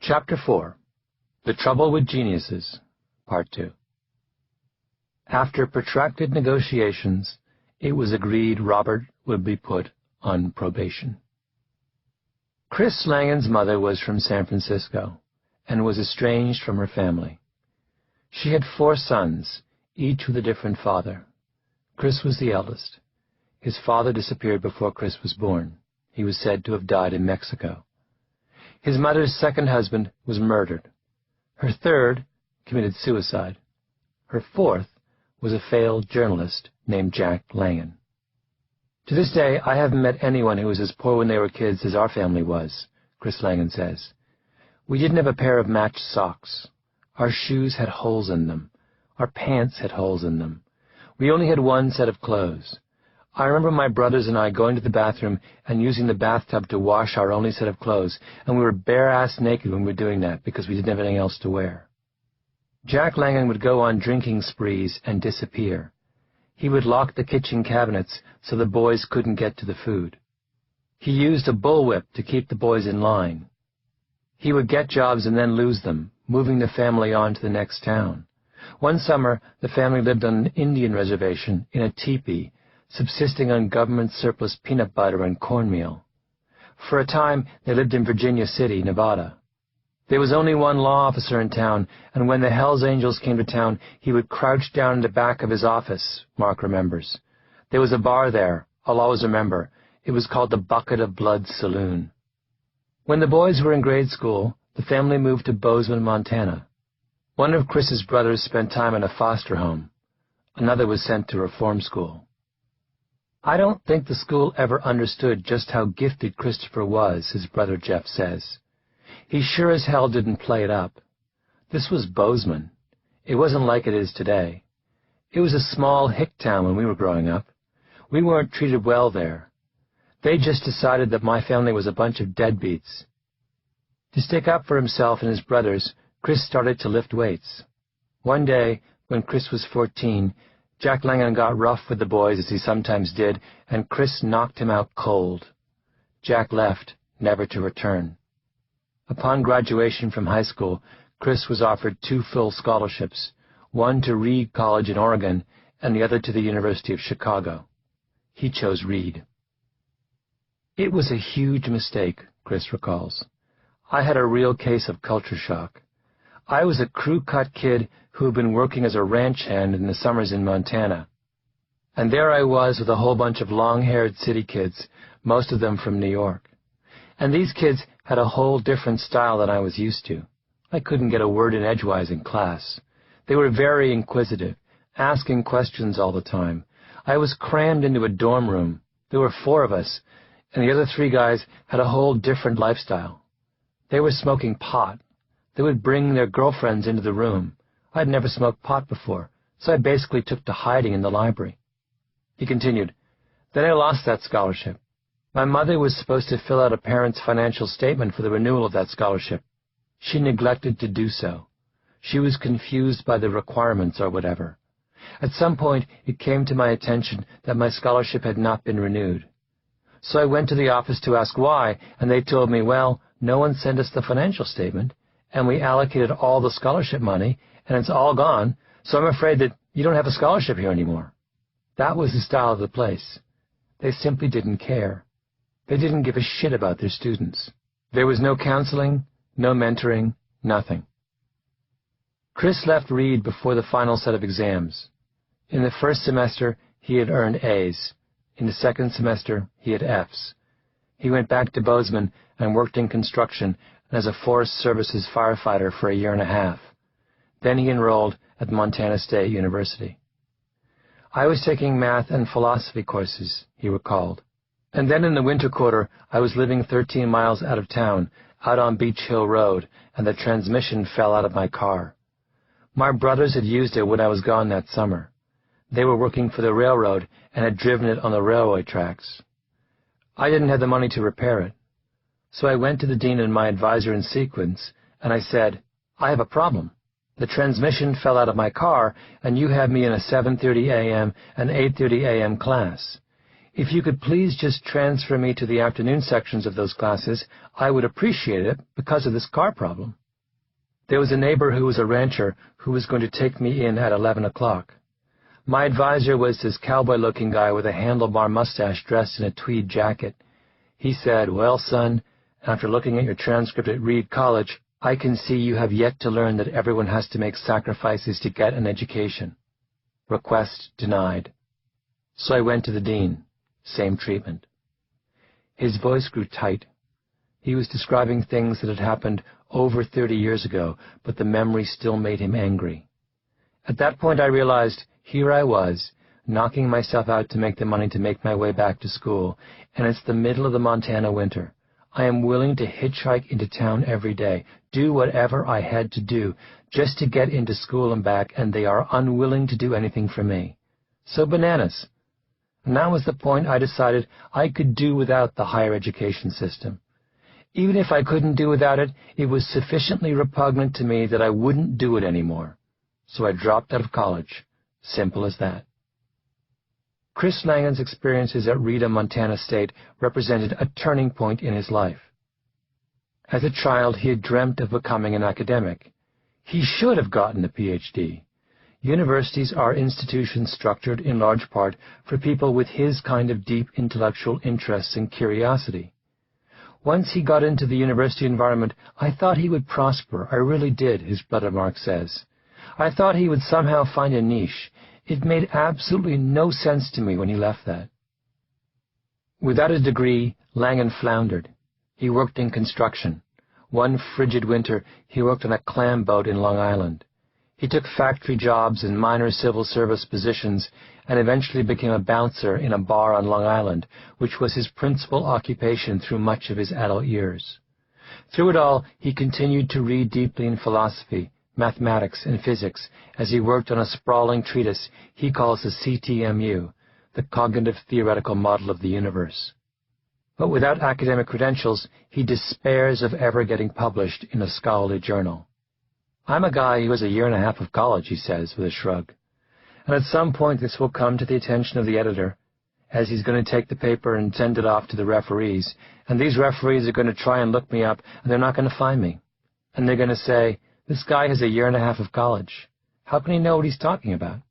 Chapter 4. The Trouble with Geniuses, Part 2. After protracted negotiations, it was agreed Robert would be put on probation. Chris Langan's mother was from San Francisco and was estranged from her family. She had 4 sons, each with a different father. Chris was the eldest. His father disappeared before Chris was born. He was said to have died in Mexico. His mother's second husband was murdered. Her third committed suicide. Her fourth was a failed journalist named Jack Langan. To this day, I haven't met anyone who was as poor when they were kids as our family was, Chris Langan says. We didn't have a pair of matched socks. Our shoes had holes in them. Our pants had holes in them. We only had one set of clothes. I remember my brothers and I going to the bathroom and using the bathtub to wash our only set of clothes, and we were bare-ass naked when we were doing that because we didn't have anything else to wear. Jack Langan would go on drinking sprees and disappear. He would lock the kitchen cabinets so the boys couldn't get to the food. He used a bullwhip to keep the boys in line. He would get jobs and then lose them, moving the family on to the next town. One summer, the family lived on an Indian reservation in a teepee, subsisting on government surplus peanut butter and cornmeal. For a time, they lived in Virginia City, Nevada. There was only one law officer in town, and when the Hells Angels came to town, he would crouch down in the back of his office, Mark remembers. There was a bar there, I'll always remember. It was called the Bucket of Blood Saloon. When the boys were in grade school, the family moved to Bozeman, Montana. One of Chris's brothers spent time in a foster home. Another was sent to reform school. I don't think the school ever understood just how gifted Christopher was, his brother Jeff says. He sure as hell didn't play it up. This was Bozeman. It wasn't like it is today. It was a small hick town when we were growing up. We weren't treated well there. They just decided that my family was a bunch of deadbeats. To stick up for himself and his brothers, Chris started to lift weights. One day, when Chris was 14, Jack Langan got rough with the boys, as he sometimes did, and Chris knocked him out cold. Jack left, never to return. Upon graduation from high school, Chris was offered 2 full scholarships, one to Reed College in Oregon and the other to the University of Chicago. He chose Reed. It was a huge mistake, Chris recalls. I had a real case of culture shock. I was a crew-cut kid who had been working as a ranch hand in the summers in Montana. And there I was with a whole bunch of long-haired city kids, most of them from New York. And these kids had a whole different style than I was used to. I couldn't get a word in edgewise in class. They were very inquisitive, asking questions all the time. I was crammed into a dorm room. There were 4 of us, and the other 3 guys had a whole different lifestyle. They were smoking pot. They would bring their girlfriends into the room. I'd never smoked pot before, so I basically took to hiding in the library. He continued, Then I lost that scholarship. My mother was supposed to fill out a parent's financial statement for the renewal of that scholarship. She neglected to do so. She was confused by the requirements or whatever. At some point, it came to my attention that my scholarship had not been renewed. So I went to the office to ask why, and they told me, well, no one sent us the financial statement, and we allocated all the scholarship money, and it's all gone, so I'm afraid that you don't have a scholarship here anymore. That was the style of the place. They simply didn't care. They didn't give a shit about their students. There was no counseling, no mentoring, nothing. Chris left Reed before the final set of exams. In the first semester, he had earned A's. In the second semester, he had F's. He went back to Bozeman and worked in construction as a Forest Services firefighter for a year and a half. Then he enrolled at Montana State University. I was taking math and philosophy courses, he recalled. And then in the winter quarter, I was living 13 miles out of town, out on Beach Hill Road, and the transmission fell out of my car. My brothers had used it when I was gone that summer. They were working for the railroad and had driven it on the railway tracks. I didn't have the money to repair it. So I went to the dean and my advisor in sequence, and I said, I have a problem. The transmission fell out of my car, and you have me in a 7:30 a.m. and 8:30 a.m. class. If you could please just transfer me to the afternoon sections of those classes, I would appreciate it because of this car problem. There was a neighbor who was a rancher who was going to take me in at 11 o'clock. My advisor was this cowboy-looking guy with a handlebar mustache dressed in a tweed jacket. He said, "Well, son, after looking at your transcript at Reed College, I can see you have yet to learn that everyone has to make sacrifices to get an education." Request denied. So I went to the dean. Same treatment. His voice grew tight. He was describing things that had happened over 30 years ago, but the memory still made him angry. At that point I realized, here I was, knocking myself out to make the money to make my way back to school, and it's the middle of the Montana winter. I am willing to hitchhike into town every day, do whatever I had to do, just to get into school and back, and they are unwilling to do anything for me. So bananas. And that was the point I decided I could do without the higher education system. Even if I couldn't do without it, it was sufficiently repugnant to me that I wouldn't do it anymore. So I dropped out of college. Simple as that. Chris Langan's experiences at Rita, Montana State represented a turning point in his life. As a child, he had dreamt of becoming an academic. He should have gotten a Ph.D. Universities are institutions structured in large part for people with his kind of deep intellectual interests and curiosity. Once he got into the university environment, I thought he would prosper. I really did, his brother Mark says. I thought he would somehow find a niche. It made absolutely no sense to me when he left that. Without a degree, Langan floundered. He worked in construction. One frigid winter, he worked on a clam boat in Long Island. He took factory jobs and minor civil service positions and eventually became a bouncer in a bar on Long Island, which was his principal occupation through much of his adult years. Through it all, he continued to read deeply in philosophy, mathematics, and physics as he worked on a sprawling treatise he calls the CTMU, the Cognitive Theoretical Model of the Universe. But without academic credentials, he despairs of ever getting published in a scholarly journal. "I'm a guy who has a year and a half of college," he says with a shrug. "And at some point this will come to the attention of the editor, as he's going to take the paper and send it off to the referees, and these referees are going to try and look me up, and they're not going to find me. And they're going to say, 'This guy has a year and a half of college. How can he know what he's talking about?'"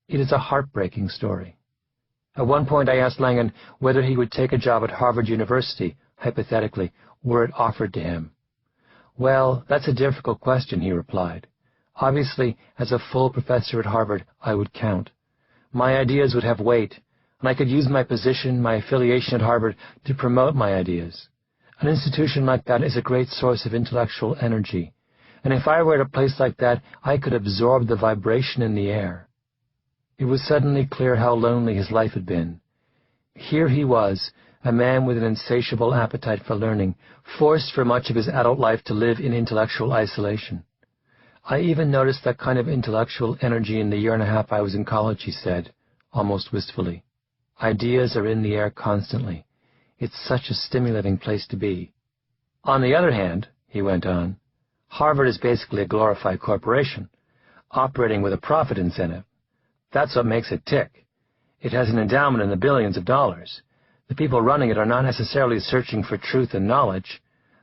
It is a heartbreaking story. At one point I asked Langan whether he would take a job at Harvard University, hypothetically, were it offered to him. "Well, that's a difficult question," he replied. "Obviously, as a full professor at Harvard, I would count. My ideas would have weight, and I could use my position, my affiliation at Harvard, to promote my ideas. An institution like that is a great source of intellectual energy, and if I were at a place like that, I could absorb the vibration in the air." It was suddenly clear how lonely his life had been. Here he was, a man with an insatiable appetite for learning, forced for much of his adult life to live in intellectual isolation. "I even noticed that kind of intellectual energy in the year and a half I was in college," he said, almost wistfully. "Ideas are in the air constantly. It's such a stimulating place to be." "On the other hand," he went on, "Harvard is basically a glorified corporation, operating with a profit incentive. That's what makes it tick. It has an endowment in the billions of dollars. The people running it are not necessarily searching for truth and knowledge.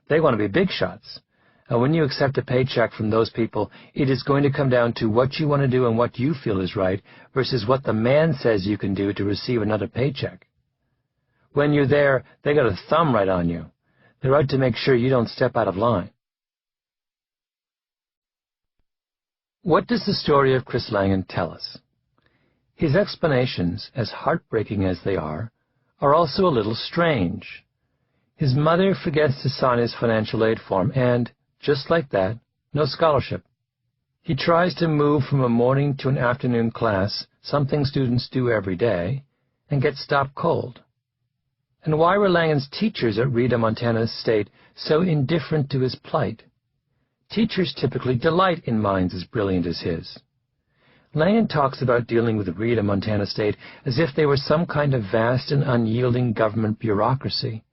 They want to be big shots. And when you accept a paycheck from those people, it is going to come down to what you want to do and what you feel is right versus what the man says you can do to receive another paycheck. When you're there, they got a thumb right on you. They're out to make sure you don't step out of line." What does the story of Chris Langan tell us? His explanations, as heartbreaking as they are also a little strange. His mother forgets to sign his financial aid form and, just like that, no scholarship. He tries to move from a morning to an afternoon class, something students do every day, and gets stopped cold. And why were Langan's teachers at Rita, Montana State so indifferent to his plight? Teachers typically delight in minds as brilliant as his. Langan talks about dealing with Rita, Montana State as if they were some kind of vast and unyielding government bureaucracy.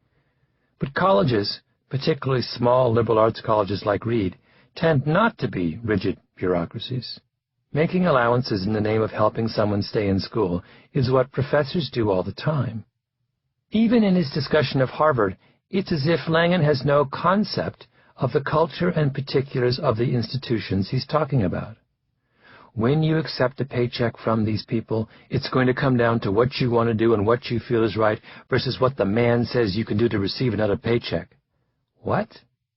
But colleges, particularly small liberal arts colleges like Reed, tend not to be rigid bureaucracies. Making allowances in the name of helping someone stay in school is what professors do all the time. Even in his discussion of Harvard, it's as if Langan has no concept of the culture and particulars of the institutions he's talking about. When you accept a paycheck from these people, it's going to come down to what you want to do and what you feel is right versus what the man says you can do to receive another paycheck. What?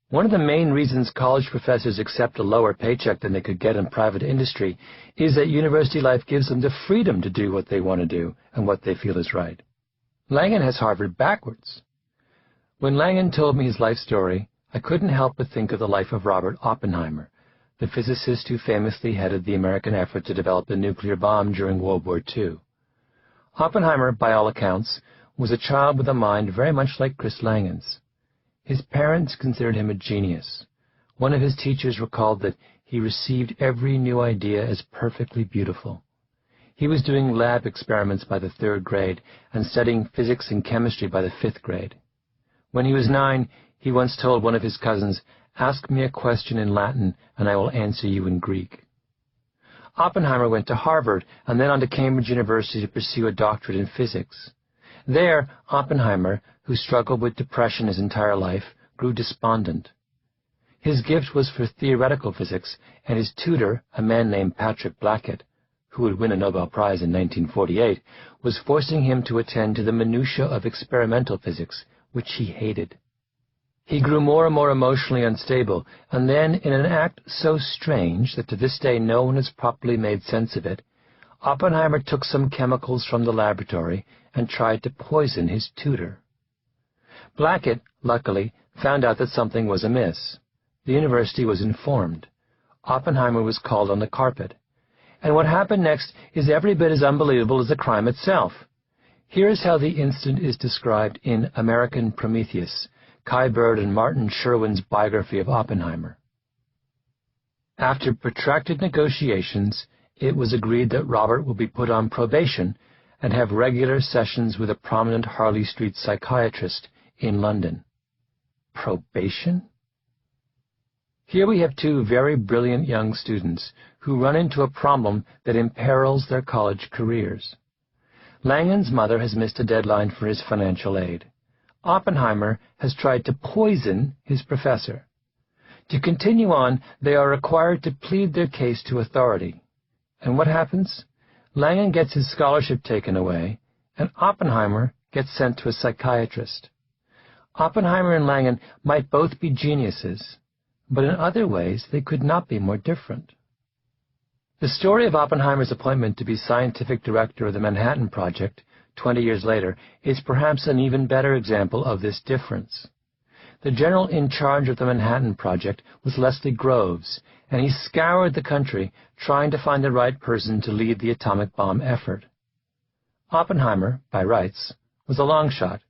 One of the main reasons college professors accept a lower paycheck than they could get in private industry is that university life gives them the freedom to do what they want to do and what they feel is right. Langan has Harvard backwards. When Langan told me his life story, I couldn't help but think of the life of Robert Oppenheimer, the physicist who famously headed the American effort to develop the nuclear bomb during World War II. Oppenheimer, by all accounts, was a child with a mind very much like Chris Langan's. His parents considered him a genius. One of his teachers recalled that he received every new idea as perfectly beautiful. He was doing lab experiments by the 3rd grade and studying physics and chemistry by the 5th grade. When he was 9, he once told one of his cousins, "Ask me a question in Latin, and I will answer you in Greek." Oppenheimer went to Harvard and then on to Cambridge University to pursue a doctorate in physics. There, Oppenheimer, who struggled with depression his entire life, grew despondent. His gift was for theoretical physics, and his tutor, a man named Patrick Blackett, who would win a Nobel Prize in 1948, was forcing him to attend to the minutiae of experimental physics, which he hated. He grew more and more emotionally unstable, and then, in an act so strange that to this day no one has properly made sense of it, Oppenheimer took some chemicals from the laboratory and tried to poison his tutor. Blackett, luckily, found out that something was amiss. The university was informed. Oppenheimer was called on the carpet. And what happened next is every bit as unbelievable as the crime itself. Here is how the incident is described in American Prometheus, Kai Bird and Martin Sherwin's biography of Oppenheimer. After protracted negotiations, it was agreed that Robert will be put on probation and have regular sessions with a prominent Harley Street psychiatrist in London. Probation? Here we have two very brilliant young students who run into a problem that imperils their college careers. Langan's mother has missed a deadline for his financial aid. Oppenheimer has tried to poison his professor. To continue on, they are required to plead their case to authority. And what happens? Langan gets his scholarship taken away, and Oppenheimer gets sent to a psychiatrist. Oppenheimer and Langan might both be geniuses, but in other ways they could not be more different. The story of Oppenheimer's appointment to be scientific director of the Manhattan Project 20 years later is perhaps an even better example of this difference. The general in charge of the Manhattan Project was Leslie Groves, and he scoured the country trying to find the right person to lead the atomic bomb effort. Oppenheimer, by rights, was a long shot.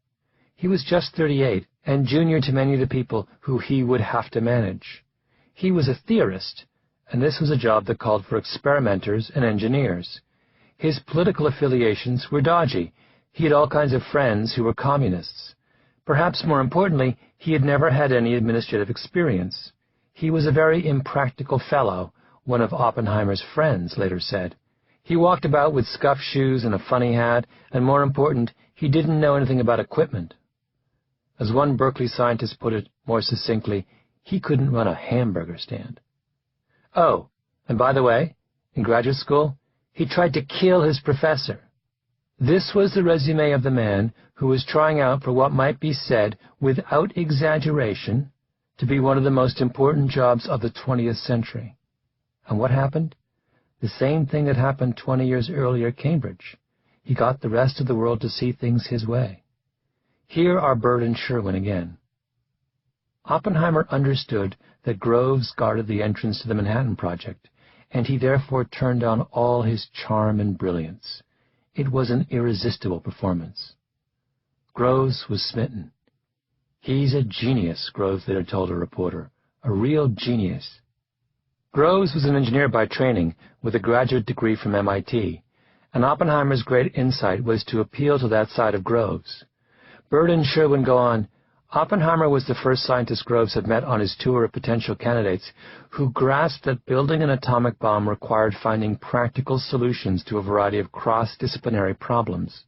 He was just 38 and junior to many of the people who he would have to manage. He was a theorist, and this was a job that called for experimenters and engineers. His political affiliations were dodgy. He had all kinds of friends who were communists. Perhaps more importantly, he had never had any administrative experience. He was a very impractical fellow, one of Oppenheimer's friends later said. He walked about with scuffed shoes and a funny hat, and more important, he didn't know anything about equipment. As one Berkeley scientist put it more succinctly, he couldn't run a hamburger stand. Oh, and by the way, in graduate school, he tried to kill his professor. This was the resume of the man who was trying out for what might be said, without exaggeration, to be one of the most important jobs of the 20th century. And what happened? The same thing that happened 20 years earlier at Cambridge. He got the rest of the world to see things his way. Here are Bird and Sherwin again. Oppenheimer understood that Groves guarded the entrance to the Manhattan Project, and he therefore turned on all his charm and brilliance. It was an irresistible performance. Groves was smitten. "He's a genius," Groves later told a reporter. "A real genius." Groves was an engineer by training, with a graduate degree from MIT, and Oppenheimer's great insight was to appeal to that side of Groves. Bird and Sherwin go on, Oppenheimer was the first scientist Groves had met on his tour of potential candidates who grasped that building an atomic bomb required finding practical solutions to a variety of cross-disciplinary problems.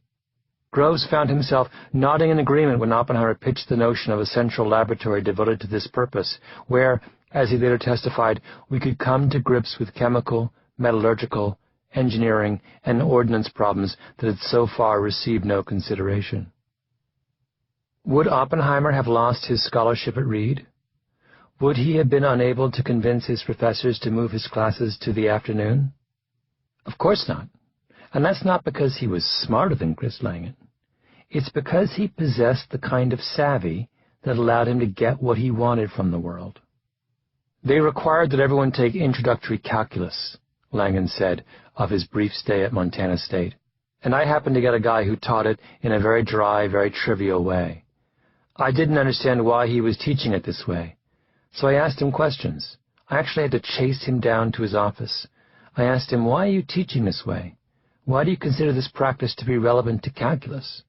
Groves found himself nodding in agreement when Oppenheimer pitched the notion of a central laboratory devoted to this purpose, where, as he later testified, we could come to grips with chemical, metallurgical, engineering, and ordnance problems that had so far received no consideration. Would Oppenheimer have lost his scholarship at Reed? Would he have been unable to convince his professors to move his classes to the afternoon? Of course not. And that's not because he was smarter than Chris Langan. It's because he possessed the kind of savvy that allowed him to get what he wanted from the world. They required that everyone take introductory calculus, Langan said of his brief stay at Montana State, and I happened to get a guy who taught it in a very dry, very trivial way. I didn't understand why he was teaching it this way, so I asked him questions. I actually had to chase him down to his office. I asked him, "Why are you teaching this way? Why do you consider this practice to be relevant to calculus?"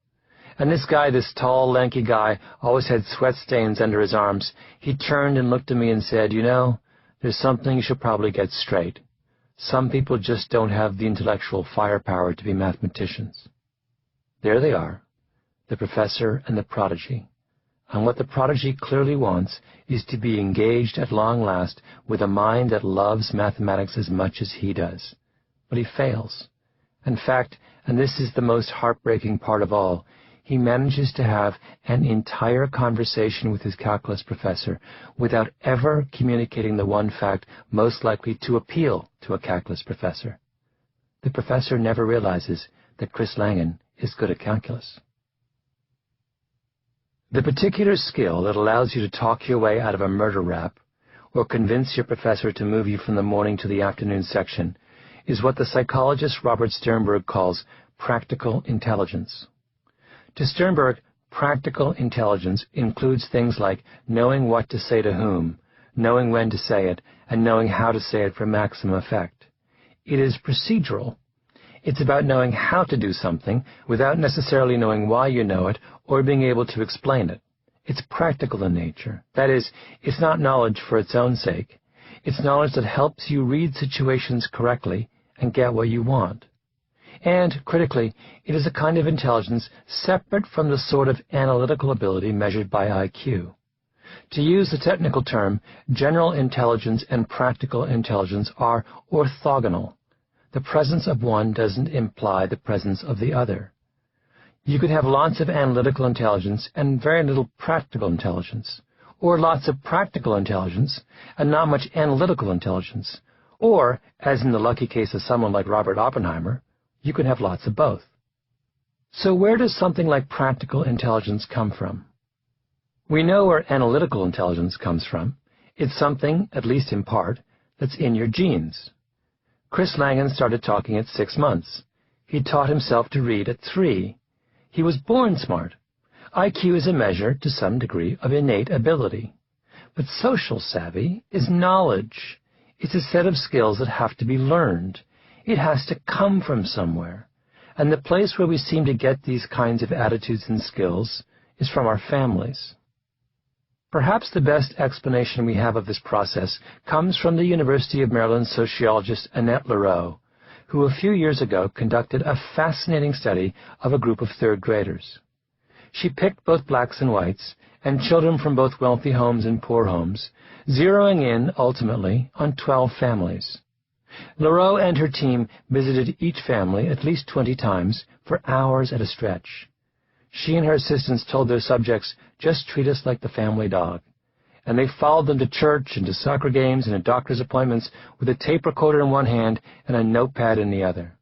And this guy, this tall, lanky guy, always had sweat stains under his arms. He turned and looked at me and said, "You know, there's something you should probably get straight. Some people just don't have the intellectual firepower to be mathematicians." There they are, the professor and the prodigy. And what the prodigy clearly wants is to be engaged at long last with a mind that loves mathematics as much as he does. But he fails. In fact, and this is the most heartbreaking part of all, he manages to have an entire conversation with his calculus professor without ever communicating the one fact most likely to appeal to a calculus professor. The professor never realizes that Chris Langan is good at calculus. The particular skill that allows you to talk your way out of a murder rap or convince your professor to move you from the morning to the afternoon section is what the psychologist Robert Sternberg calls practical intelligence. To Sternberg, practical intelligence includes things like knowing what to say to whom, knowing when to say it, and knowing how to say it for maximum effect. It is procedural. It's about knowing how to do something without necessarily knowing why you know it or being able to explain it. It's practical in nature. That is, it's not knowledge for its own sake. It's knowledge that helps you read situations correctly and get what you want. And, critically, it is a kind of intelligence separate from the sort of analytical ability measured by IQ. To use the technical term, general intelligence and practical intelligence are orthogonal. The presence of one doesn't imply the presence of the other. You could have lots of analytical intelligence and very little practical intelligence, or lots of practical intelligence and not much analytical intelligence, or, as in the lucky case of someone like Robert Oppenheimer, you could have lots of both. So where does something like practical intelligence come from? We know where analytical intelligence comes from. It's something, at least in part, that's in your genes. Chris Langan started talking at 6 months. He taught himself to read at 3. He was born smart. IQ is a measure, to some degree, of innate ability. But social savvy is knowledge. It's a set of skills that have to be learned. It has to come from somewhere. And the place where we seem to get these kinds of attitudes and skills is from our families. Perhaps the best explanation we have of this process comes from the University of Maryland sociologist Annette Leroux, who a few years ago conducted a fascinating study of a group of third graders. She picked both blacks and whites, and children from both wealthy homes and poor homes, zeroing in, ultimately, on 12 families. Leroux and her team visited each family at least 20 times for hours at a stretch. She and her assistants told their subjects, "Just treat us like the family dog." And they followed them to church and to soccer games and to doctor's appointments with a tape recorder in one hand and a notepad in the other.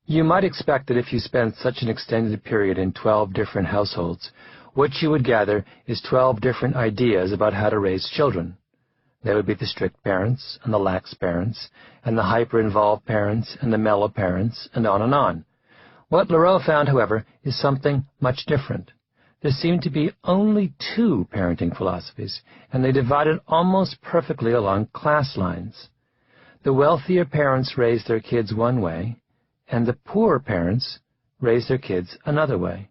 You might expect that if you spent such an extended period in 12 different households, what you would gather is 12 different ideas about how to raise children. There would be the strict parents and the lax parents and the hyper-involved parents and the mellow parents and on and on. What Leroux found, however, is something much different. There seemed to be only 2 parenting philosophies, and they divided almost perfectly along class lines. The wealthier parents raised their kids one way, and the poorer parents raised their kids another way.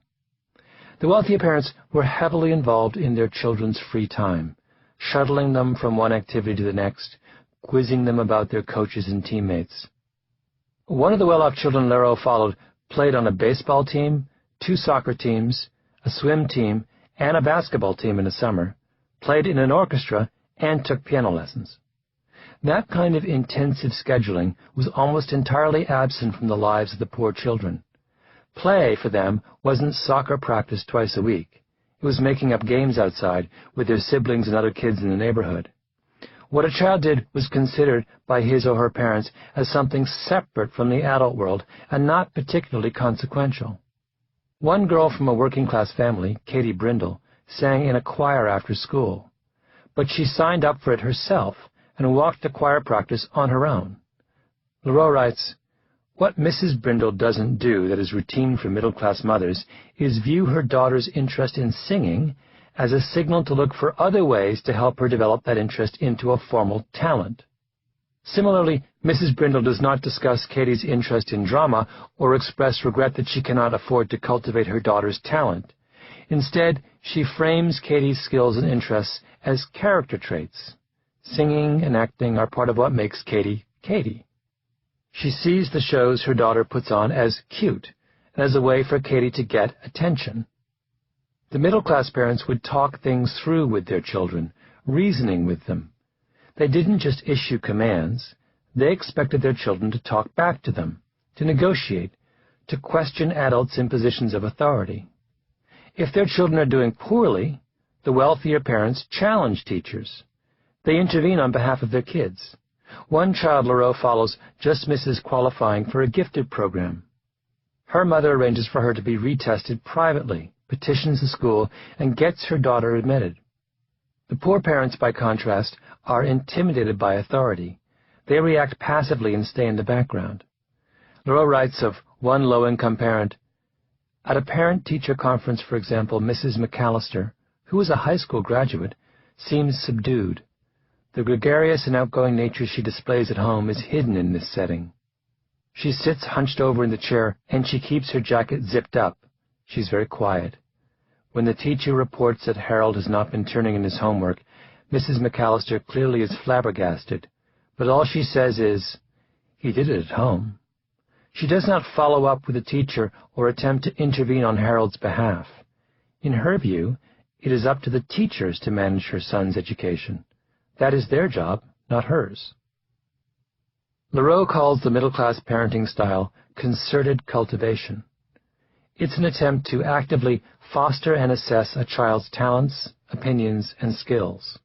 The wealthier parents were heavily involved in their children's free time, shuttling them from one activity to the next, quizzing them about their coaches and teammates. One of the well-off children Leroux followed played on a baseball team, 2 soccer teams, a swim team, and a basketball team in the summer, played in an orchestra, and took piano lessons. That kind of intensive scheduling was almost entirely absent from the lives of the poor children. Play, for them, wasn't soccer practice twice a week. It was making up games outside with their siblings and other kids in the neighborhood. What a child did was considered by his or her parents as something separate from the adult world and not particularly consequential. One girl from a working-class family, Katie Brindle, sang in a choir after school, but she signed up for it herself and walked to choir practice on her own. Leroux writes, "What Mrs. Brindle doesn't do that is routine for middle-class mothers is view her daughter's interest in singing as a signal to look for other ways to help her develop that interest into a formal talent. Similarly, Mrs. Brindle does not discuss Katie's interest in drama or express regret that she cannot afford to cultivate her daughter's talent. Instead, she frames Katie's skills and interests as character traits. Singing and acting are part of what makes Katie, Katie. She sees the shows her daughter puts on as cute and as a way for Katie to get attention." The middle-class parents would talk things through with their children, reasoning with them. They didn't just issue commands. They expected their children to talk back to them, to negotiate, to question adults in positions of authority. If their children are doing poorly, the wealthier parents challenge teachers. They intervene on behalf of their kids. One child Leroux follows just misses qualifying for a gifted program. Her mother arranges for her to be retested privately, petitions the school, and gets her daughter admitted. The poor parents, by contrast, are intimidated by authority. They react passively and stay in the background. Leroux writes of one low-income parent, "At a parent-teacher conference, for example, Mrs. McAllister, who is a high school graduate, seems subdued. The gregarious and outgoing nature she displays at home is hidden in this setting. She sits hunched over in the chair, and she keeps her jacket zipped up. She's very quiet. When the teacher reports that Harold has not been turning in his homework, Mrs. McAllister clearly is flabbergasted, but all she says is, 'He did it at home.' She does not follow up with the teacher or attempt to intervene on Harold's behalf. In her view, it is up to the teachers to manage her son's education. That is their job, not hers." Leroux calls the middle-class parenting style concerted cultivation. It's an attempt to actively foster and assess a child's talents, opinions, and skills.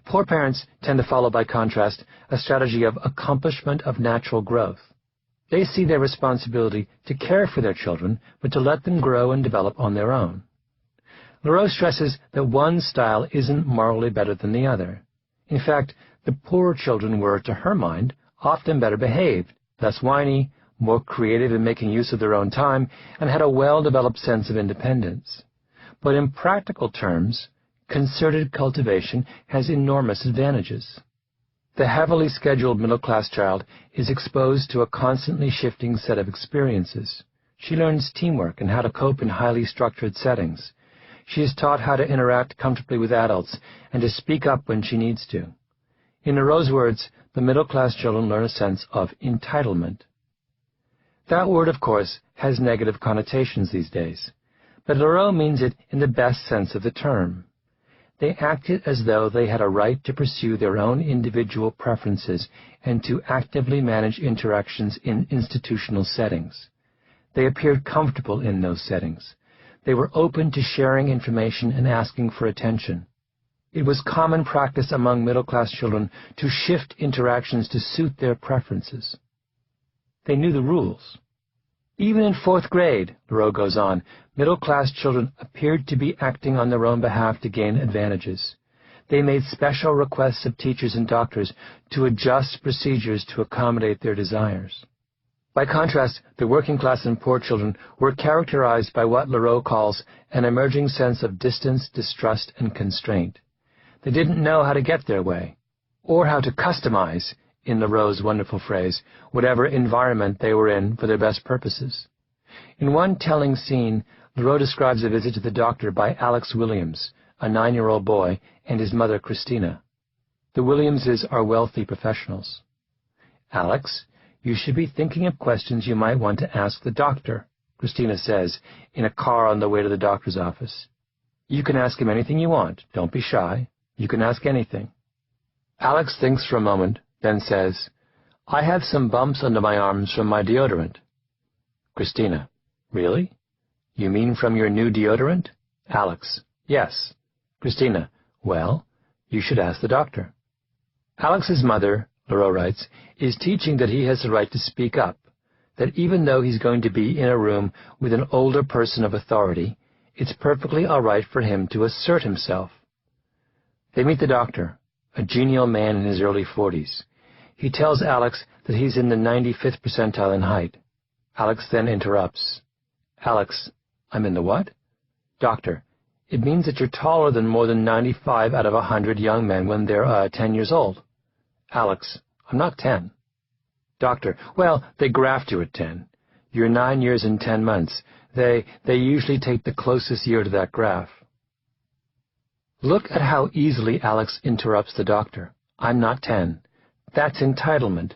Poor parents tend to follow, by contrast, a strategy of accomplishment of natural growth. They see their responsibility to care for their children, but to let them grow and develop on their own. Leroux stresses that one style isn't morally better than the other. In fact, the poorer children were, to her mind, often better behaved, less whiny, more creative in making use of their own time, and had a well-developed sense of independence. But in practical terms, concerted cultivation has enormous advantages. The heavily scheduled middle-class child is exposed to a constantly shifting set of experiences. She learns teamwork and how to cope in highly structured settings. She is taught how to interact comfortably with adults and to speak up when she needs to. In Leroux's words, the middle-class children learn a sense of entitlement. That word, of course, has negative connotations these days, but Leroux means it in the best sense of the term. They acted as though they had a right to pursue their own individual preferences and to actively manage interactions in institutional settings. They appeared comfortable in those settings. They were open to sharing information and asking for attention. It was common practice among middle-class children to shift interactions to suit their preferences. They knew the rules. Even in 4th grade, Leroux goes on, middle-class children appeared to be acting on their own behalf to gain advantages. They made special requests of teachers and doctors to adjust procedures to accommodate their desires. By contrast, the working-class and poor children were characterized by what Leroux calls an emerging sense of distance, distrust, and constraint. They didn't know how to get their way, or how to customize, in Leroux's wonderful phrase, whatever environment they were in for their best purposes. In one telling scene, Leroux describes a visit to the doctor by Alex Williams, a 9-year-old boy, and his mother, Christina. The Williamses are wealthy professionals. "Alex, you should be thinking of questions you might want to ask the doctor," Christina says, in a car on the way to the doctor's office. "You can ask him anything you want. Don't be shy. You can ask anything." Alex thinks for a moment, then says, "I have some bumps under my arms from my deodorant." Christina, "Really? You mean from your new deodorant?" Alex, "Yes." Christina, "Well, you should ask the doctor." Alex's mother, Leroux writes, is teaching that he has the right to speak up, that even though he's going to be in a room with an older person of authority, it's perfectly all right for him to assert himself. They meet the doctor, a genial man in his early 40s. He tells Alex that he's in the 95th percentile in height. Alex then interrupts. "Alex, I'm in the what?" "Doctor, it means that you're taller than more than 95 out of 100 young men when they're 10 years old." Alex, "I'm not 10. Doctor, "Well, they graft you at 10. You're 9 years and 10 months. They usually take the closest year to that graph." Look at how easily Alex interrupts the doctor. "I'm not 10. That's entitlement.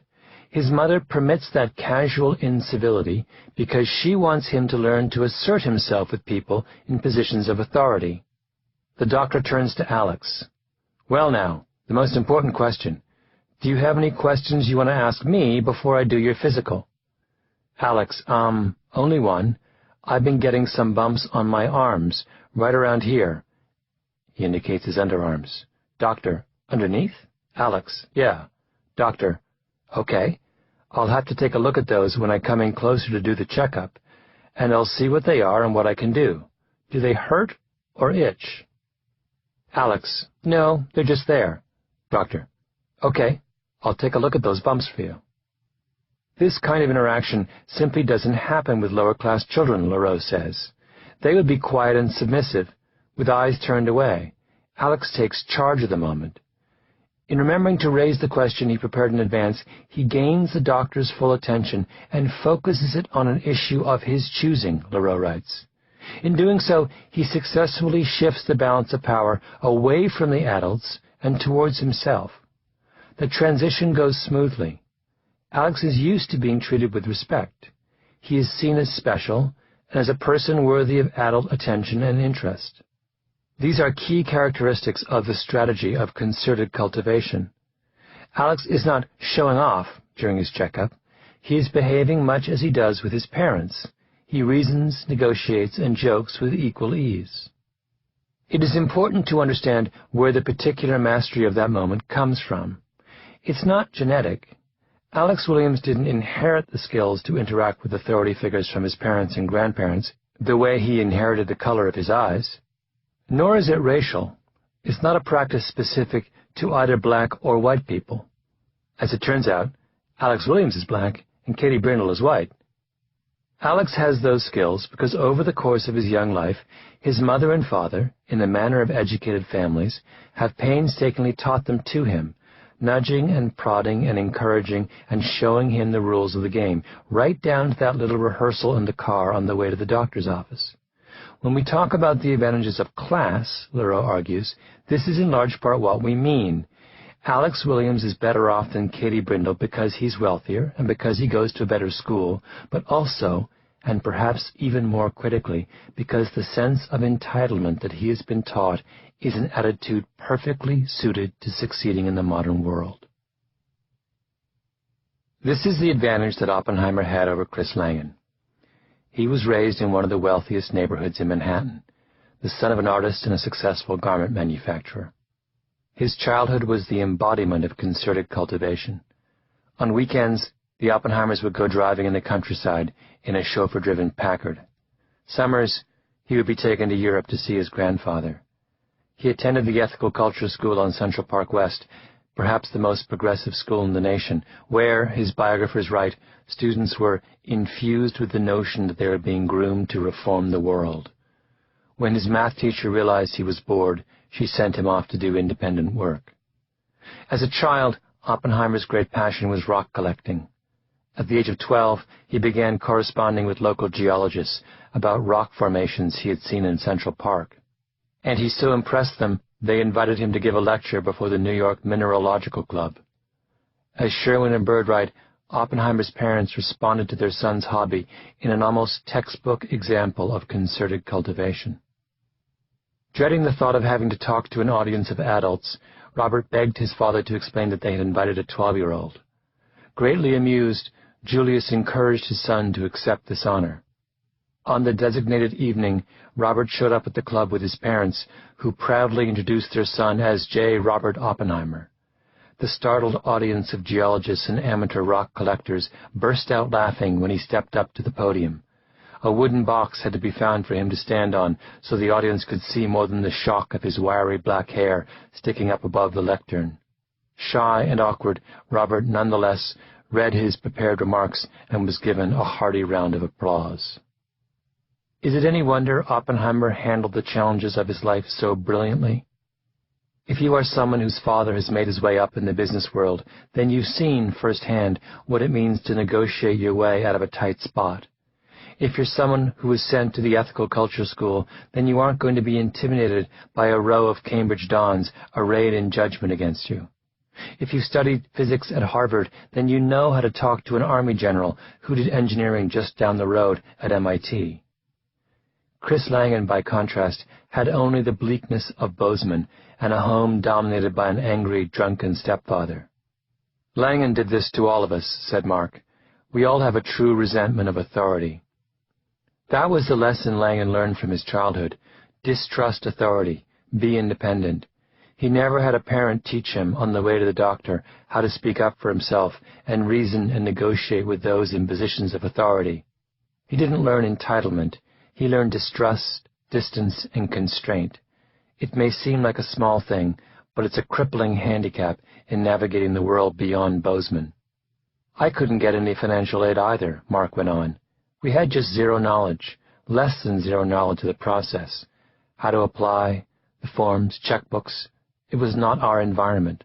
His mother permits that casual incivility because she wants him to learn to assert himself with people in positions of authority. The doctor turns to Alex. "Well now, the most important question. Do you have any questions you want to ask me before I do your physical?" Alex, only one. I've been getting some bumps on my arms, right around here." He indicates his underarms. "Doctor, underneath?" Alex, "Yeah." Doctor, "Okay. I'll have to take a look at those when I come in closer to do the checkup, and I'll see what they are and what I can do. Do they hurt or itch?" Alex, "No, they're just there." Doctor, "Okay. I'll take a look at those bumps for you." This kind of interaction simply doesn't happen with lower-class children, Leroux says. They would be quiet and submissive, with eyes turned away. Alex takes charge of the moment. In remembering to raise the question he prepared in advance, he gains the doctor's full attention and focuses it on an issue of his choosing, Leroux writes. In doing so, he successfully shifts the balance of power away from the adults and towards himself. The transition goes smoothly. Alex is used to being treated with respect. He is seen as special and as a person worthy of adult attention and interest. These are key characteristics of the strategy of concerted cultivation. Alex is not showing off during his checkup. He is behaving much as he does with his parents. He reasons, negotiates, and jokes with equal ease. It is important to understand where the particular mastery of that moment comes from. It's not genetic. Alex Williams didn't inherit the skills to interact with authority figures from his parents and grandparents the way he inherited the color of his eyes. Nor is it racial. It's not a practice specific to either black or white people. As it turns out, Alex Williams is black and Katie Brindle is white. Alex has those skills because over the course of his young life, his mother and father, in the manner of educated families, have painstakingly taught them to him, nudging and prodding and encouraging and showing him the rules of the game, right down to that little rehearsal in the car on the way to the doctor's office. When we talk about the advantages of class, Leroux argues, this is in large part what we mean. Alex Williams is better off than Katie Brindle because he's wealthier and because he goes to a better school, but also, and perhaps even more critically, because the sense of entitlement that he has been taught is an attitude perfectly suited to succeeding in the modern world. This is the advantage that Oppenheimer had over Chris Langan. He was raised in one of the wealthiest neighborhoods in Manhattan, the son of an artist and a successful garment manufacturer. His childhood was the embodiment of concerted cultivation. On weekends, the Oppenheimers would go driving in the countryside in a chauffeur-driven Packard. Summers, he would be taken to Europe to see his grandfather. He attended the Ethical Culture School on Central Park West, perhaps the most progressive school in the nation, where, his biographers write, students were infused with the notion that they were being groomed to reform the world. When his math teacher realized he was bored, she sent him off to do independent work. As a child, Oppenheimer's great passion was rock collecting. At the age of 12, he began corresponding with local geologists, about rock formations he had seen in Central Park. And he so impressed them, they invited him to give a lecture before the New York Mineralogical Club. As Sherwin and Birdwright, Oppenheimer's parents responded to their son's hobby in an almost textbook example of concerted cultivation. Dreading the thought of having to talk to an audience of adults, Robert begged his father to explain that they had invited a 12-year-old. Greatly amused, Julius encouraged his son to accept this honor. On the designated evening, Robert showed up at the club with his parents, who proudly introduced their son as J. Robert Oppenheimer. The startled audience of geologists and amateur rock collectors burst out laughing when he stepped up to the podium. A wooden box had to be found for him to stand on so the audience could see more than the shock of his wiry black hair sticking up above the lectern. Shy and awkward, Robert nonetheless read his prepared remarks and was given a hearty round of applause. Is it any wonder Oppenheimer handled the challenges of his life so brilliantly? If you are someone whose father has made his way up in the business world, then you've seen firsthand what it means to negotiate your way out of a tight spot. If you're someone who was sent to the ethical culture school, then you aren't going to be intimidated by a row of Cambridge dons arrayed in judgment against you. If you studied physics at Harvard, then you know how to talk to an army general who did engineering just down the road at MIT. Chris Langan, by contrast, had only the bleakness of Bozeman and a home dominated by an angry, drunken stepfather. Langan did this to all of us, said Mark. We all have a true resentment of authority. That was the lesson Langan learned from his childhood. Distrust authority. Be independent. He never had a parent teach him, on the way to the doctor, how to speak up for himself and reason and negotiate with those in positions of authority. He didn't learn entitlement. He learned distrust, distance, and constraint. It may seem like a small thing, but it's a crippling handicap in navigating the world beyond Bozeman. I couldn't get any financial aid either, Mark went on. We had just zero knowledge, less than zero knowledge of the process. How to apply, the forms, checkbooks. It was not our environment.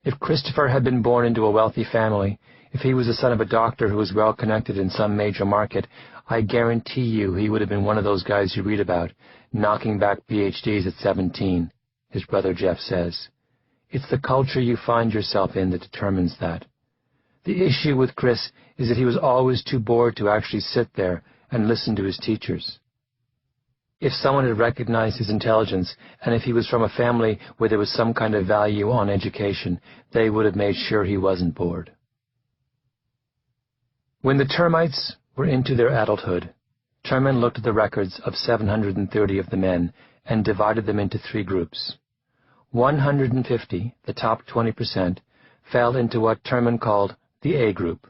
If Christopher had been born into a wealthy family, if he was the son of a doctor who was well connected in some major market, I guarantee you he would have been one of those guys you read about, knocking back PhDs at 17, his brother Jeff says. It's the culture you find yourself in that determines that. The issue with Chris is that he was always too bored to actually sit there and listen to his teachers. If someone had recognized his intelligence, and if he was from a family where there was some kind of value on education, they would have made sure he wasn't bored. When the termites were into their adulthood, Terman looked at the records of 730 of the men and divided them into three groups. 150, the top 20%, fell into what Terman called the A group.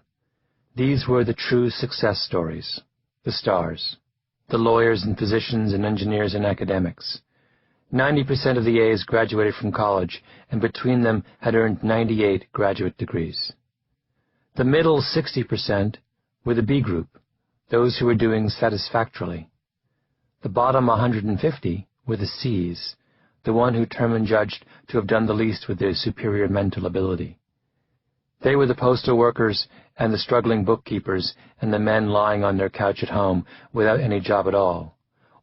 These were the true success stories, the stars, the lawyers and physicians and engineers and academics. 90% of the A's graduated from college, and between them had earned 98 graduate degrees. The middle 60% were the B group, those who were doing satisfactorily. The bottom 150 were the C's, the one who Terman judged to have done the least with their superior mental ability. They were the postal workers and the struggling bookkeepers and the men lying on their couch at home without any job at all.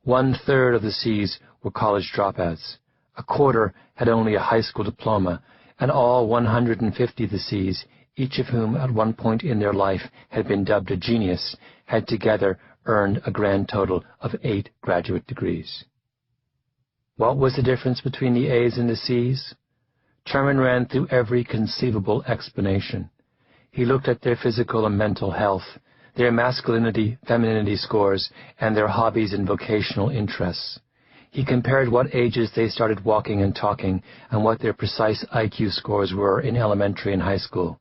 1/3 of the C's were college dropouts. A quarter had only a high school diploma, and all 150 of the C's, each of whom at one point in their life had been dubbed a genius, had together earned a grand total of 8 graduate degrees. What was the difference between the A's and the C's? Terman ran through every conceivable explanation. He looked at their physical and mental health, their masculinity, femininity scores, and their hobbies and vocational interests. He compared what ages they started walking and talking and what their precise IQ scores were in elementary and high school.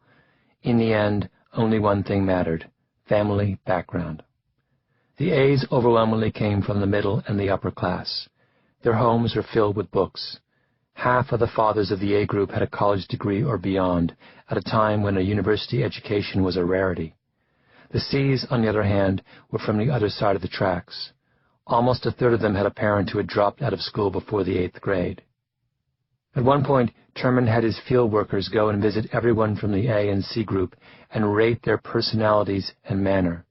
In the end, only one thing mattered: family background. The A's overwhelmingly came from the middle and the upper class. Their homes were filled with books. Half of the fathers of the A group had a college degree or beyond, at a time when a university education was a rarity. The C's, on the other hand, were from the other side of the tracks. Almost 1/3 of them had a parent who had dropped out of school before the 8th grade. At one point, Terman had his field workers go and visit everyone from the A and C group and rate their personalities and manner.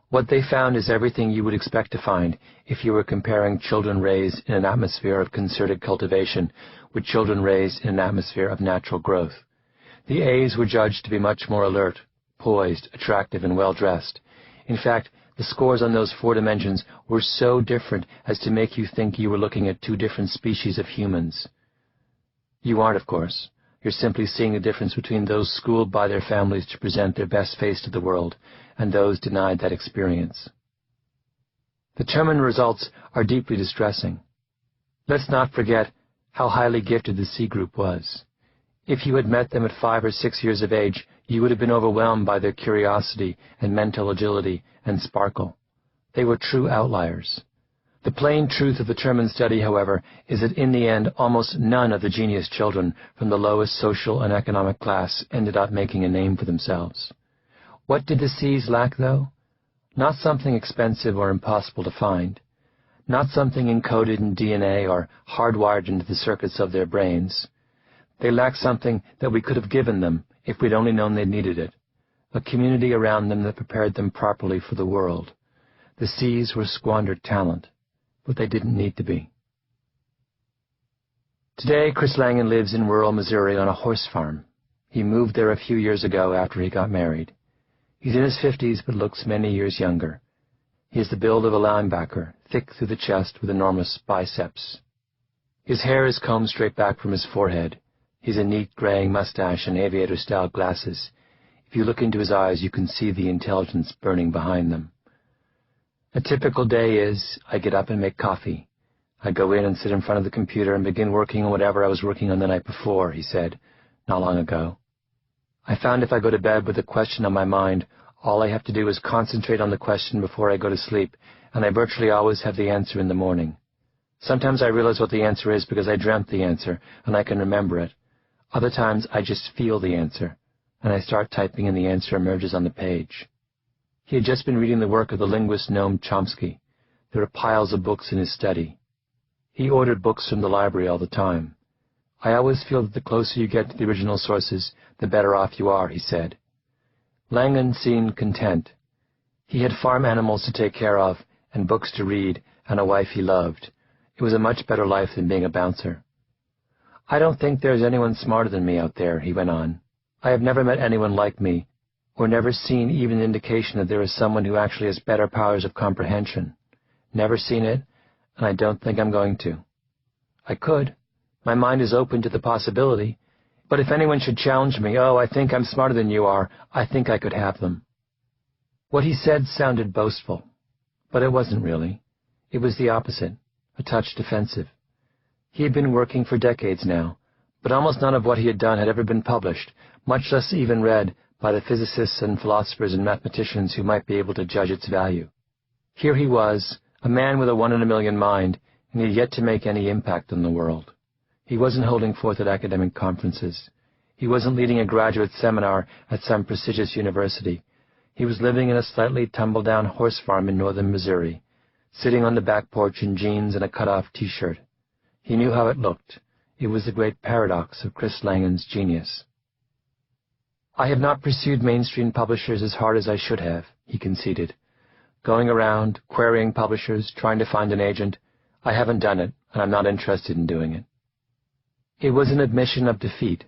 What they found is everything you would expect to find if you were comparing children raised in an atmosphere of concerted cultivation with children raised in an atmosphere of natural growth. The A's were judged to be much more alert, poised, attractive, and well-dressed. In fact, the scores on those 4 dimensions were so different as to make you think you were looking at 2 different species of humans. You aren't, of course. You're simply seeing the difference between those schooled by their families to present their best face to the world and those denied that experience. The terminal results are deeply distressing. Let's not forget how highly gifted the C group was. If you had met them at 5 or 6 years of age, you would have been overwhelmed by their curiosity and mental agility and sparkle. They were true outliers. The plain truth of the Terman study, however, is that in the end, almost none of the genius children from the lowest social and economic class ended up making a name for themselves. What did the C's lack, though? Not something expensive or impossible to find. Not something encoded in DNA or hardwired into the circuits of their brains. They lacked something that we could have given them if we'd only known they needed it. A community around them that prepared them properly for the world. The C's were squandered talent, but they didn't need to be. Today, Chris Langan lives in rural Missouri on a horse farm. He moved there a few years ago after he got married. He's in his 50s but looks many years younger. He has the build of a linebacker, thick through the chest with enormous biceps. His hair is combed straight back from his forehead. He's a neat graying mustache and aviator-style glasses. If you look into his eyes, you can see the intelligence burning behind them. A typical day is, I get up and make coffee. I go in and sit in front of the computer and begin working on whatever I was working on the night before, he said, not long ago. I found if I go to bed with a question on my mind, all I have to do is concentrate on the question before I go to sleep, and I virtually always have the answer in the morning. Sometimes I realize what the answer is because I dreamt the answer, and I can remember it. Other times I just feel the answer, and I start typing and the answer emerges on the page. He had just been reading the work of the linguist Noam Chomsky. There are piles of books in his study. He ordered books from the library all the time. I always feel that the closer you get to the original sources, the better off you are, he said. Langan seemed content. He had farm animals to take care of, and books to read, and a wife he loved. It was a much better life than being a bouncer. I don't think there's anyone smarter than me out there, he went on. I have never met anyone like me, or never seen even an indication that there is someone who actually has better powers of comprehension. Never seen it, and I don't think I'm going to. I could. My mind is open to the possibility. But if anyone should challenge me, oh, I think I'm smarter than you are, I think I could have them. What he said sounded boastful, but it wasn't really. It was the opposite, a touch defensive. He had been working for decades now, but almost none of what he had done had ever been published, much less even read by the physicists and philosophers and mathematicians who might be able to judge its value. Here he was, a man with a 1 in a million mind, and he had yet to make any impact on the world. He wasn't holding forth at academic conferences. He wasn't leading a graduate seminar at some prestigious university. He was living in a slightly tumble-down horse farm in northern Missouri, sitting on the back porch in jeans and a cut-off T-shirt. He knew how it looked. It was the great paradox of Chris Langan's genius. I have not pursued mainstream publishers as hard as I should have, he conceded. Going around, querying publishers, trying to find an agent, I haven't done it, and I'm not interested in doing it. It was an admission of defeat.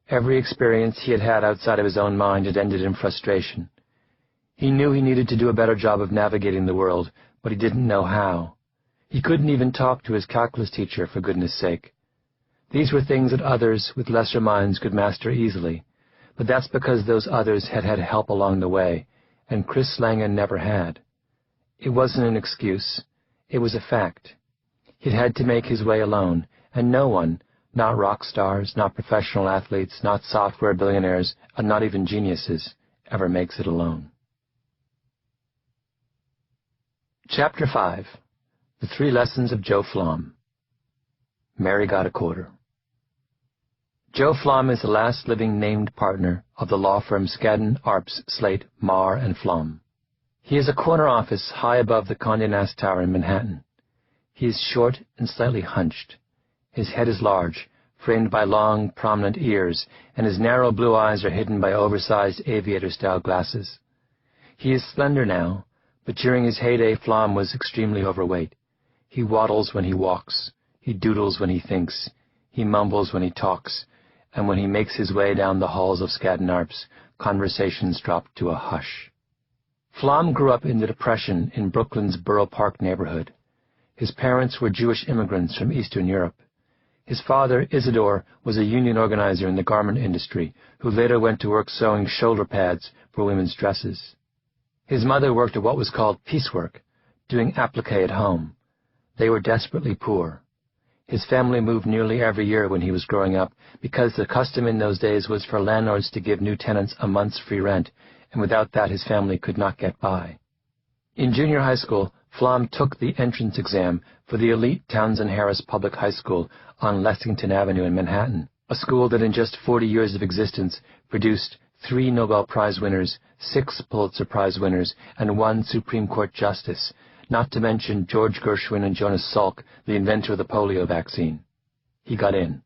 Every experience he had had outside of his own mind had ended in frustration. He knew he needed to do a better job of navigating the world, but he didn't know how. He couldn't even talk to his calculus teacher, for goodness sake. These were things that others with lesser minds could master easily, but that's because those others had had help along the way, and Chris Langan never had. It wasn't an excuse. It was a fact. He'd had to make his way alone, and no one, not rock stars, not professional athletes, not software billionaires, and not even geniuses, ever makes it alone. Chapter 5. The 3 Lessons of Joe Flom. Mary got a quarter. Joe Flom is the last living named partner of the law firm Skadden, Arps, Slate, Marr & Flom. He has a corner office high above the Condé Nast Tower in Manhattan. He is short and slightly hunched. His head is large, framed by long, prominent ears, and his narrow blue eyes are hidden by oversized aviator-style glasses. He is slender now, But during his heyday, Flom was extremely overweight. He waddles when he walks. He doodles when he thinks. He mumbles when he talks. And when he makes his way down the halls of Skadden Arps, conversations drop to a hush. Flom grew up in the Depression in Brooklyn's Borough Park neighborhood. His parents were Jewish immigrants from Eastern Europe. His father, Isidore, was a union organizer in the garment industry who later went to work sewing shoulder pads for women's dresses. His mother worked at what was called piecework, doing applique at home. They were desperately poor. His family moved nearly every year when he was growing up because the custom in those days was for landlords to give new tenants a month's free rent, and without that his family could not get by. In junior high school, Flom took the entrance exam for the elite Townsend Harris Public High School on Lexington Avenue in Manhattan, a school that in just 40 years of existence produced 3 Nobel Prize winners, 6 Pulitzer Prize winners, and 1 Supreme Court justice, not to mention George Gershwin and Jonas Salk, the inventor of the polio vaccine. He got in.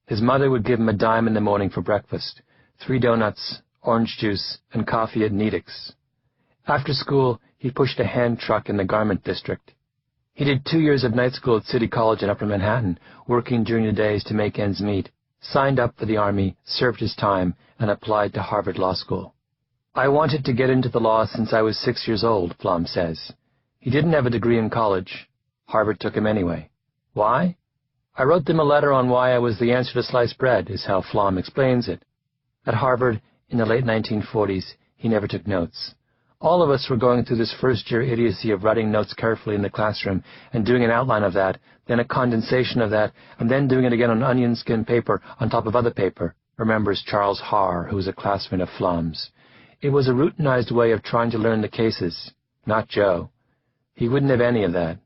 His mother would give him a dime in the morning for breakfast, 3 donuts, orange juice, and coffee at Nedick's. After school, he pushed a hand truck in the garment district. He did 2 years of night school at City College in Upper Manhattan, working during the days to make ends meet, signed up for the Army, served his time, and applied to Harvard Law School. "I wanted to get into the law since I was 6 years old," Flom says. He didn't have a degree in college. Harvard took him anyway. Why? "I wrote them a letter on why I was the answer to sliced bread," is how Flom explains it. At Harvard, in the late 1940s, he never took notes. All of us were going through this first-year idiocy of writing notes carefully in the classroom and doing an outline of that, then a condensation of that, and then doing it again on onion skin paper on top of other paper, remembers Charles Haar, who was a classmate of Flom's. It was a routinized way of trying to learn the cases. Not Joe. He wouldn't have any of that.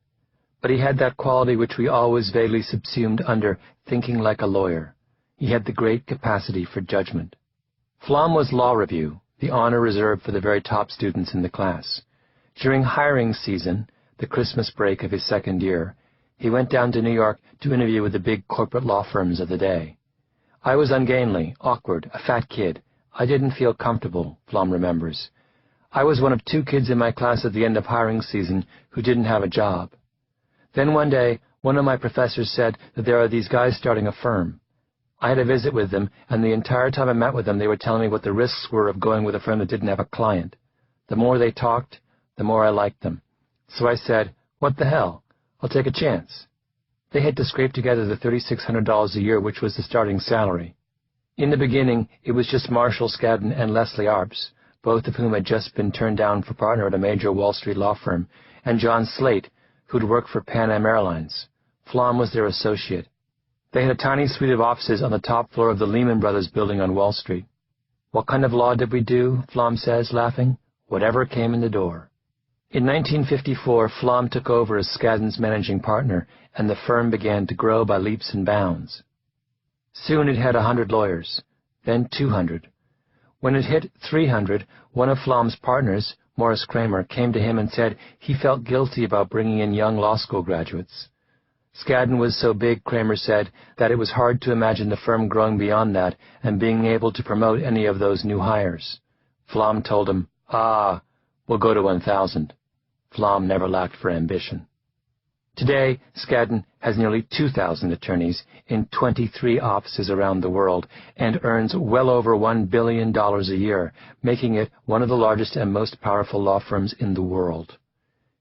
But he had that quality which we always vaguely subsumed under thinking like a lawyer. He had the great capacity for judgment. Flom was law review, the honor reserved for the very top students in the class. During hiring season, the Christmas break of his second year, he went down to New York to interview with the big corporate law firms of the day. "I was ungainly, awkward, a fat kid. I didn't feel comfortable," Flom remembers. "I was one of 2 kids in my class at the end of hiring season who didn't have a job. Then one day, one of my professors said that there are these guys starting a firm. I had a visit with them, and the entire time I met with them, they were telling me what the risks were of going with a firm that didn't have a client. The more they talked, the more I liked them. So I said, what the hell? I'll take a chance." They had to scrape together the $3,600 a year, which was the starting salary. In the beginning, it was just Marshall Skadden and Leslie Arps, both of whom had just been turned down for partner at a major Wall Street law firm, and John Slate, who'd worked for Pan Am Airlines. Flom was their associate. They had a tiny suite of offices on the top floor of the Lehman Brothers building on Wall Street. "What kind of law did we do?" Flom says, laughing. "Whatever came in the door." In 1954, Flom took over as Skadden's managing partner, and the firm began to grow by leaps and bounds. Soon it had 100 lawyers, then 200. When it hit 300, one of Flom's partners, Morris Kramer, came to him and said he felt guilty about bringing in young law school graduates. Skadden was so big, Kramer said, that it was hard to imagine the firm growing beyond that and being able to promote any of those new hires. Flom told him, we'll go to 1,000. Flom never lacked for ambition. Today, Skadden has nearly 2,000 attorneys in 23 offices around the world and earns well over $1 billion a year, making it one of the largest and most powerful law firms in the world.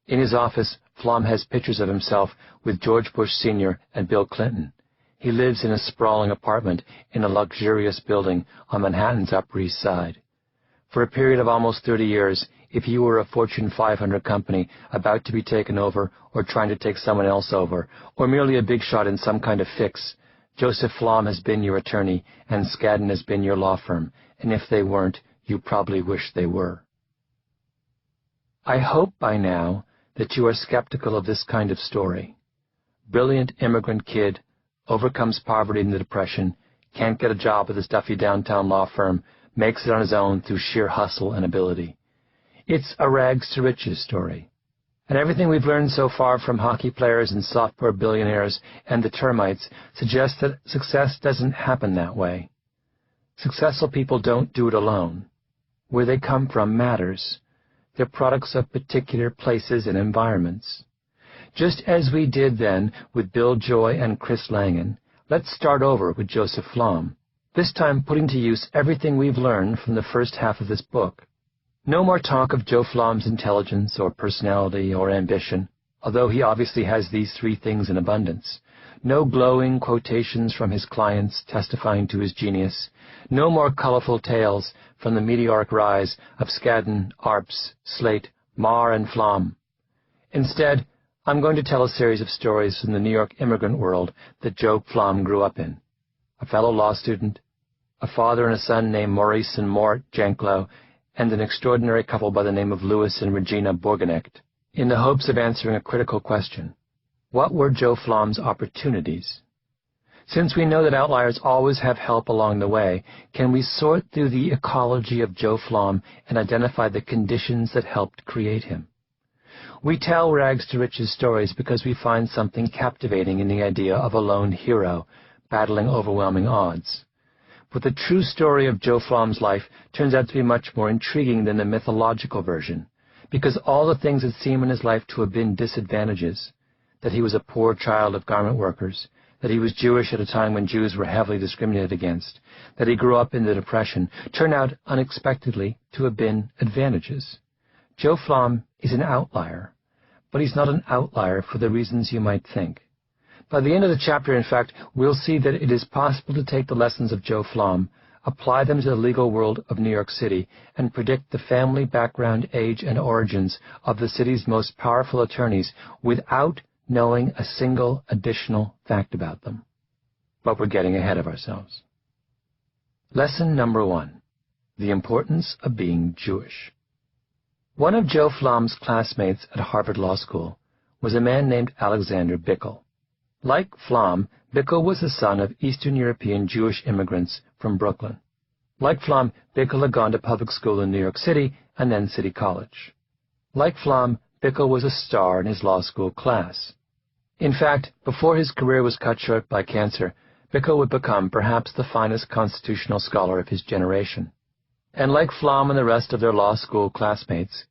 In his office, Flom has pictures of himself with George Bush Sr. and Bill Clinton. He lives in a sprawling apartment in a luxurious building on Manhattan's Upper East Side. For a period of almost 30 years, if you were a Fortune 500 company about to be taken over or trying to take someone else over, or merely a big shot in some kind of fix, Joseph Flom has been your attorney and Skadden has been your law firm, and if they weren't, you probably wish they were. I hope by now that you are skeptical of this kind of story. Brilliant immigrant kid, overcomes poverty and the Depression, can't get a job at a stuffy downtown law firm, makes it on his own through sheer hustle and ability. It's a rags-to-riches story. And everything we've learned so far from hockey players and software billionaires and the termites suggests that success doesn't happen that way. Successful people don't do it alone. Where they come from matters. They're products of particular places and environments. Just as we did then with Bill Joy and Chris Langan, let's start over with Joseph Flom, this time putting to use everything we've learned from the first half of this book. No more talk of Joe Flom's intelligence or personality or ambition, although he obviously has these three things in abundance. No glowing quotations from his clients testifying to his genius. No more colorful tales from the meteoric rise of Skadden, Arps, Slate, Marr, and Flom. Instead, I'm going to tell a series of stories from the New York immigrant world that Joe Flom grew up in. A fellow law student, a father and a son named Maurice and Mort Janklow, and an extraordinary couple by the name of Louis and Regina Borgenecht, in the hopes of answering a critical question. What were Joe Flom's opportunities? Since we know that outliers always have help along the way, can we sort through the ecology of Joe Flom and identify the conditions that helped create him? We tell rags to riches stories because we find something captivating in the idea of a lone hero battling overwhelming odds. But the true story of Joe Flom's life turns out to be much more intriguing than the mythological version, because all the things that seem in his life to have been disadvantages, that he was a poor child of garment workers, that he was Jewish at a time when Jews were heavily discriminated against, that he grew up in the Depression, turn out unexpectedly to have been advantages. Joe Flom is an outlier, but he's not an outlier for the reasons you might think. By the end of the chapter, in fact, we'll see that it is possible to take the lessons of Joe Flom, apply them to the legal world of New York City, and predict the family background, age, and origins of the city's most powerful attorneys without knowing a single additional fact about them. But we're getting ahead of ourselves. Lesson number 1. The importance of being Jewish. One of Joe Flom's classmates at Harvard Law School was a man named Alexander Bickel. Like Flom, Bickel was the son of Eastern European Jewish immigrants from Brooklyn. Like Flom, Bickel had gone to public school in New York City and then City College. Like Flom, Bickel was a star in his law school class. In fact, before his career was cut short by cancer, Bickel would become perhaps the finest constitutional scholar of his generation. And like Flom and the rest of their law school classmates,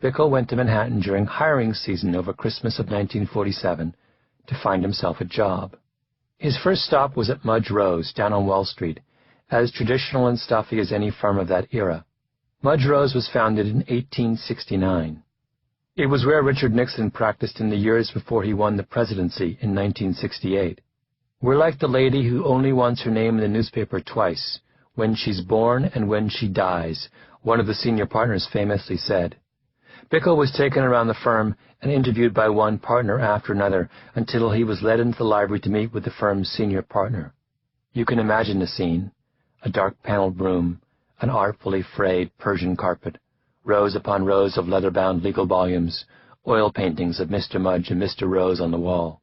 Bickel went to Manhattan during hiring season over Christmas of 1947 to find himself a job. His first stop was at Mudge Rose down on Wall Street, as traditional and stuffy as any firm of that era. Mudge Rose was founded in 1869. It was where Richard Nixon practiced in the years before he won the presidency in 1968. We're like the lady who only wants her name in the newspaper twice, when she's born and when she dies, one of the senior partners famously said. Bickel was taken around the firm and interviewed by one partner after another until he was led into the library to meet with the firm's senior partner. You can imagine the scene: a dark-paneled room, an artfully frayed Persian carpet, rows upon rows of leather-bound legal volumes, oil paintings of Mr. Mudge and Mr. Rose on the wall.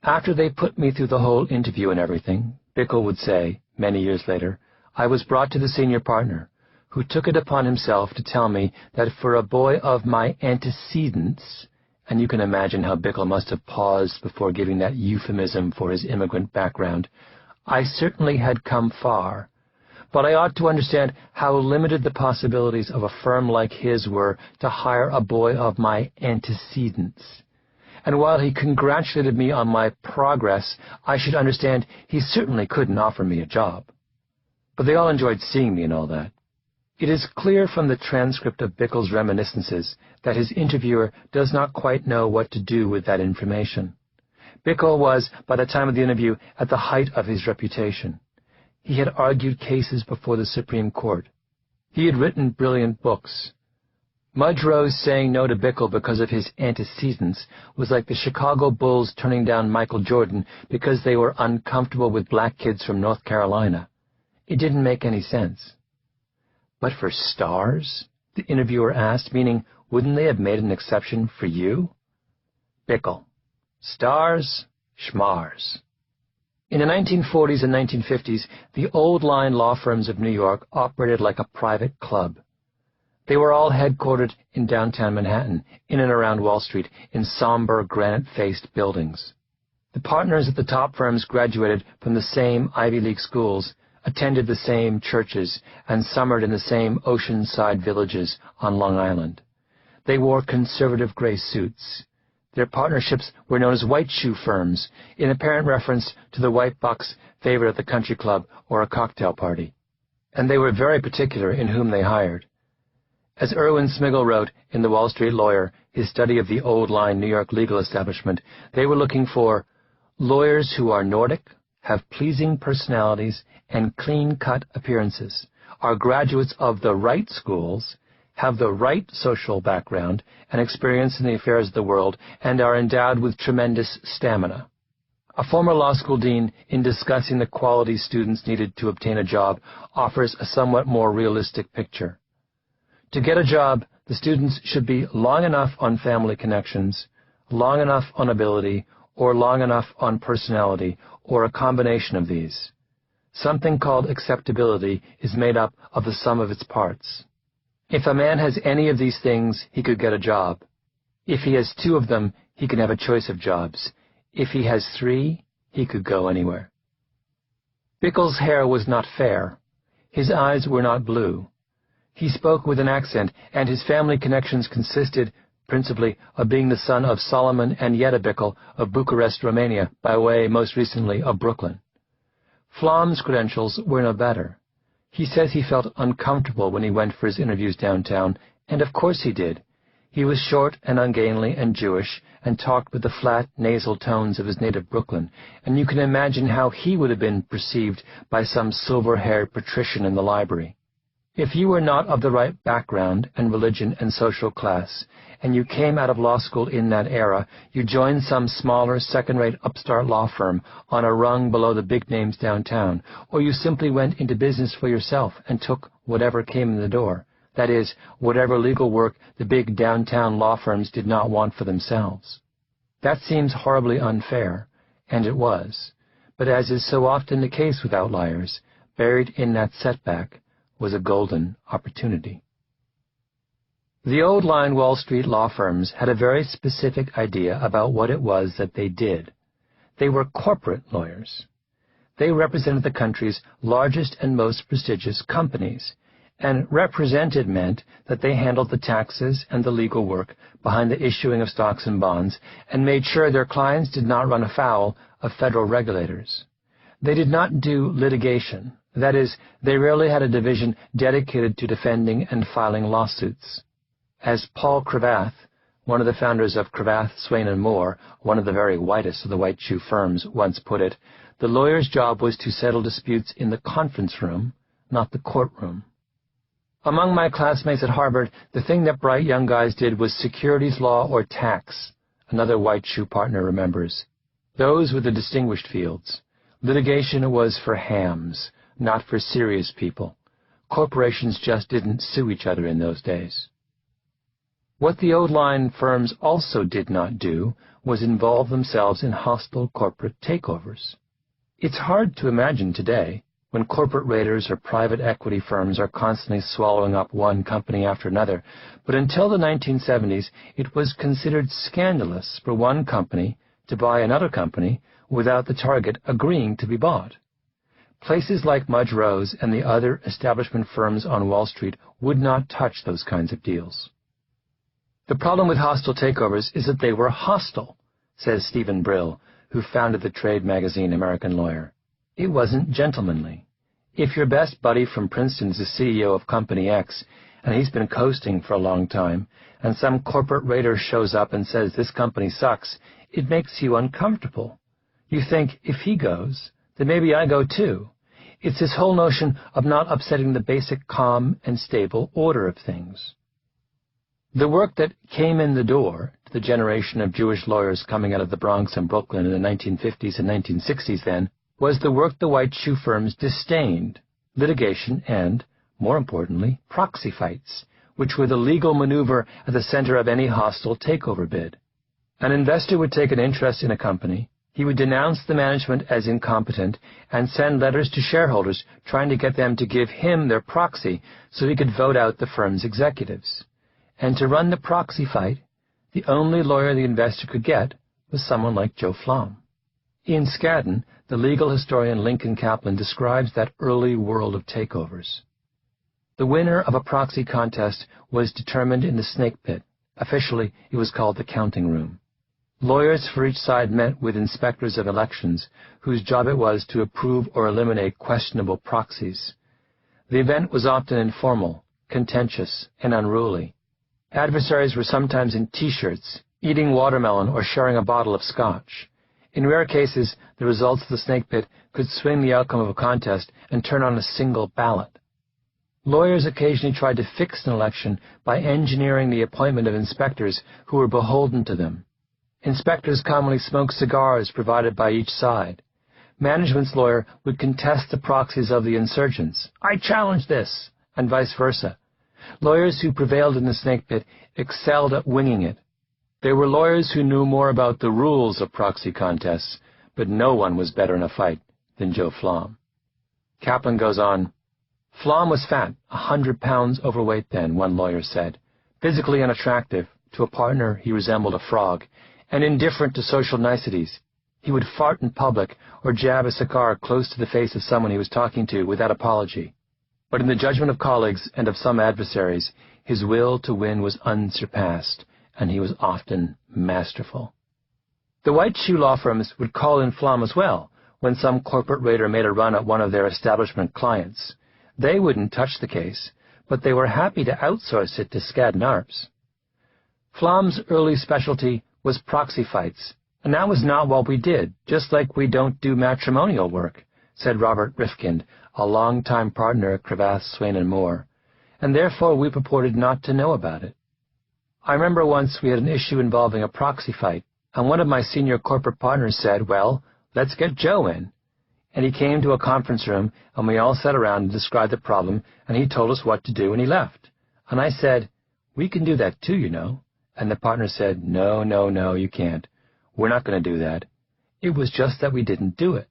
After they put me through the whole interview and everything, Bickel would say, many years later, I was brought to the senior partner, who took it upon himself to tell me that for a boy of my antecedents, and you can imagine how Bickel must have paused before giving that euphemism for his immigrant background, I certainly had come far, but I ought to understand how limited the possibilities of a firm like his were to hire a boy of my antecedents. And while he congratulated me on my progress, I should understand he certainly couldn't offer me a job. But they all enjoyed seeing me and all that. It is clear from the transcript of Bickel's reminiscences that his interviewer does not quite know what to do with that information. Bickel was, by the time of the interview, at the height of his reputation. He had argued cases before the Supreme Court. He had written brilliant books. Mudge Rose saying no to Bickel because of his antecedents was like the Chicago Bulls turning down Michael Jordan because they were uncomfortable with black kids from North Carolina. It didn't make any sense. But for stars? The interviewer asked, meaning, wouldn't they have made an exception for you? Bickel. Stars? Schmars. In the 1940s and 1950s, the old-line law firms of New York operated like a private club. They were all headquartered in downtown Manhattan, in and around Wall Street, in somber, granite-faced buildings. The partners at the top firms graduated from the same Ivy League schools, attended the same churches, and summered in the same oceanside villages on Long Island. They wore conservative gray suits. Their partnerships were known as white shoe firms, in apparent reference to the white bucks favored at the country club or a cocktail party. And they were very particular in whom they hired. As Irwin Smigel wrote in The Wall Street Lawyer, his study of the old-line New York legal establishment, they were looking for lawyers who are Nordic, have pleasing personalities and clean-cut appearances, are graduates of the right schools, have the right social background and experience in the affairs of the world, and are endowed with tremendous stamina. A former law school dean, in discussing the qualities students needed to obtain a job, offers a somewhat more realistic picture. To get a job, the students should be long enough on family connections, long enough on ability, or long enough on personality, or a combination of these. Something called acceptability is made up of the sum of its parts. If a man has any of these things, he could get a job. If he has 2 of them, he can have a choice of jobs. If he has 3, he could go anywhere. Bickle's hair was not fair. His eyes were not blue. He spoke with an accent, and his family connections consisted principally of being the son of Solomon and Yetta Bickle of Bucharest, Romania, by way, most recently, of Brooklyn. Flom's credentials were no better. He says he felt uncomfortable when he went for his interviews downtown, and of course he did. He was short and ungainly and Jewish, and talked with the flat, nasal tones of his native Brooklyn, and you can imagine how he would have been perceived by some silver-haired patrician in the library. If you were not of the right background and religion and social class, and you came out of law school in that era, you joined some smaller, second-rate upstart law firm on a rung below the big names downtown, or you simply went into business for yourself and took whatever came in the door, that is, whatever legal work the big downtown law firms did not want for themselves. That seems horribly unfair, and it was, but as is so often the case with outliers, buried in that setback was a golden opportunity. The old-line Wall Street law firms had a very specific idea about what it was that they did. They were corporate lawyers. They represented the country's largest and most prestigious companies, and represented meant that they handled the taxes and the legal work behind the issuing of stocks and bonds and made sure their clients did not run afoul of federal regulators. They did not do litigation. That is, they rarely had a division dedicated to defending and filing lawsuits. As Paul Cravath, one of the founders of Cravath, Swaine & Moore, one of the very whitest of the white shoe firms, once put it, the lawyer's job was to settle disputes in the conference room, not the courtroom. Among my classmates at Harvard, the thing that bright young guys did was securities law or tax, another white shoe partner remembers. Those were the distinguished fields. Litigation was for hams, not for serious people. Corporations just didn't sue each other in those days. What the old-line firms also did not do was involve themselves in hostile corporate takeovers. It's hard to imagine today, when corporate raiders or private equity firms are constantly swallowing up one company after another, but until the 1970s, it was considered scandalous for one company to buy another company without the target agreeing to be bought. Places like Mudge Rose and the other establishment firms on Wall Street would not touch those kinds of deals. The problem with hostile takeovers is that they were hostile, says Stephen Brill, who founded the trade magazine American Lawyer. It wasn't gentlemanly. If your best buddy from Princeton is the CEO of Company X, and he's been coasting for a long time, and some corporate raider shows up and says this company sucks, it makes you uncomfortable. You think, if he goes, then maybe I go too. It's this whole notion of not upsetting the basic calm and stable order of things. The work that came in the door to the generation of Jewish lawyers coming out of the Bronx and Brooklyn in the 1950s and 1960s then was the work the white shoe firms disdained, litigation and, more importantly, proxy fights, which were the legal maneuver at the center of any hostile takeover bid. An investor would take an interest in a company. He would denounce the management as incompetent and send letters to shareholders trying to get them to give him their proxy so he could vote out the firm's executives. And to run the proxy fight, the only lawyer the investor could get was someone like Joe Flom. In Skadden, the legal historian Lincoln Kaplan describes that early world of takeovers. The winner of a proxy contest was determined in the snake pit, Officially, it was called the counting room. Lawyers for each side met with inspectors of elections, whose job it was to approve or eliminate questionable proxies. The event was often informal, contentious, and unruly. Adversaries were sometimes in T-shirts, eating watermelon or sharing a bottle of scotch. In rare cases, the results of the snake pit could swing the outcome of a contest and turn on a single ballot. Lawyers occasionally tried to fix an election by engineering the appointment of inspectors who were beholden to them. Inspectors commonly smoked cigars provided by each side. Management's lawyer would contest the proxies of the insurgents. "I challenge this," and vice versa. Lawyers who prevailed in the snake pit excelled at winging it. There were lawyers who knew more about the rules of proxy contests, but no one was better in a fight than Joe Flom. Kaplan goes on, "Flom was fat, 100 pounds overweight then," one lawyer said. Physically unattractive, to a partner he resembled a frog, and indifferent to social niceties. He would fart in public or jab a cigar close to the face of someone he was talking to without apology. But in the judgment of colleagues and of some adversaries, his will to win was unsurpassed, and he was often masterful. The white shoe law firms would call in Flom as well when some corporate raider made a run at one of their establishment clients. They wouldn't touch the case, but they were happy to outsource it to Skadden Arps. Flom's early specialty was proxy fights, and that was not what we did, just like we don't do matrimonial work, said Robert Rifkind, a long-time partner at Cravath, Swaine & Moore, and therefore we purported not to know about it. I remember once we had an issue involving a proxy fight, and one of my senior corporate partners said, "Well, let's get Joe in." And he came to a conference room, and we all sat around and described the problem, and he told us what to do, and he left. And I said, "We can do that too, you know." And the partner said, No, you can't. We're not going to do that. It was just that we didn't do it."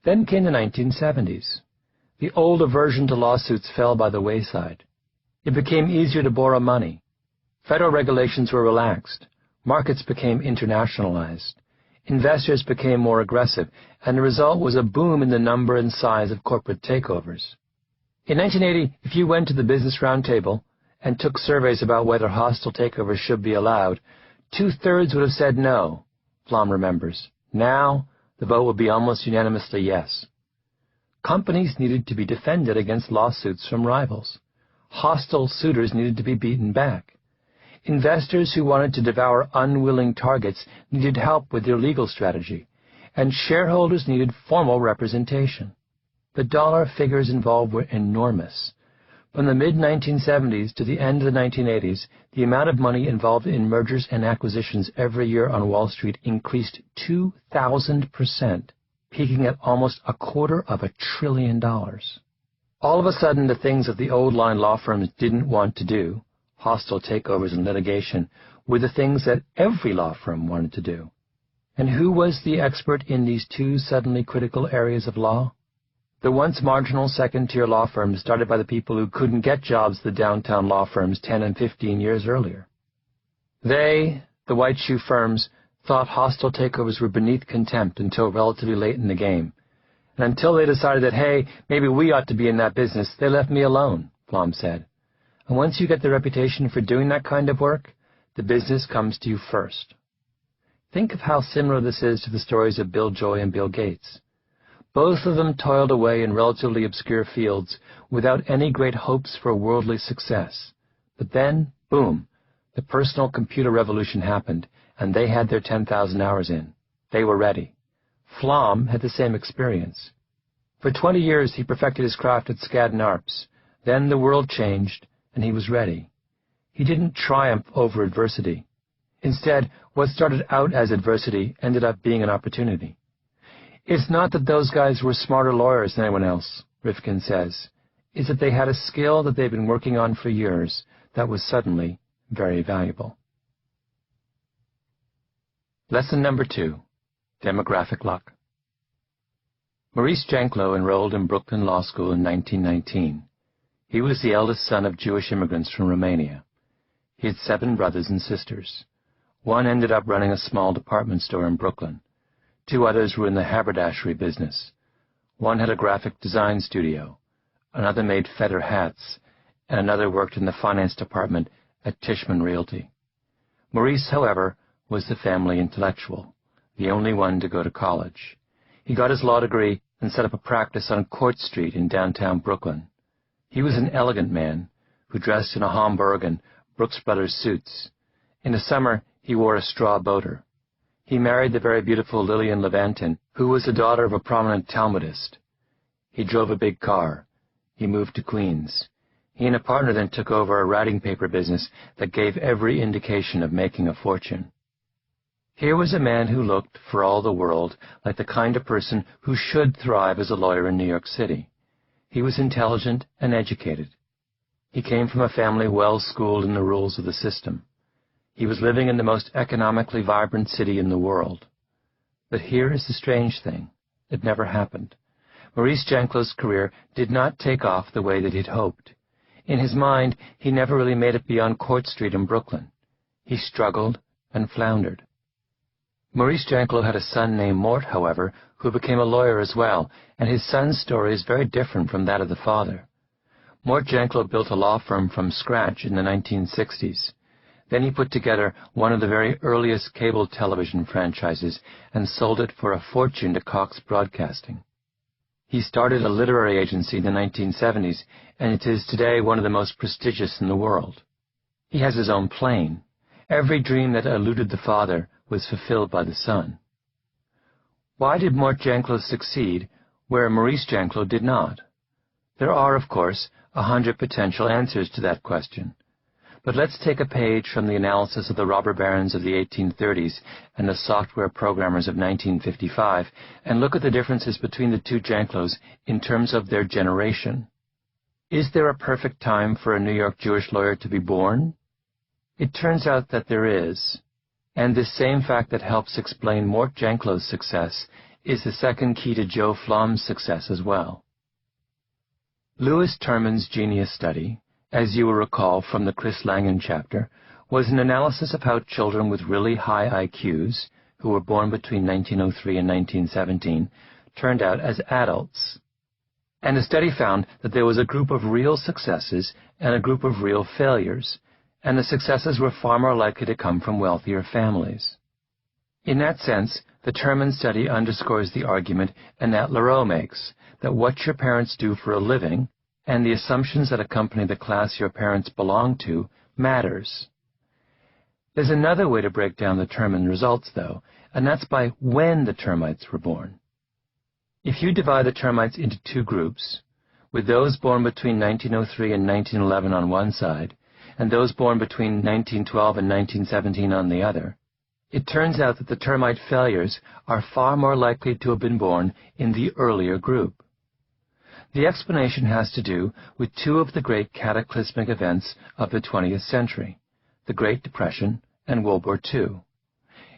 Then came the 1970s. The old aversion to lawsuits fell by the wayside. It became easier to borrow money. Federal regulations were relaxed. Markets became internationalized. Investors became more aggressive, and the result was a boom in the number and size of corporate takeovers. In 1980, if you went to the Business Roundtable and took surveys about whether hostile takeovers should be allowed, 2/3 would have said no, Flom remembers. Now, the vote would be almost unanimously yes. Companies needed to be defended against lawsuits from rivals. Hostile suitors needed to be beaten back. Investors who wanted to devour unwilling targets needed help with their legal strategy, and shareholders needed formal representation. The dollar figures involved were enormous. From the mid-1970s to the end of the 1980s, the amount of money involved in mergers and acquisitions every year on Wall Street increased 2,000%, peaking at almost $250 billion. All of a sudden, the things that the old line law firms didn't want to do, hostile takeovers and litigation, were the things that every law firm wanted to do. And who was the expert in these two suddenly critical areas of law? The once marginal second-tier law firms started by the people who couldn't get jobs at the downtown law firms 10 and 15 years earlier. They, the white shoe firms, thought hostile takeovers were beneath contempt until relatively late in the game. And until they decided that, hey, maybe we ought to be in that business, they left me alone, Flom said. And once you get the reputation for doing that kind of work, the business comes to you first. Think of how similar this is to the stories of Bill Joy and Bill Gates. Both of them toiled away in relatively obscure fields without any great hopes for worldly success. But then, boom, the personal computer revolution happened, and they had their 10,000 hours in. They were ready. Flom had the same experience. For 20 years he perfected his craft at Skadden Arps. Then the world changed, and he was ready. He didn't triumph over adversity. Instead, what started out as adversity ended up being an opportunity. It's not that those guys were smarter lawyers than anyone else, Rifkin says. It's that they had a skill that they'd been working on for years that was suddenly very valuable. Lesson number 2. Demographic luck. Maurice Janklow enrolled in Brooklyn Law School in 1919. He was the eldest son of Jewish immigrants from Romania. He had 7 brothers and sisters. One ended up running a small department store in Brooklyn. 2 others were in the haberdashery business. One had a graphic design studio. Another made feather hats, and another worked in the finance department at Tishman Realty. Maurice, however, was the family intellectual, the only one to go to college. He got his law degree and set up a practice on Court Street in downtown Brooklyn. He was an elegant man who dressed in a Homburg and Brooks Brothers suits. In the summer, he wore a straw boater. He married the very beautiful Lillian Levantin, who was the daughter of a prominent Talmudist. He drove a big car. He moved to Queens. He and a partner then took over a writing paper business that gave every indication of making a fortune. Here was a man who looked, for all the world, like the kind of person who should thrive as a lawyer in New York City. He was intelligent and educated. He came from a family well schooled in the rules of the system. He was living in the most economically vibrant city in the world. But here is the strange thing. It never happened. Maurice Janclo's career did not take off the way that he'd hoped. In his mind, he never really made it beyond Court Street in Brooklyn. He struggled and floundered. Maurice Janclo had a son named Mort, however, who became a lawyer as well, and his son's story is very different from that of the father. Mort Janclo built a law firm from scratch in the 1960s. Then he put together one of the very earliest cable television franchises and sold it for a fortune to Cox Broadcasting. He started a literary agency in the 1970s, and it is today one of the most prestigious in the world. He has his own plane. Every dream that eluded the father was fulfilled by the son. Why did Mort Janclo succeed where Maurice Janclo did not? There are, of course, 100 potential answers to that question. But let's take a page from the analysis of the robber barons of the 1830s and the software programmers of 1955 and look at the differences between the two Janclos in terms of their generation. Is there a perfect time for a New York Jewish lawyer to be born? It turns out that there is. And this same fact that helps explain Mort Janclo's success is the second key to Joe Flom's success as well. Louis Terman's genius study, as you will recall from the Chris Langan chapter, was an analysis of how children with really high IQs, who were born between 1903 and 1917, turned out as adults. And the study found that there was a group of real successes and a group of real failures, and the successes were far more likely to come from wealthier families. In that sense, the Terman study underscores the argument Annette Leroux makes, that what your parents do for a living, and the assumptions that accompany the class your parents belong to, matters. There's another way to break down the Terman results, though, and that's by when the termites were born. If you divide the termites into two groups, with those born between 1903 and 1911 on one side, and those born between 1912 and 1917 on the other, it turns out that the termite failures are far more likely to have been born in the earlier group. The explanation has to do with two of the great cataclysmic events of the 20th century, the Great Depression and World War II.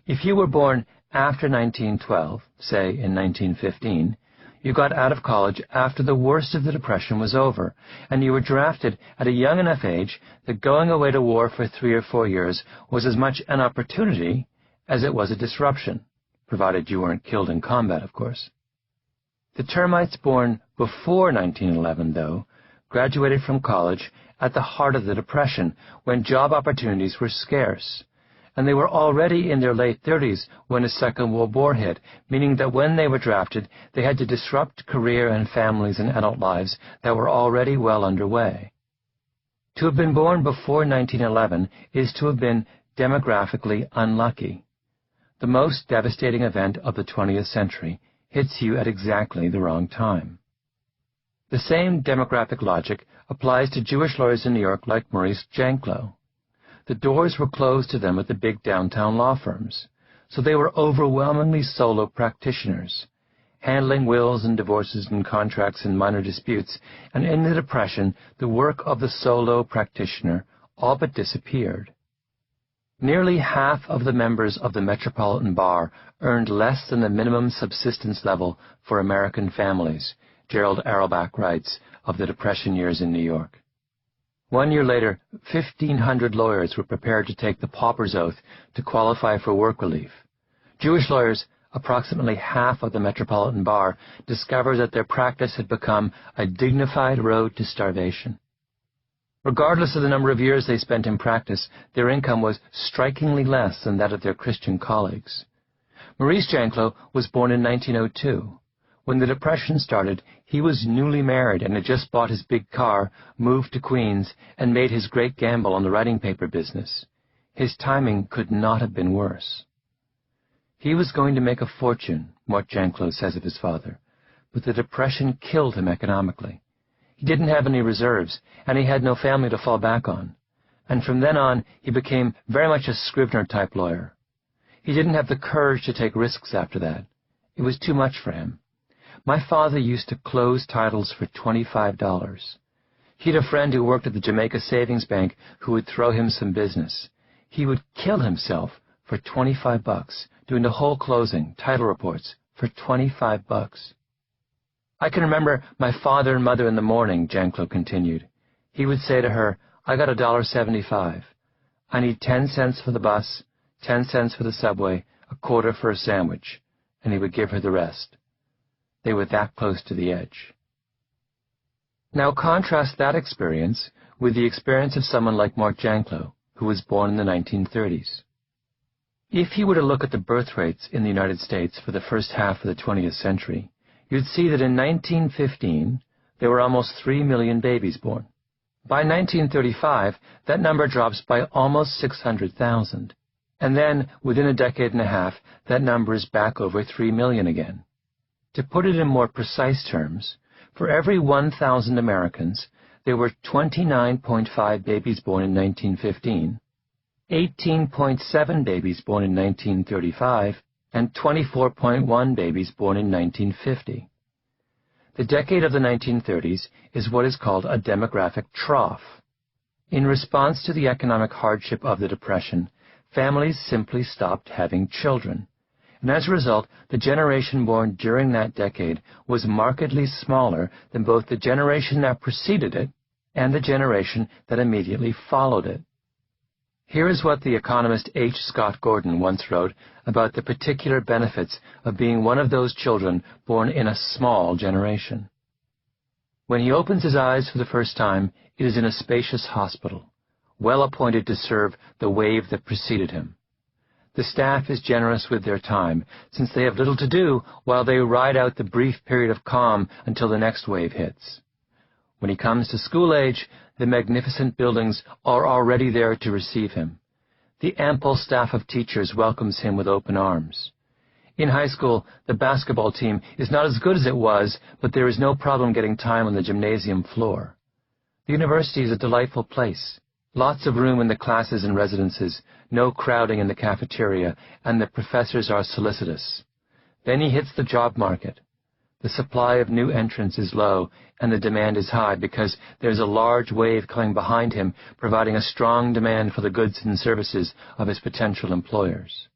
If you were born after 1912, say in 1915, you got out of college after the worst of the Depression was over, and you were drafted at a young enough age that going away to war for 3 or 4 years was as much an opportunity as it was a disruption, provided you weren't killed in combat, of course. The termites born before 1911, though, graduated from college at the heart of the Depression, when job opportunities were scarce, and they were already in their late 30s when the Second World War hit, meaning that when they were drafted, they had to disrupt career and families and adult lives that were already well underway. To have been born before 1911 is to have been demographically unlucky. The most devastating event of the 20th century hits you at exactly the wrong time. The same demographic logic applies to Jewish lawyers in New York like Maurice Janclo. The doors were closed to them at the big downtown law firms, so they were overwhelmingly solo practitioners, handling wills and divorces and contracts and minor disputes, and in the Depression, the work of the solo practitioner all but disappeared. Nearly half of the members of the Metropolitan Bar earned less than the minimum subsistence level for American families, Gerald Arrowback writes of the Depression years in New York. 1 year later, 1,500 lawyers were prepared to take the pauper's oath to qualify for work relief. Jewish lawyers, approximately half of the Metropolitan Bar, discovered that their practice had become a dignified road to starvation. Regardless of the number of years they spent in practice, their income was strikingly less than that of their Christian colleagues. Maurice Janclo was born in 1902. When the Depression started, he was newly married and had just bought his big car, moved to Queens, and made his great gamble on the writing paper business. His timing could not have been worse. He was going to make a fortune, Mort Janclo says of his father, but the Depression killed him economically. He didn't have any reserves, and he had no family to fall back on. And from then on, he became very much a Scrivener-type lawyer. He didn't have the courage to take risks after that. It was too much for him. My father used to close titles for $25. He had a friend who worked at the Jamaica Savings Bank who would throw him some business. He would kill himself for $25, doing the whole closing, title reports, for $25. I can remember my father and mother in the morning, Janclo continued. He would say to her, I got $1.75. I need 10 cents for the bus, 10 cents for the subway, a quarter for a sandwich, and he would give her the rest. They were that close to the edge. Now contrast that experience with the experience of someone like Mort Janclo, who was born in the 1930s. If you were to look at the birth rates in the United States for the first half of the 20th century, you'd see that in 1915, there were almost 3 million babies born. By 1935, that number drops by almost 600,000. And then, within a decade and a half, that number is back over 3 million again. To put it in more precise terms, for every 1,000 Americans, there were 29.5 babies born in 1915, 18.7 babies born in 1935, and 24.1 babies born in 1950. The decade of the 1930s is what is called a demographic trough. In response to the economic hardship of the Depression, families simply stopped having children. And as a result, the generation born during that decade was markedly smaller than both the generation that preceded it and the generation that immediately followed it. Here is what the economist H. Scott Gordon once wrote about the particular benefits of being one of those children born in a small generation. When he opens his eyes for the first time, it is in a spacious hospital, well appointed to serve the wave that preceded him. The staff is generous with their time, since they have little to do while they ride out the brief period of calm until the next wave hits. When he comes to school age, the magnificent buildings are already there to receive him. The ample staff of teachers welcomes him with open arms. In high school, the basketball team is not as good as it was, but there is no problem getting time on the gymnasium floor. The university is a delightful place. Lots of room in the classes and residences, no crowding in the cafeteria, and the professors are solicitous. Then he hits the job market. The supply of new entrants is low, and the demand is high because there's a large wave coming behind him, providing a strong demand for the goods and services of his potential employers.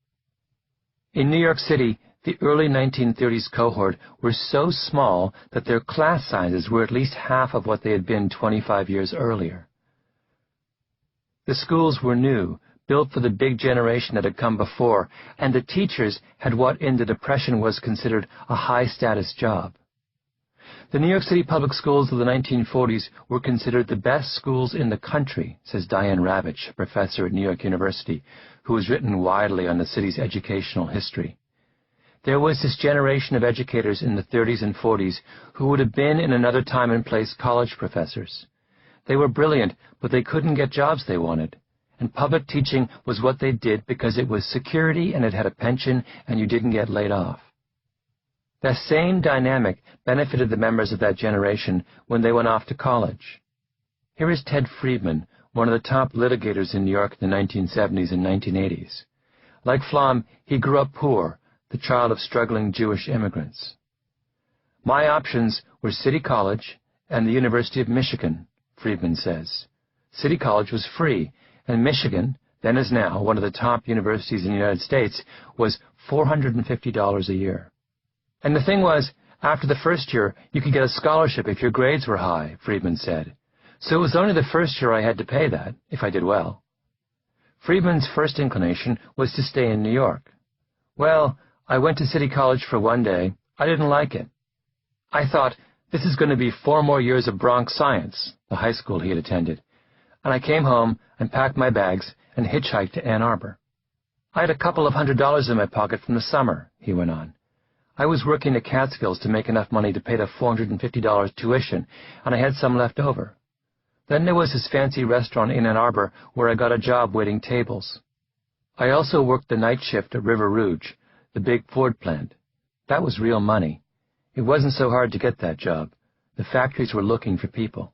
In New York City, the early 1930s cohort were so small that their class sizes were at least half of what they had been 25 years earlier. The schools were new, built for the big generation that had come before, and the teachers had what in the Depression was considered a high-status job. The New York City public schools of the 1940s were considered the best schools in the country, says Diane Ravitch, a professor at New York University, who has written widely on the city's educational history. There was this generation of educators in the 30s and 40s who would have been in another time and place college professors. They were brilliant, but they couldn't get jobs they wanted. And public teaching was what they did because it was security and it had a pension and you didn't get laid off. That same dynamic benefited the members of that generation when they went off to college. Here is Ted Friedman, one of the top litigators in New York in the 1970s and 1980s. Like Flom, he grew up poor, the child of struggling Jewish immigrants. My options were City College and the University of Michigan, Friedman says. City College was free, and Michigan, then as now one of the top universities in the United States, was $450 a year. And the thing was, after the first year, you could get a scholarship if your grades were high, Friedman said. So it was only the first year I had to pay that, if I did well. Friedman's first inclination was to stay in New York. Well, I went to City College for one day. I didn't like it. I thought, this is going to be 4 more years of Bronx science, the high school he had attended. and I came home and packed my bags and hitchhiked to Ann Arbor. I had a couple of $100 in my pocket from the summer, he went on. I was working at Catskills to make enough money to pay the $450 tuition, and I had some left over. Then there was this fancy restaurant in Ann Arbor where I got a job waiting tables. I also worked the night shift at River Rouge, the big Ford plant. That was real money. It wasn't so hard to get that job. The factories were looking for people.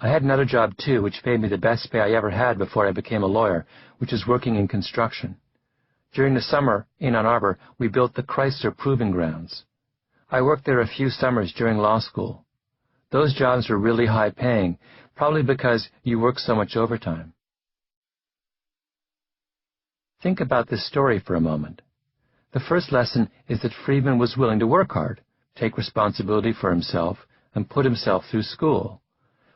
I had another job, too, which paid me the best pay I ever had before I became a lawyer, which was working in construction. During the summer in Ann Arbor, we built the Chrysler Proving Grounds. I worked there a few summers during law school. Those jobs were really high-paying, probably because you work so much overtime. Think about this story for a moment. The first lesson is that Friedman was willing to work hard, take responsibility for himself, and put himself through school.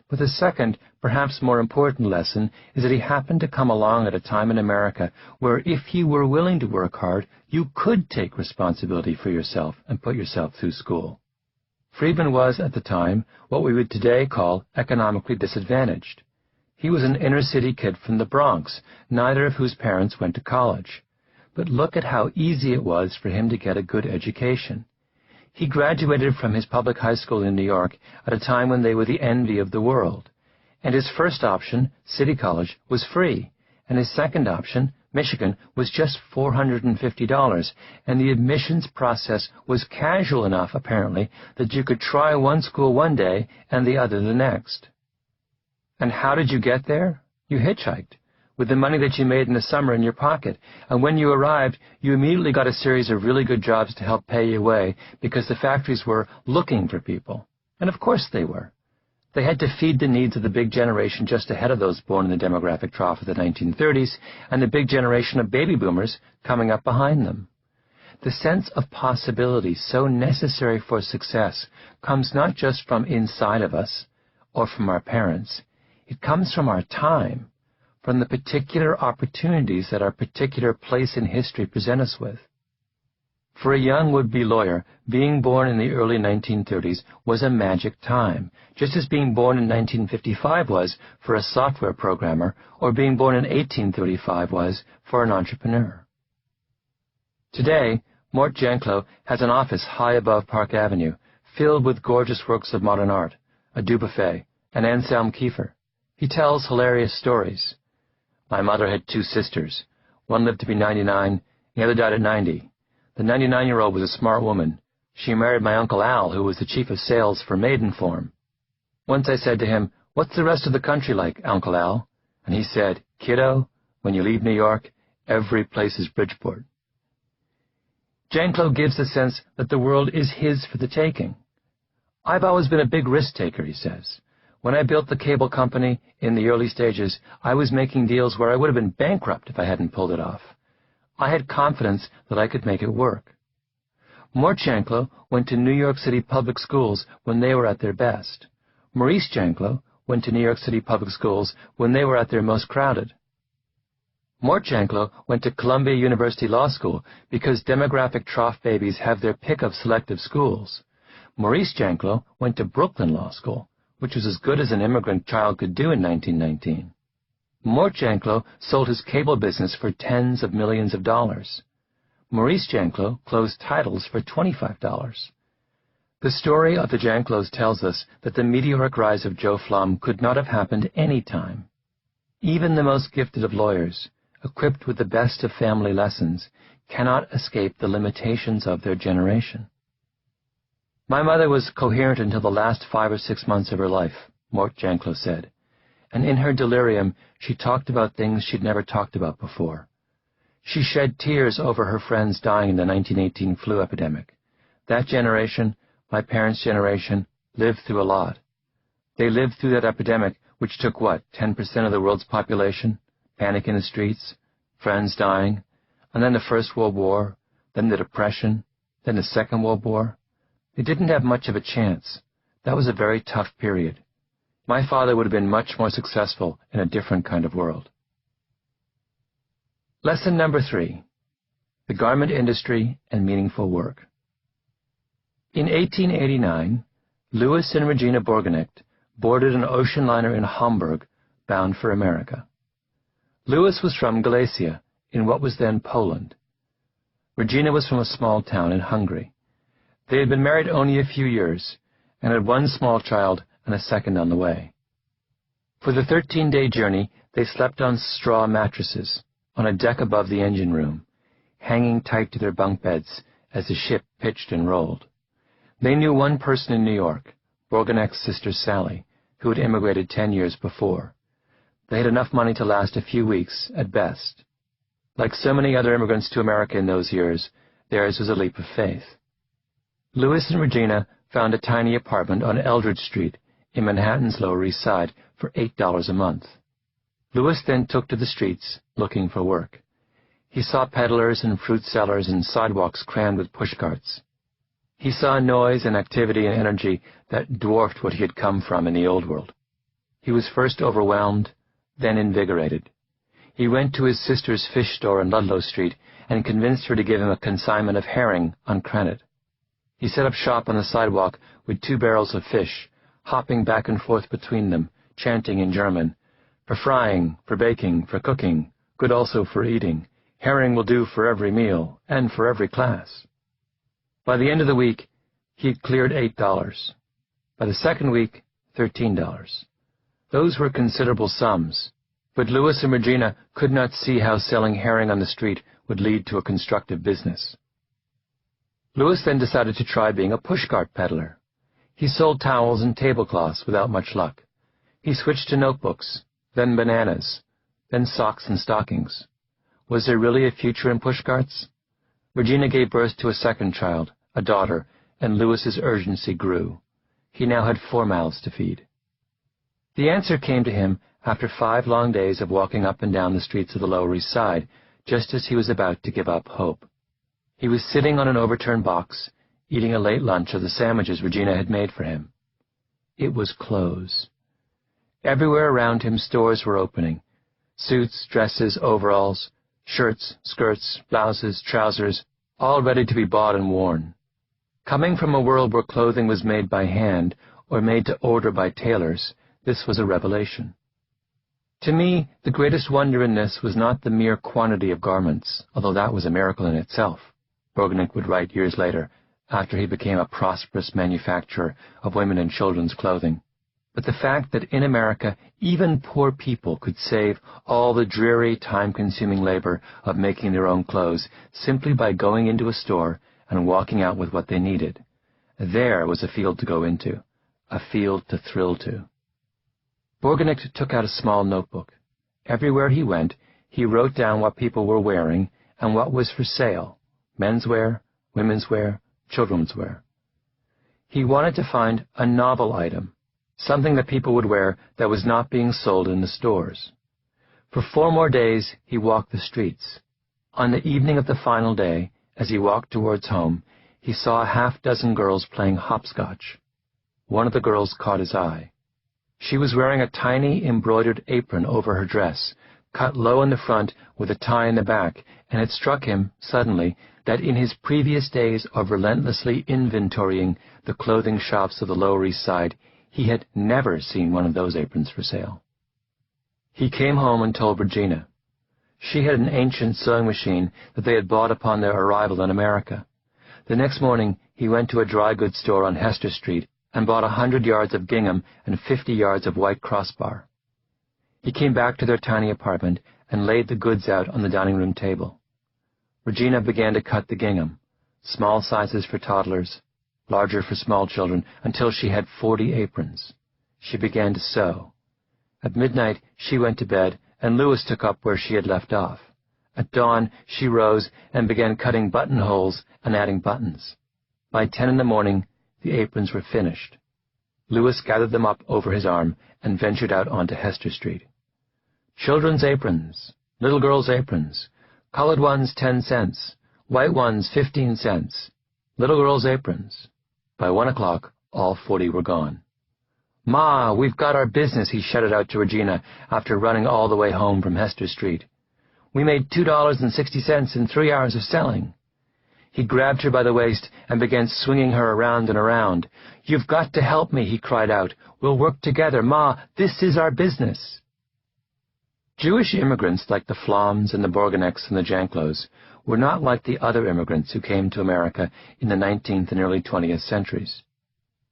But the second, perhaps more important lesson is that he happened to come along at a time in America where if you were willing to work hard, you could take responsibility for yourself and put yourself through school. Friedman was, at the time, what we would today call economically disadvantaged. He was an inner-city kid from the Bronx, neither of whose parents went to college. But look at how easy it was for him to get a good education. He graduated from his public high school in New York at a time when they were the envy of the world. And his first option, City College, was free, and his second option, Michigan, was just $450, and the admissions process was casual enough, apparently, that you could try one school one day and the other the next. And how did you get there? You hitchhiked, with the money that you made in the summer in your pocket, and when you arrived, you immediately got a series of really good jobs to help pay your way, because the factories were looking for people. And of course they were. They had to feed the needs of the big generation just ahead of those born in the demographic trough of the 1930s, and the big generation of baby boomers coming up behind them. The sense of possibility so necessary for success comes not just from inside of us, or from our parents. It comes from our time, from the particular opportunities that our particular place in history present us with. For a young would-be lawyer, being born in the early 1930s was a magic time, just as being born in 1955 was for a software programmer, or being born in 1835 was for an entrepreneur. Today, Mort Janklow has an office high above Park Avenue, filled with gorgeous works of modern art, a Dubuffet, an Anselm Kiefer. He tells hilarious stories. My mother had two sisters. One lived to be 99, the other died at 90. The 99-year-old was a smart woman. She married my Uncle Al, who was the chief of sales for Maidenform. Once I said to him, "What's the rest of the country like, Uncle Al?" And he said, "Kiddo, when you leave New York, every place is Bridgeport." Janklow gives the sense that the world is his for the taking. I've always been a big risk-taker, he says. When I built the cable company in the early stages, I was making deals where I would have been bankrupt if I hadn't pulled it off. I had confidence that I could make it work. Mort Janklow went to New York City public schools when they were at their best. Maurice Janklow went to New York City public schools when they were at their most crowded. Mort Janklow went to Columbia University Law School because demographic trough babies have their pick of selective schools. Maurice Janklow went to Brooklyn Law School, which was as good as an immigrant child could do in 1919. Mort Janklow sold his cable business for tens of millions of dollars. Maurice Janklow closed titles for $25. The story of the Janklows tells us that the meteoric rise of Joe Flum could not have happened any time. Even the most gifted of lawyers, equipped with the best of family lessons, cannot escape the limitations of their generation. My mother was coherent until the last 5 or 6 months of her life, Mort Janklow said, and in her delirium she talked about things she'd never talked about before. She shed tears over her friends dying in the 1918 flu epidemic. That generation, my parents' generation, lived through a lot. They lived through that epidemic, which took, 10% of the world's population, panic in the streets, friends dying, and then the First World War, then the Depression, then the Second World War. They didn't have much of a chance. That was a very tough period. My father would have been much more successful in a different kind of world. Lesson number 3. The garment industry and meaningful work. In 1889, Louis and Regina Bourgonet boarded an ocean liner in Hamburg, bound for America. Louis was from Galicia, in what was then Poland. Regina was from a small town in Hungary. They had been married only a few years, and had one small child and a second on the way. For the 13-day journey, they slept on straw mattresses, on a deck above the engine room, hanging tight to their bunk beds as the ship pitched and rolled. They knew one person in New York, Bourgonec's sister Sally, who had immigrated 10 years before. They had enough money to last a few weeks, at best. Like so many other immigrants to America in those years, theirs was a leap of faith. Louis and Regina found a tiny apartment on Eldridge Street in Manhattan's Lower East Side for $8 a month. Louis then took to the streets, looking for work. He saw peddlers and fruit sellers and sidewalks crammed with pushcarts. He saw noise and activity and energy that dwarfed what he had come from in the old world. He was first overwhelmed, then invigorated. He went to his sister's fish store on Ludlow Street and convinced her to give him a consignment of herring on credit. He set up shop on the sidewalk with 2 barrels of fish, hopping back and forth between them, chanting in German, "For frying, for baking, for cooking, good also for eating. Herring will do for every meal, and for every class." By the end of the week, he had cleared $8. By the second week, $13. Those were considerable sums, but Louis and Regina could not see how selling herring on the street would lead to a constructive business. Louis then decided to try being a pushcart peddler. He sold towels and tablecloths without much luck. He switched to notebooks, then bananas, then socks and stockings. Was there really a future in pushcarts? Regina gave birth to a second child, a daughter, and Louis's urgency grew. He now had 4 mouths to feed. The answer came to him after 5 long days of walking up and down the streets of the Lower East Side, just as he was about to give up hope. He was sitting on an overturned box, eating a late lunch of the sandwiches Regina had made for him. It was clothes. Everywhere around him stores were opening. Suits, dresses, overalls, shirts, skirts, blouses, trousers, all ready to be bought and worn. Coming from a world where clothing was made by hand or made to order by tailors, this was a revelation. To me, the greatest wonder in this was not the mere quantity of garments, although that was a miracle in itself, Bourgonec would write years later, after he became a prosperous manufacturer of women and children's clothing, but the fact that in America even poor people could save all the dreary, time-consuming labor of making their own clothes simply by going into a store and walking out with what they needed. There was a field to go into, a field to thrill to. Bourgonec took out a small notebook. Everywhere he went, he wrote down what people were wearing and what was for sale: menswear, women's wear, children's wear. He wanted to find a novel item, something that people would wear that was not being sold in the stores. For 4 more days, he walked the streets. On the evening of the final day, as he walked towards home, he saw a half-dozen girls playing hopscotch. One of the girls caught his eye. She was wearing a tiny embroidered apron over her dress, cut low in the front with a tie in the back, and it struck him, suddenly, that in his previous days of relentlessly inventorying the clothing shops of the Lower East Side, he had never seen one of those aprons for sale. He came home and told Regina. She had an ancient sewing machine that they had bought upon their arrival in America. The next morning he went to a dry goods store on Hester Street and bought 100 yards of gingham and 50 yards of white crossbar. He came back to their tiny apartment and laid the goods out on the dining room table. Regina began to cut the gingham, small sizes for toddlers, larger for small children, until she had 40 aprons. She began to sew. At midnight she went to bed, and Louis took up where she had left off. At dawn she rose and began cutting buttonholes and adding buttons. By 10 in the morning the aprons were finished. Louis gathered them up over his arm and ventured out onto Hester Street. Children's aprons, little girls' aprons, colored ones 10 cents, white ones 15 cents, little girls' aprons. By 1 o'clock, all 40 were gone. "Ma, we've got our business," he shouted out to Regina after running all the way home from Hester Street. "We made $2.60 in 3 hours of selling." He grabbed her by the waist and began swinging her around and around. "You've got to help me," he cried out. "We'll work together. Ma, this is our business." Jewish immigrants like the Flams and the Borgonecks and the Janklows were not like the other immigrants who came to America in the 19th and early 20th centuries.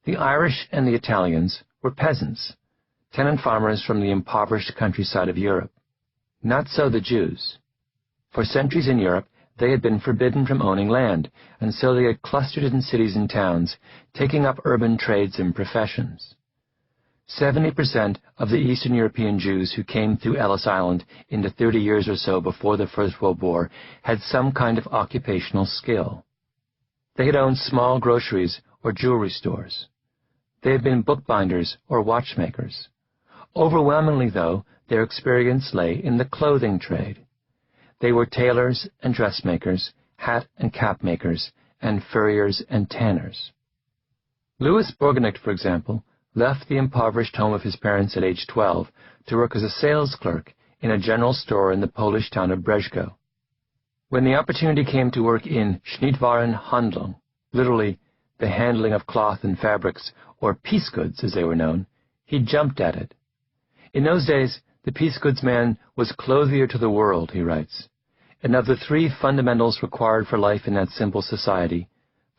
The Irish and the Italians were peasants, tenant farmers from the impoverished countryside of Europe. Not so the Jews. For centuries in Europe, they had been forbidden from owning land, and so they had clustered in cities and towns, taking up urban trades and professions. 70% of the Eastern European Jews who came through Ellis Island in the 30 years or so before the First World War had some kind of occupational skill. They had owned small groceries or jewelry stores. They had been bookbinders or watchmakers. Overwhelmingly, though, their experience lay in the clothing trade. They were tailors and dressmakers, hat and cap makers, and furriers and tanners. Louis Bourgonect, for example, left the impoverished home of his parents at age 12 to work as a sales clerk in a general store in the Polish town of Brzeżko. When the opportunity came to work in Schnittwarenhandlung, literally the handling of cloth and fabrics, or piece goods as they were known, he jumped at it. In those days, the piece goods man was clothier to the world, he writes, and of the three fundamentals required for life in that simple society,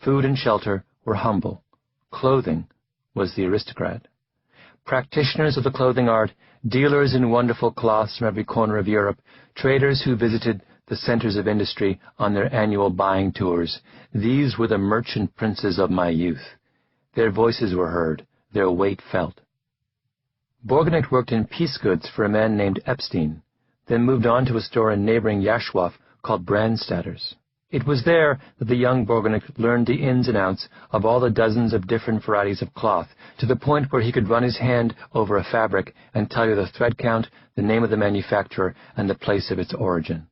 food and shelter were humble. Clothing was the aristocrat. Practitioners of the clothing art, dealers in wonderful cloths from every corner of Europe, traders who visited the centers of industry on their annual buying tours, these were the merchant princes of my youth. Their voices were heard, their weight felt. Bourgonect worked in piece goods for a man named Epstein, then moved on to a store in neighboring Yashwaf called Brandstadter's. It was there that the young Bourgonect learned the ins and outs of all the dozens of different varieties of cloth, to the point where he could run his hand over a fabric and tell you the thread count, the name of the manufacturer, and the place of its origin.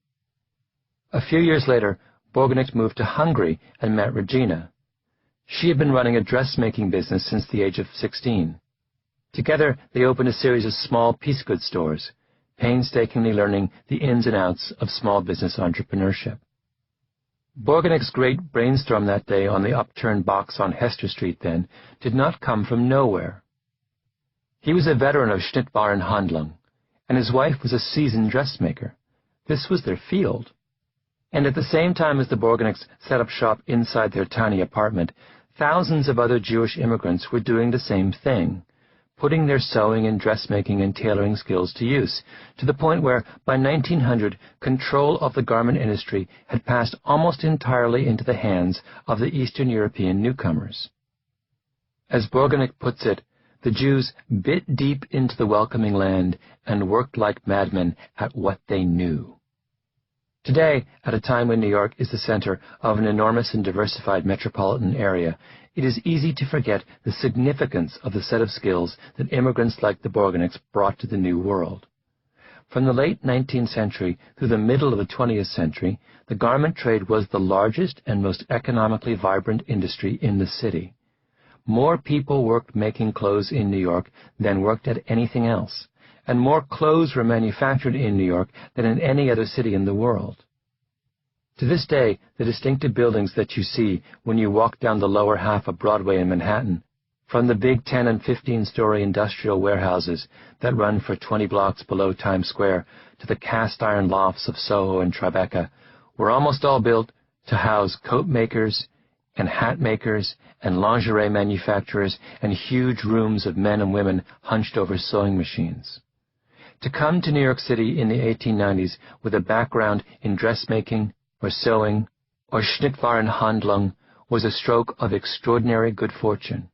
A few years later, Bourgonect moved to Hungary and met Regina. She had been running a dressmaking business since the age of 16. Together, they opened a series of small piece goods stores, painstakingly learning the ins and outs of small business entrepreneurship. Bourgonect's great brainstorm that day on the upturned box on Hester Street then did not come from nowhere. He was a veteran of Schnittwarenhandlung, and his wife was a seasoned dressmaker. This was their field. And at the same time as the Bourgonects set up shop inside their tiny apartment, thousands of other Jewish immigrants were doing the same thing, putting their sewing and dressmaking and tailoring skills to use, to the point where, by 1900, control of the garment industry had passed almost entirely into the hands of the Eastern European newcomers. As Bourgonect puts it, the Jews bit deep into the welcoming land and worked like madmen at what they knew. Today, at a time when New York is the center of an enormous and diversified metropolitan area, it is easy to forget the significance of the set of skills that immigrants like the Bourgonects brought to the New World. From the late 19th century through the middle of the 20th century, the garment trade was the largest and most economically vibrant industry in the city. More people worked making clothes in New York than worked at anything else, and more clothes were manufactured in New York than in any other city in the world. To this day, the distinctive buildings that you see when you walk down the lower half of Broadway in Manhattan, from the big 10- and 15-story industrial warehouses that run for 20 blocks below Times Square to the cast-iron lofts of Soho and Tribeca, were almost all built to house coat makers and hat makers and lingerie manufacturers and huge rooms of men and women hunched over sewing machines. To come to New York City in the 1890s with a background in dressmaking or sewing or Schnittwarenhandlung was a stroke of extraordinary good fortune.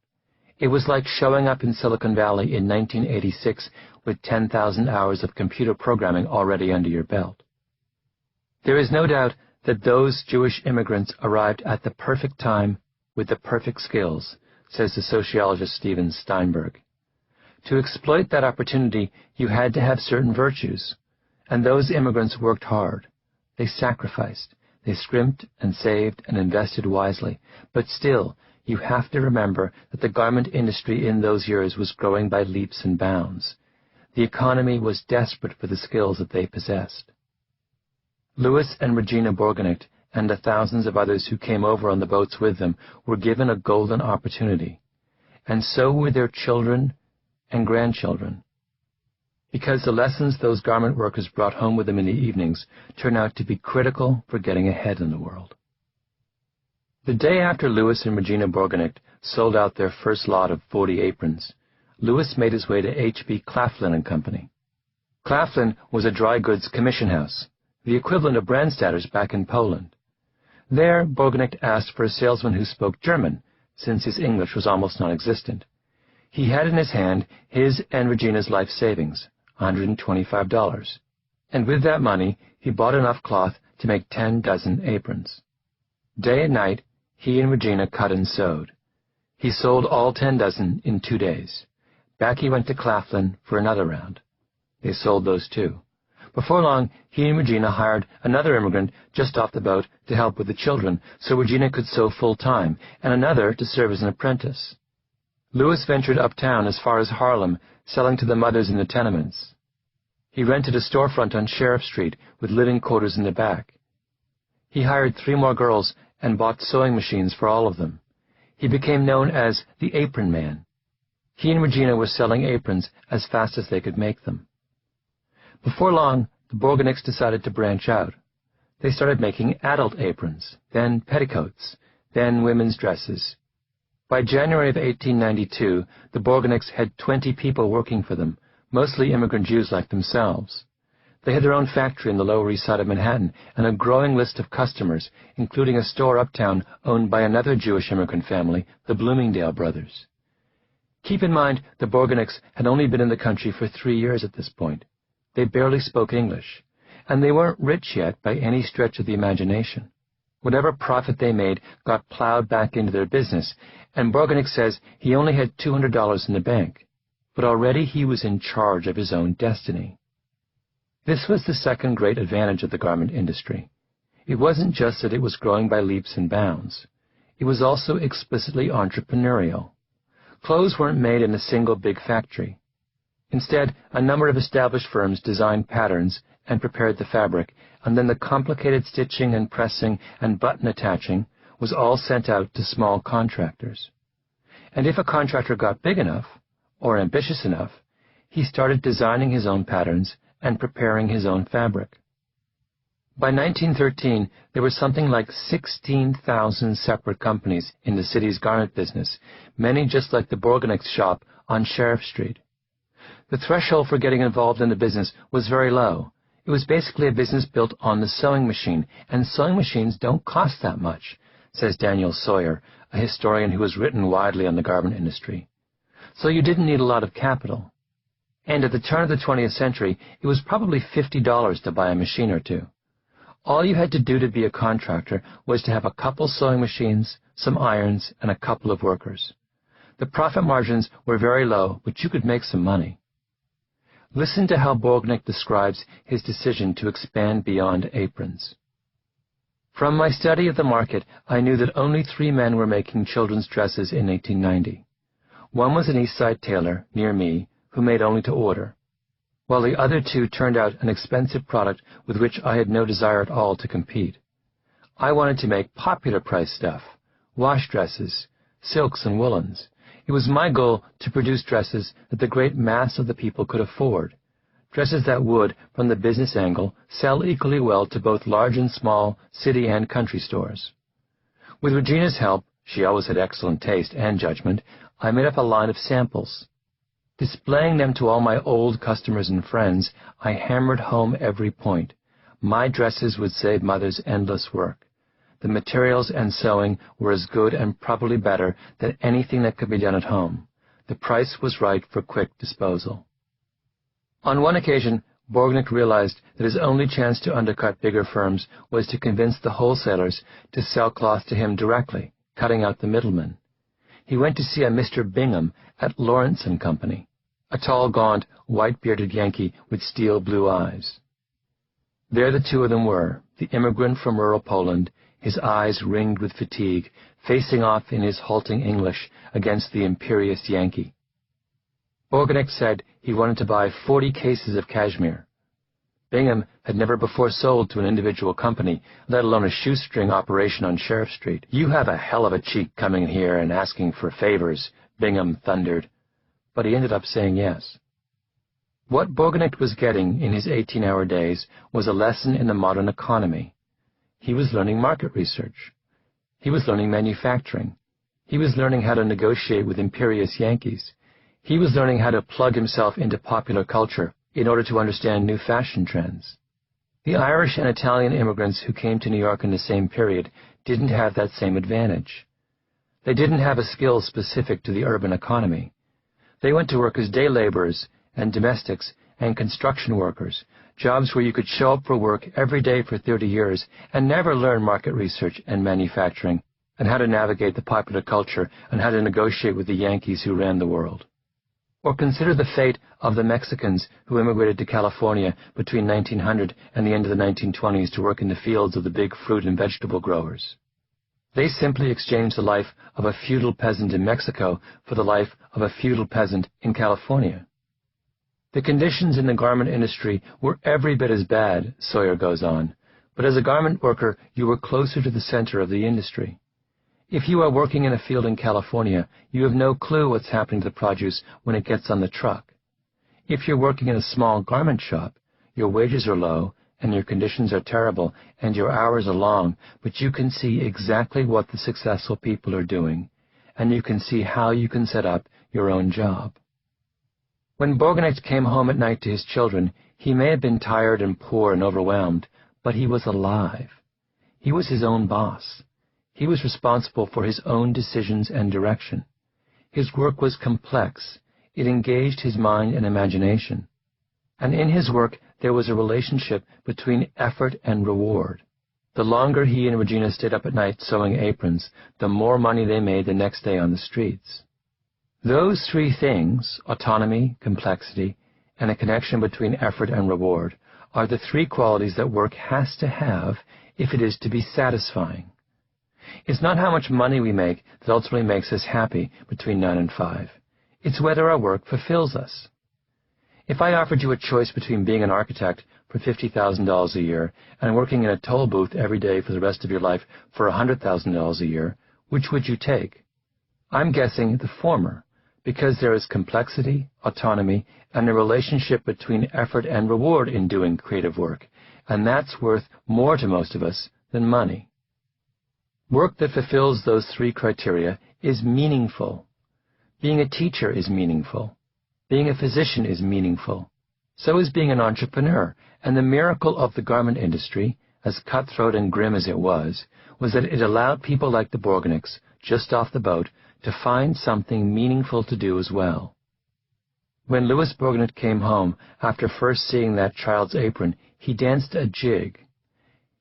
It was like showing up in Silicon Valley in 1986 with 10,000 hours of computer programming already under your belt. There is no doubt that those Jewish immigrants arrived at the perfect time with the perfect skills, says the sociologist Steven Steinberg. To exploit that opportunity, you had to have certain virtues, and those immigrants worked hard. They sacrificed. They scrimped and saved and invested wisely. But still, you have to remember that the garment industry in those years was growing by leaps and bounds. The economy was desperate for the skills that they possessed. Louis and Regina Bourgonect and the thousands of others who came over on the boats with them were given a golden opportunity. And so were their children and grandchildren. because the lessons those garment workers brought home with them in the evenings turned out to be critical for getting ahead in the world. The day after Louis and Regina Borgenicht sold out their first lot of 40 aprons, Louis made his way to H.B. Claflin and Company. Claflin was a dry goods commission house, the equivalent of Brandstadter's back in Poland. There, Borgenicht asked for a salesman who spoke German, since his English was almost non-existent. He had in his hand his and Regina's life savings, $125, and with that money he bought enough cloth to make 10 dozen aprons. Day and night, he and Regina cut and sewed. He sold all 10 dozen in 2 days. Back he went to Claflin for another round. They sold those too. Before long, he and Regina hired another immigrant just off the boat to help with the children, so Regina could sew full-time, and another to serve as an apprentice. Louis ventured uptown as far as Harlem, selling to the mothers in the tenements. He rented a storefront on Sheriff Street with living quarters in the back. He hired 3 more girls and bought sewing machines for all of them. He became known as the Apron Man. He and Regina were selling aprons as fast as they could make them. Before long, the Borgenichts decided to branch out. They started making adult aprons, then petticoats, then women's dresses. By January of 1892, the Borgenichts had 20 people working for them, mostly immigrant Jews like themselves. They had their own factory in the Lower East Side of Manhattan and a growing list of customers, including a store uptown owned by another Jewish immigrant family, the Bloomingdale brothers. Keep in mind, the Borgenichts had only been in the country for 3 years at this point. They barely spoke English, and they weren't rich yet by any stretch of the imagination. Whatever profit they made got plowed back into their business, and Borgenicht says he only had $200 in the bank, but already he was in charge of his own destiny. This was the second great advantage of the garment industry. It wasn't just that it was growing by leaps and bounds. It was also explicitly entrepreneurial. Clothes weren't made in a single big factory. Instead, a number of established firms designed patterns and prepared the fabric, and then the complicated stitching and pressing and button attaching was all sent out to small contractors. And if a contractor got big enough, or ambitious enough, he started designing his own patterns and preparing his own fabric. By 1913, there were something like 16,000 separate companies in the city's garment business, many just like the Borgenicht shop on Sheriff Street. The threshold for getting involved in the business was very low. It was basically a business built on the sewing machine, and sewing machines don't cost that much, says Daniel Sawyer, a historian who has written widely on the garment industry. So you didn't need a lot of capital. And at the turn of the 20th century, it was probably $50 to buy a machine or two. All you had to do to be a contractor was to have a couple sewing machines, some irons, and a couple of workers. The profit margins were very low, but you could make some money. Listen to how Borgenicht describes his decision to expand beyond aprons. From my study of the market, I knew that only 3 men were making children's dresses in 1890. One was an East Side tailor, near me, who made only to order, while the other 2 turned out an expensive product with which I had no desire at all to compete. I wanted to make popular price stuff, wash dresses, silks and woolens. It was my goal to produce dresses that the great mass of the people could afford, dresses that would, from the business angle, sell equally well to both large and small city and country stores. With Regina's help, she always had excellent taste and judgment, I made up a line of samples. Displaying them to all my old customers and friends, I hammered home every point. My dresses would save mothers endless work. The materials and sewing were as good and probably better than anything that could be done at home. The price was right for quick disposal. On one occasion, Borgenicht realized that his only chance to undercut bigger firms was to convince the wholesalers to sell cloth to him directly, cutting out the middlemen. He went to see a Mr. Bingham at Lawrence and Company, a tall, gaunt, white-bearded Yankee with steel blue eyes. There the 2 of them were, the immigrant from rural Poland, his eyes ringed with fatigue, facing off in his halting English against the imperious Yankee. Borgenicht said he wanted to buy 40 cases of cashmere. Bingham had never before sold to an individual company, let alone a shoestring operation on Sheriff Street. "You have a hell of a cheek coming in here and asking for favors," Bingham thundered. But he ended up saying yes. What Bourgonect was getting in his 18-hour days was a lesson in the modern economy. He was learning market research. He was learning manufacturing. He was learning how to negotiate with imperious Yankees. He was learning how to plug himself into popular culture in order to understand new fashion trends. The Irish and Italian immigrants who came to New York in the same period didn't have that same advantage. They didn't have a skill specific to the urban economy. They went to work as day laborers and domestics and construction workers, jobs where you could show up for work every day for 30 years and never learn market research and manufacturing and how to navigate the popular culture and how to negotiate with the Yankees who ran the world. Or consider the fate of the Mexicans who immigrated to California between 1900 and the end of the 1920s to work in the fields of the big fruit and vegetable growers. They simply exchanged the life of a feudal peasant in Mexico for the life of a feudal peasant in California. The conditions in the garment industry were every bit as bad, Sawyer goes on, but as a garment worker you were closer to the center of the industry. If you are working in a field in California, you have no clue what's happening to the produce when it gets on the truck. If you're working in a small garment shop, your wages are low and your conditions are terrible and your hours are long, but you can see exactly what the successful people are doing, and you can see how you can set up your own job. When Bourgonect came home at night to his children, he may have been tired and poor and overwhelmed, but he was alive. He was his own boss. He was responsible for his own decisions and direction. His work was complex. It engaged his mind and imagination. And in his work, there was a relationship between effort and reward. The longer he and Regina stayed up at night sewing aprons, the more money they made the next day on the streets. Those three things, autonomy, complexity, and a connection between effort and reward, are the three qualities that work has to have if it is to be satisfying. It's not how much money we make that ultimately makes us happy between 9 and 5. It's whether our work fulfills us. If I offered you a choice between being an architect for $50,000 a year and working in a toll booth every day for the rest of your life for $100,000 a year, which would you take? I'm guessing the former, because there is complexity, autonomy, and a relationship between effort and reward in doing creative work, and that's worth more to most of us than money. Work that fulfills those three criteria is meaningful. Being a teacher is meaningful. Being a physician is meaningful. So is being an entrepreneur, and the miracle of the garment industry, as cutthroat and grim as it was that it allowed people like the Bourgonects, just off the boat, to find something meaningful to do as well. When Louis Bourgonect came home, after first seeing that child's apron, he danced a jig.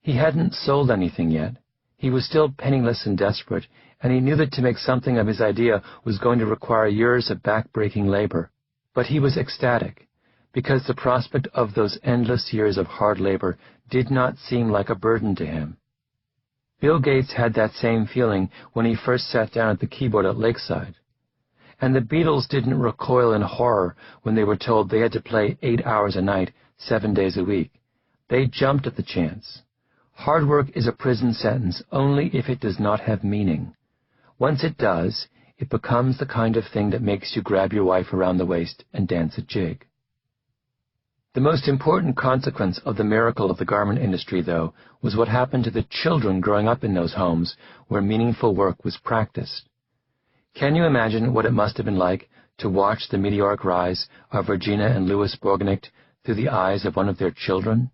He hadn't sold anything yet. He was still penniless and desperate, and he knew that to make something of his idea was going to require years of back-breaking labor. But he was ecstatic, because the prospect of those endless years of hard labor did not seem like a burden to him. Bill Gates had that same feeling when he first sat down at the keyboard at Lakeside. And the Beatles didn't recoil in horror when they were told they had to play 8 hours a night, 7 days a week. They jumped at the chance. Hard work is a prison sentence only if it does not have meaning. Once it does, it becomes the kind of thing that makes you grab your wife around the waist and dance a jig. The most important consequence of the miracle of the garment industry, though, was what happened to the children growing up in those homes where meaningful work was practiced. Can you imagine what it must have been like to watch the meteoric rise of Regina and Louis Bourgonect through the eyes of one of their children?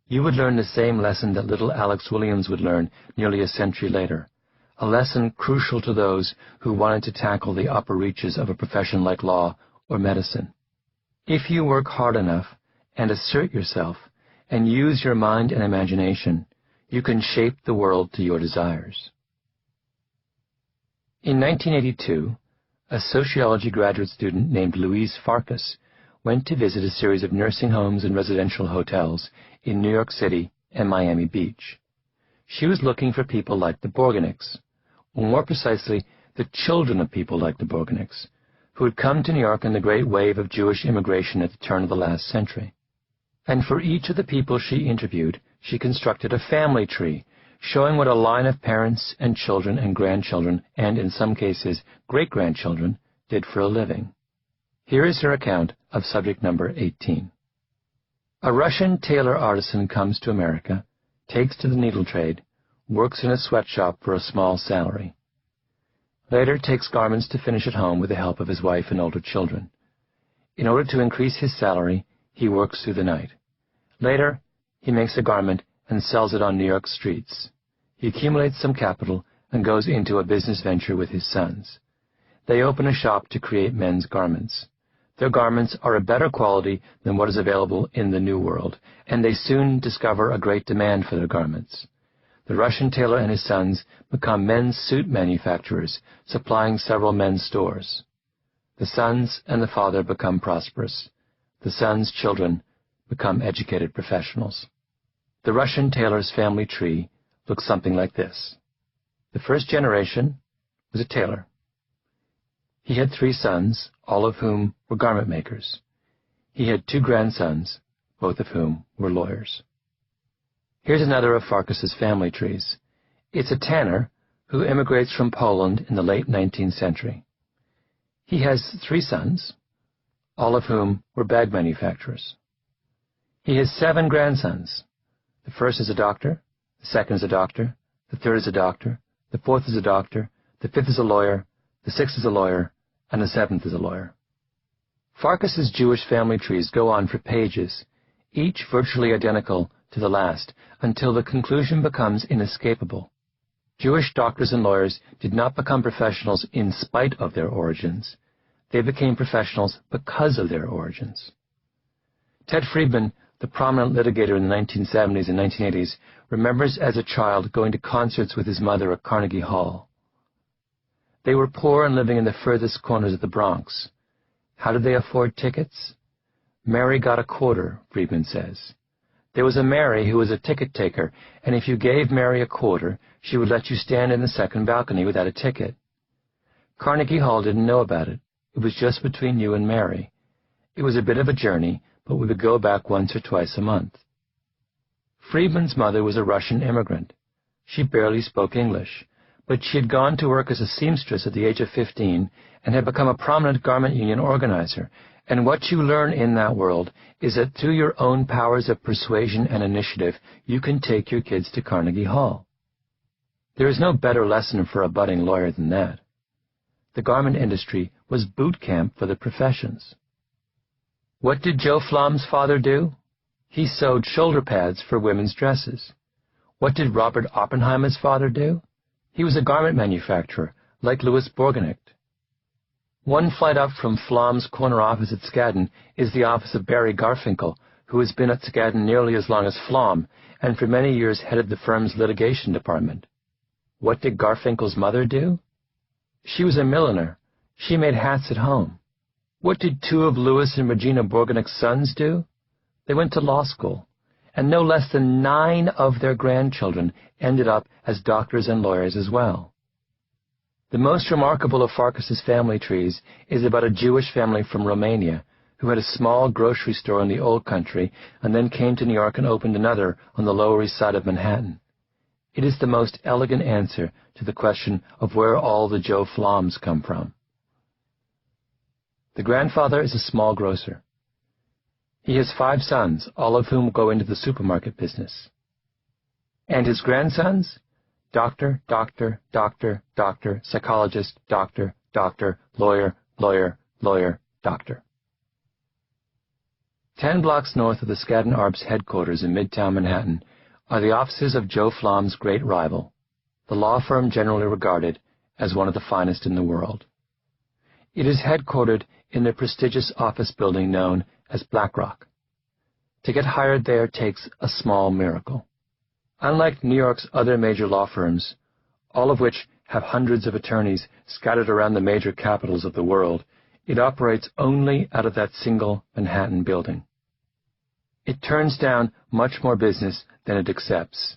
You would learn the same lesson that little Alex Williams would learn nearly a century later, a lesson crucial to those who wanted to tackle the upper reaches of a profession like law or medicine. If you work hard enough and assert yourself and use your mind and imagination, you can shape the world to your desires. In 1982, a sociology graduate student named Louise Farkas went to visit a series of nursing homes and residential hotels in New York City and Miami Beach. She was looking for people like the Bourgonects, or more precisely, the children of people like the Bourgonects, who had come to New York in the great wave of Jewish immigration at the turn of the last century. And for each of the people she interviewed, she constructed a family tree, showing what a line of parents and children and grandchildren, and in some cases great-grandchildren, did for a living. Here is her account of subject number 18. A Russian tailor artisan comes to America, takes to the needle trade, works in a sweatshop for a small salary. Later takes garments to finish at home with the help of his wife and older children. In order to increase his salary, he works through the night. Later, he makes a garment and sells it on New York streets. He accumulates some capital and goes into a business venture with his sons. They open a shop to create men's garments. Their garments are a better quality than what is available in the New World, and they soon discover a great demand for their garments. The Russian tailor and his sons become men's suit manufacturers, supplying several men's stores. The sons and the father become prosperous. The sons' children become educated professionals. The Russian tailor's family tree looks something like this. The first generation was a tailor. He had 3 sons, all of whom were garment makers. He had 2 grandsons, both of whom were lawyers. Here's another of Farkas's family trees. It's a tanner who immigrates from Poland in the late 19th century. He has 3 sons, all of whom were bag manufacturers. He has 7 grandsons. The first is a doctor, the second is a doctor, the third is a doctor, the fourth is a doctor, the fifth is a lawyer, the sixth is a lawyer, and the 7th is a lawyer. Farkas's Jewish family trees go on for pages, each virtually identical to the last, until the conclusion becomes inescapable. Jewish doctors and lawyers did not become professionals in spite of their origins. They became professionals because of their origins. Ted Friedman, the prominent litigator in the 1970s and 1980s, remembers as a child going to concerts with his mother at Carnegie Hall. They were poor and living in the furthest corners of the Bronx. How did they afford tickets? Mary got a quarter, Friedman says. There was a Mary who was a ticket taker, and if you gave Mary a quarter, she would let you stand in the second balcony without a ticket. Carnegie Hall didn't know about it. It was just between you and Mary. It was a bit of a journey, but we would go back once or twice a month. Friedman's mother was a Russian immigrant. She barely spoke English, but she had gone to work as a seamstress at the age of 15 and had become a prominent garment union organizer. And what you learn in that world is that through your own powers of persuasion and initiative, you can take your kids to Carnegie Hall. There is no better lesson for a budding lawyer than that. The garment industry was boot camp for the professions. What did Joe Flom's father do? He sewed shoulder pads for women's dresses. What did Robert Oppenheimer's father do? He was a garment manufacturer, like Louis Bourgonect. One flight up from Flom's corner office at Skadden is the office of Barry Garfinkel, who has been at Skadden nearly as long as Flom, and for many years headed the firm's litigation department. What did Garfinkel's mother do? She was a milliner. She made hats at home. What did 2 of Louis and Regina Bourgonec's sons do? They went to law school, and no less than 9 of their grandchildren ended up as doctors and lawyers as well. The most remarkable of Farkas's family trees is about a Jewish family from Romania who had a small grocery store in the old country and then came to New York and opened another on the Lower East Side of Manhattan. It is the most elegant answer to the question of where all the Joe Floms come from. The grandfather is a small grocer. He has 5 sons, all of whom go into the supermarket business. And his grandsons? Doctor, doctor, doctor, doctor, psychologist, doctor, doctor, lawyer, lawyer, lawyer, doctor. 10 blocks north of the Skadden Arps headquarters in Midtown Manhattan are the offices of Joe Flom's great rival, the law firm generally regarded as one of the finest in the world. It is headquartered in the prestigious office building known as BlackRock. To get hired there takes a small miracle. Unlike New York's other major law firms, all of which have hundreds of attorneys scattered around the major capitals of the world, it operates only out of that single Manhattan building. It turns down much more business than it accepts.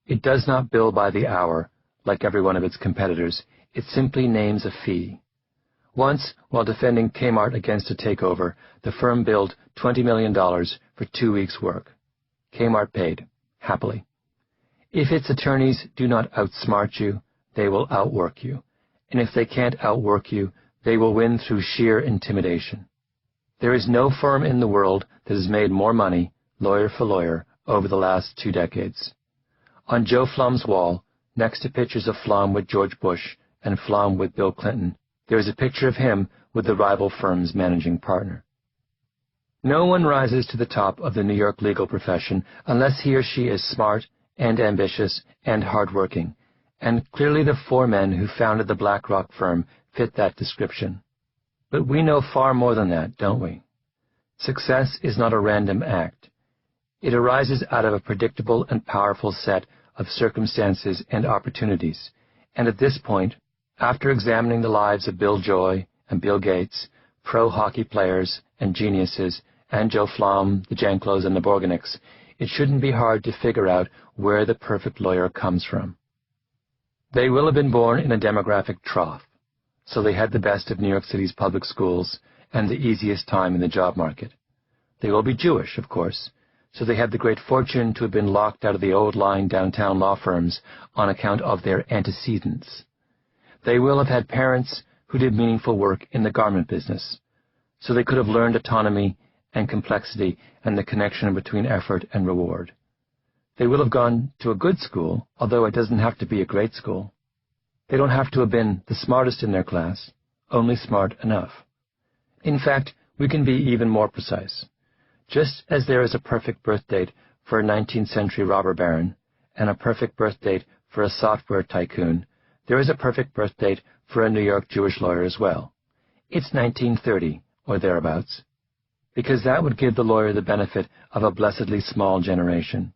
It does not bill by the hour, like every one of its competitors. It simply names a fee. Once, while defending Kmart against a takeover, the firm billed $20 million for 2 weeks' work. Kmart paid, happily. If its attorneys do not outsmart you, they will outwork you. And if they can't outwork you, they will win through sheer intimidation. There is no firm in the world that has made more money, lawyer for lawyer, over the last 2 decades. On Joe Flum's wall, next to pictures of Flum with George Bush and Flum with Bill Clinton, there is a picture of him with the rival firm's managing partner. No one rises to the top of the New York legal profession unless he or she is smart and ambitious and hardworking, and clearly the 4 men who founded the BlackRock firm fit that description. But we know far more than that, don't we? Success is not a random act. It arises out of a predictable and powerful set of circumstances and opportunities, and at this point, after examining the lives of Bill Joy and Bill Gates, pro hockey players and geniuses, and Joe Flum, the Janklows, and the Borgenics, it shouldn't be hard to figure out where the perfect lawyer comes from. They will have been born in a demographic trough, so they had the best of New York City's public schools and the easiest time in the job market. They will be Jewish, of course, so they had the great fortune to have been locked out of the old-line downtown law firms on account of their antecedents. They will have had parents who did meaningful work in the garment business, so they could have learned autonomy and complexity and the connection between effort and reward. They will have gone to a good school, although it doesn't have to be a great school. They don't have to have been the smartest in their class, only smart enough. In fact, we can be even more precise. Just as there is a perfect birth date for a 19th century robber baron and a perfect birth date for a software tycoon, there is a perfect birth date for a New York Jewish lawyer as well. It's 1930, or thereabouts, because that would give the lawyer the benefit of a blessedly small generation.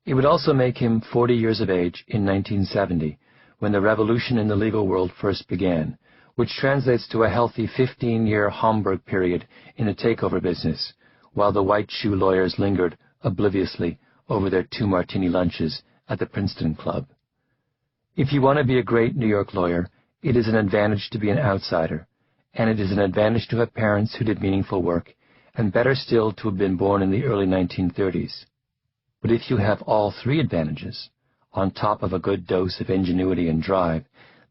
It would also make him 40 years of age in 1970, when the revolution in the legal world first began, which translates to a healthy 15-year Homburg period in the takeover business, while the white shoe lawyers lingered obliviously over their 2-martini lunches at the Princeton Club. If you want to be a great New York lawyer, it is an advantage to be an outsider, and it is an advantage to have parents who did meaningful work, and better still to have been born in the early 1930s. But if you have all 3 advantages, on top of a good dose of ingenuity and drive,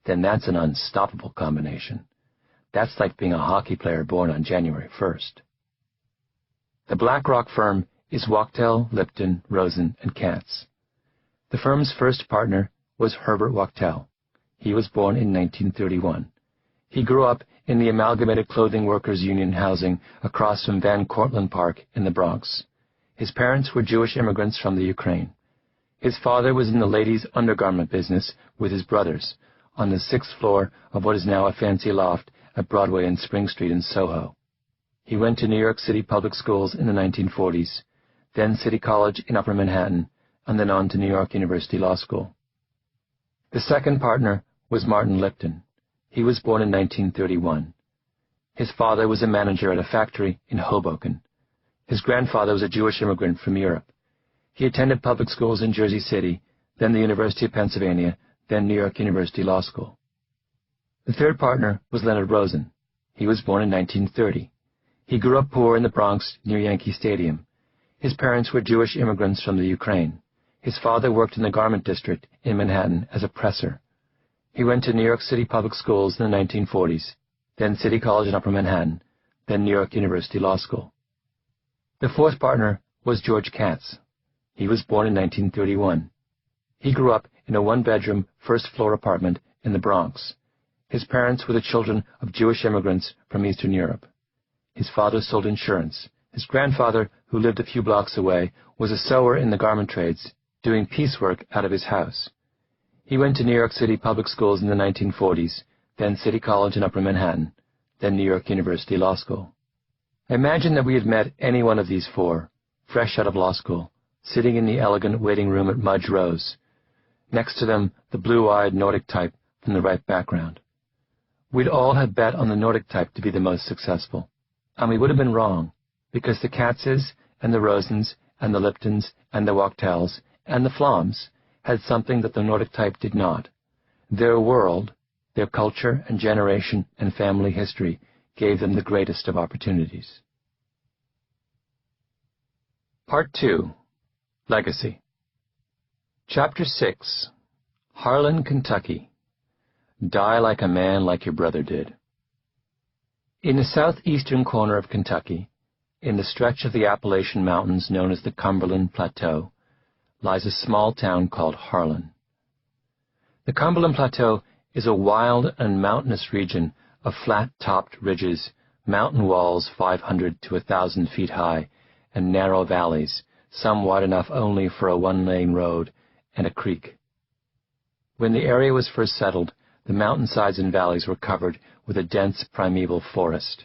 then that's an unstoppable combination. That's like being a hockey player born on January 1st. The BlackRock firm is Wachtell, Lipton, Rosen, and Katz. The firm's first partner was Herbert Wachtell. He was born in 1931. He grew up in the Amalgamated Clothing Workers Union housing across from Van Cortlandt Park in the Bronx. His parents were Jewish immigrants from the Ukraine. His father was in the ladies' undergarment business with his brothers on the 6th floor of what is now a fancy loft at Broadway and Spring Street in Soho. He went to New York City public schools in the 1940s, then City College in Upper Manhattan, and then on to New York University Law School. The second partner was Martin Lipton. He was born in 1931. His father was a manager at a factory in Hoboken. His grandfather was a Jewish immigrant from Europe. He attended public schools in Jersey City, then the University of Pennsylvania, then New York University Law School. The third partner was Leonard Rosen. He was born in 1930. He grew up poor in the Bronx near Yankee Stadium. His parents were Jewish immigrants from the Ukraine. His father worked in the garment district in Manhattan as a presser. He went to New York City public schools in the 1940s, then City College in Upper Manhattan, then New York University Law School. The fourth partner was George Katz. He was born in 1931. He grew up in a 1-bedroom, first-floor apartment in the Bronx. His parents were the children of Jewish immigrants from Eastern Europe. His father sold insurance. His grandfather, who lived a few blocks away, was a sewer in the garment trades, doing piecework out of his house. He went to New York City public schools in the 1940s, then City College in Upper Manhattan, then New York University Law School. Imagine that we had met any one of these 4, fresh out of law school, sitting in the elegant waiting room at Mudge Rose. Next to them, the blue-eyed Nordic type from the right background. We'd all have bet on the Nordic type to be the most successful. And we would have been wrong, because the Katzes and the Rosens and the Liptons and the Wachtells and the Flums had something that the Nordic type did not. Their world, their culture and generation and family history gave them the greatest of opportunities. Part 2. Legacy. Chapter 6. Harlan, Kentucky. Die like a man like your brother did. In the southeastern corner of Kentucky, in the stretch of the Appalachian Mountains known as the Cumberland Plateau, lies a small town called Harlan. The Cumberland Plateau is a wild and mountainous region of flat-topped ridges, mountain walls 500 to 1,000 feet high, and narrow valleys, some wide enough only for a one-lane road and a creek. When the area was first settled, the mountainsides and valleys were covered with a dense primeval forest.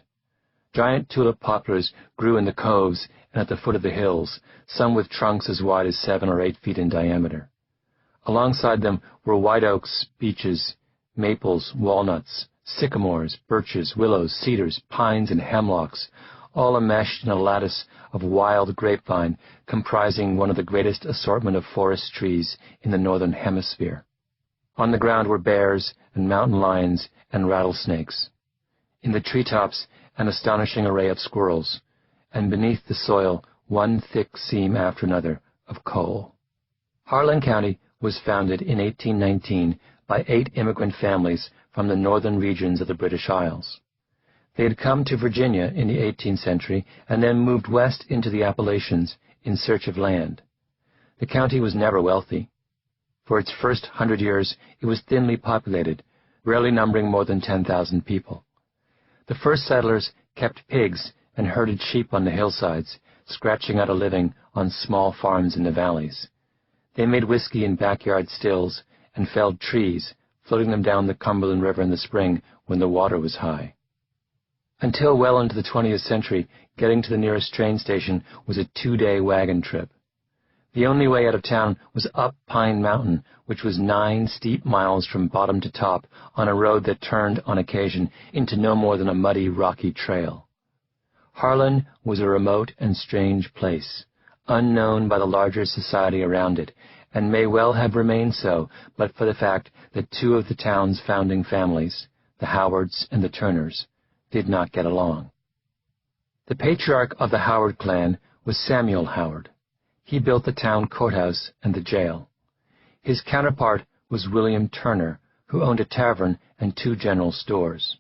Giant tulip poplars grew in the coves and at the foot of the hills, some with trunks as wide as 7 or 8 feet in diameter. Alongside them were white oaks, beeches, maples, walnuts, sycamores, birches, willows, cedars, pines, and hemlocks, all enmeshed in a lattice of wild grapevine comprising one of the greatest assortment of forest trees in the northern hemisphere. On the ground were bears and mountain lions and rattlesnakes. In the treetops, an astonishing array of squirrels, and beneath the soil, one thick seam after another of coal. Harlan County was founded in 1819 by 8 immigrant families from the northern regions of the British Isles. They had come to Virginia in the 18th century and then moved west into the Appalachians in search of land. The county was never wealthy. For its first 100 years, it was thinly populated, rarely numbering more than 10,000 people. The first settlers kept pigs and herded sheep on the hillsides, scratching out a living on small farms in the valleys. They made whiskey in backyard stills and felled trees, floating them down the Cumberland River in the spring when the water was high. Until well into the 20th century, getting to the nearest train station was a 2-day wagon trip. The only way out of town was up Pine Mountain, which was 9 steep miles from bottom to top on a road that turned on occasion into no more than a muddy, rocky trail. Harlan was a remote and strange place, unknown by the larger society around it, and may well have remained so but for the fact that 2 of the town's founding families, the Howards and the Turners, did not get along. The patriarch of the Howard clan was Samuel Howard. He built the town courthouse and the jail. His counterpart was William Turner, who owned a tavern and 2 general stores.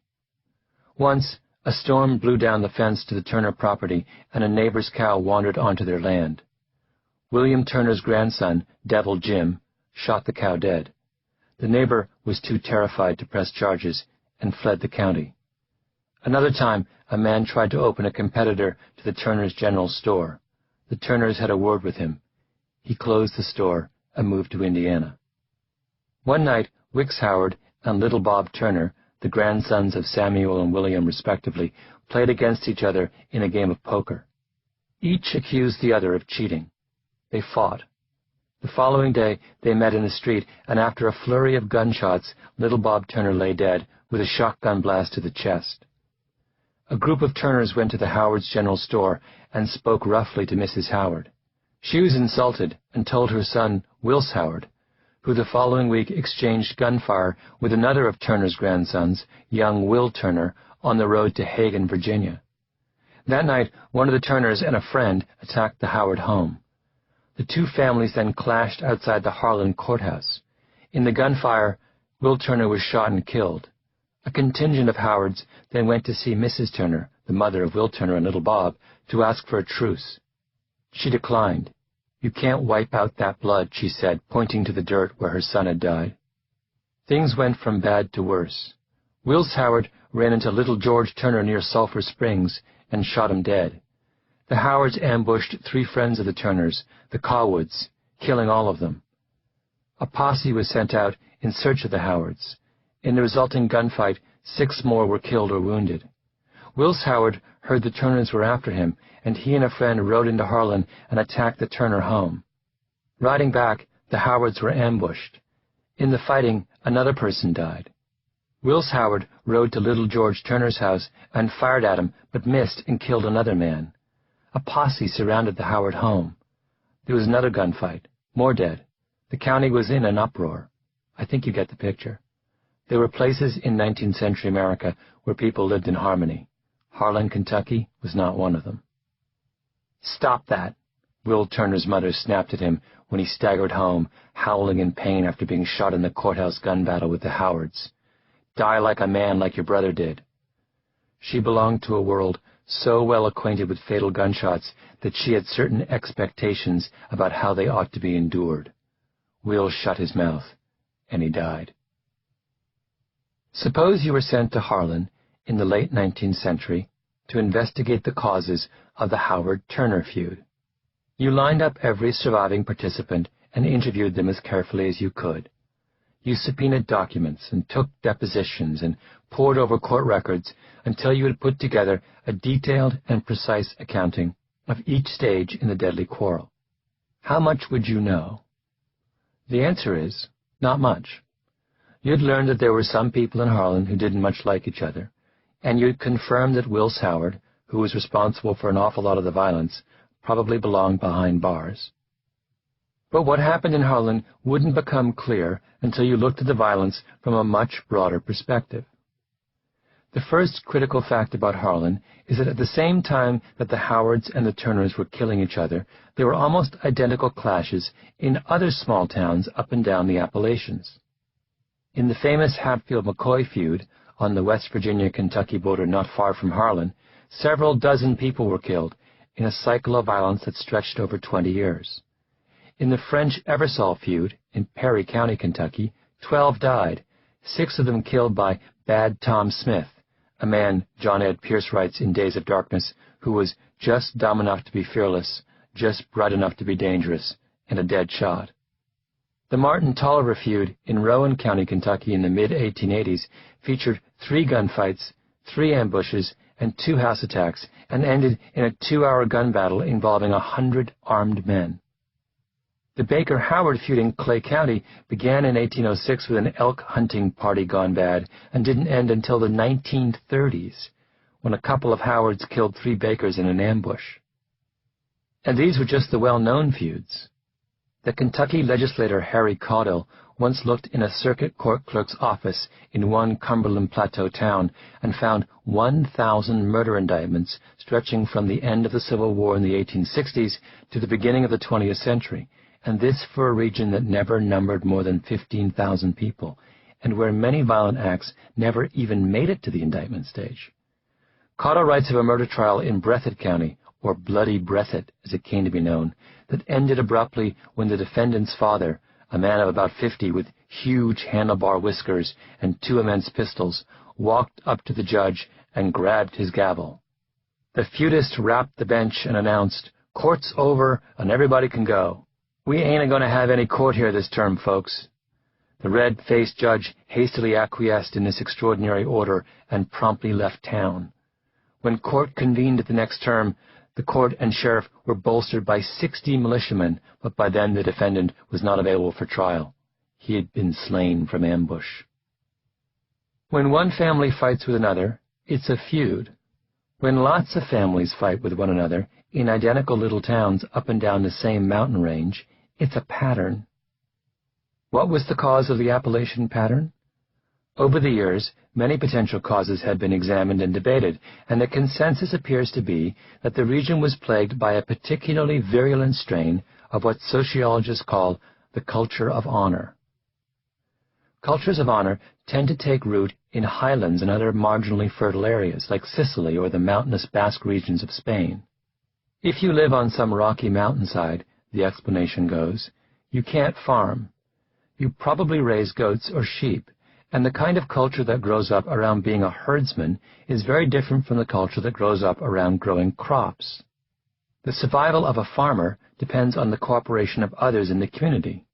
Once, a storm blew down the fence to the Turner property, and a neighbor's cow wandered onto their land. William Turner's grandson, Devil Jim, shot the cow dead. The neighbor was too terrified to press charges and fled the county. Another time, a man tried to open a competitor to the Turners' general store. The Turners had a word with him. He closed the store and moved to Indiana. One night, Wicks Howard and Little Bob Turner, the grandsons of Samuel and William respectively, played against each other in a game of poker. Each accused the other of cheating. They fought. The following day, they met in the street, and after a flurry of gunshots, Little Bob Turner lay dead with a shotgun blast to the chest. A group of Turners went to the Howards' general store and spoke roughly to Mrs. Howard. She was insulted and told her son, Wills Howard, who the following week exchanged gunfire with another of Turner's grandsons, young Will Turner, on the road to Hagen, Virginia. That night, one of the Turners and a friend attacked the Howard home. The 2 families then clashed outside the Harlan courthouse. In the gunfire, Will Turner was shot and killed. A contingent of Howards then went to see Mrs. Turner, the mother of Will Turner and Little Bob, to ask for a truce. She declined. "You can't wipe out that blood," she said, pointing to the dirt where her son had died. Things went from bad to worse. Wills Howard ran into Little George Turner near Sulphur Springs and shot him dead. The Howards ambushed 3 friends of the Turners, the Cawwoods, killing all of them. A posse was sent out in search of the Howards. In the resulting gunfight, 6 more were killed or wounded. Wills Howard heard the Turners were after him, and he and a friend rode into Harlan and attacked the Turner home. Riding back, the Howards were ambushed. In the fighting, another person died. Wills Howard rode to Little George Turner's house and fired at him, but missed and killed another man. A posse surrounded the Howard home. There was another gunfight, more dead. The county was in an uproar. I think you get the picture. There were places in 19th century America where people lived in harmony. Harlan, Kentucky was not one of them. "Stop that," Will Turner's mother snapped at him when he staggered home, howling in pain after being shot in the courthouse gun battle with the Howards. "Die like a man like your brother did." She belonged to a world so well acquainted with fatal gunshots that she had certain expectations about how they ought to be endured. Will shut his mouth, and he died. Suppose you were sent to Harlan in the late 19th century to investigate the causes of the Howard-Turner feud. You lined up every surviving participant and interviewed them as carefully as you could. You subpoenaed documents and took depositions and pored over court records until you had put together a detailed and precise accounting of each stage in the deadly quarrel. How much would you know? The answer is, not much. You'd learned that there were some people in Harlan who didn't much like each other, and you'd confirmed that Wills Howard, who was responsible for an awful lot of the violence, probably belonged behind bars. But what happened in Harlan wouldn't become clear until you looked at the violence from a much broader perspective. The first critical fact about Harlan is that at the same time that the Howards and the Turners were killing each other, there were almost identical clashes in other small towns up and down the Appalachians. In the famous Hatfield-McCoy feud on the West Virginia-Kentucky border not far from Harlan, several dozen people were killed in a cycle of violence that stretched over 20 years. In the French Eversole feud in Perry County, Kentucky, 12 died, 6 of them killed by Bad Tom Smith, a man, John Ed Pierce writes in Days of Darkness, who was just dumb enough to be fearless, just bright enough to be dangerous, and a dead shot. The Martin-Tolliver feud in Rowan County, Kentucky in the mid-1880s featured 3 gunfights, 3 ambushes, and 2 house attacks, and ended in a 2-hour gun battle involving 100 armed men. The Baker-Howard feud in Clay County began in 1806 with an elk hunting party gone bad and didn't end until the 1930s, when a couple of Howards killed 3 Bakers in an ambush. And these were just the well-known feuds. The Kentucky legislator Harry Caudill once looked in a circuit court clerk's office in one Cumberland Plateau town and found 1,000 murder indictments stretching from the end of the Civil War in the 1860s to the beginning of the 20th century, and this for a region that never numbered more than 15,000 people, and where many violent acts never even made it to the indictment stage. Caudill writes of a murder trial in Breathitt County, or Bloody Breathitt as it came to be known, that ended abruptly when the defendant's father, a man of about 50 with huge handlebar whiskers and 2 immense pistols, walked up to the judge and grabbed his gavel. The feudist rapped the bench and announced, "Court's over and everybody can go. We ain't going to have any court here this term, folks." The red-faced judge hastily acquiesced in this extraordinary order and promptly left town. When court convened at the next term, the court and sheriff were bolstered by 60 militiamen, but by then the defendant was not available for trial. He had been slain from ambush. When one family fights with another, it's a feud. When lots of families fight with one another in identical little towns up and down the same mountain range, it's a pattern. What was the cause of the Appalachian pattern? Over the years, many potential causes had been examined and debated, and the consensus appears to be that the region was plagued by a particularly virulent strain of what sociologists call the culture of honor. Cultures of honor tend to take root in highlands and other marginally fertile areas, like Sicily or the mountainous Basque regions of Spain. If you live on some rocky mountainside, the explanation goes, you can't farm. You probably raise goats or sheep, and the kind of culture that grows up around being a herdsman is very different from the culture that grows up around growing crops. The survival of a farmer depends on the cooperation of others in the community,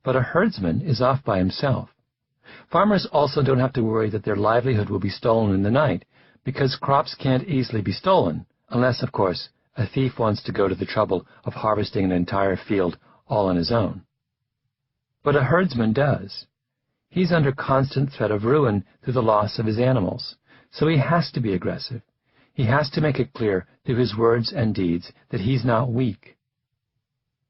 but a herdsman is off by himself. Farmers also don't have to worry that their livelihood will be stolen in the night, because crops can't easily be stolen, unless, of course, a thief wants to go to the trouble of harvesting an entire field all on his own. But a herdsman does. He's under constant threat of ruin through the loss of his animals, so he has to be aggressive. He has to make it clear through his words and deeds that he's not weak.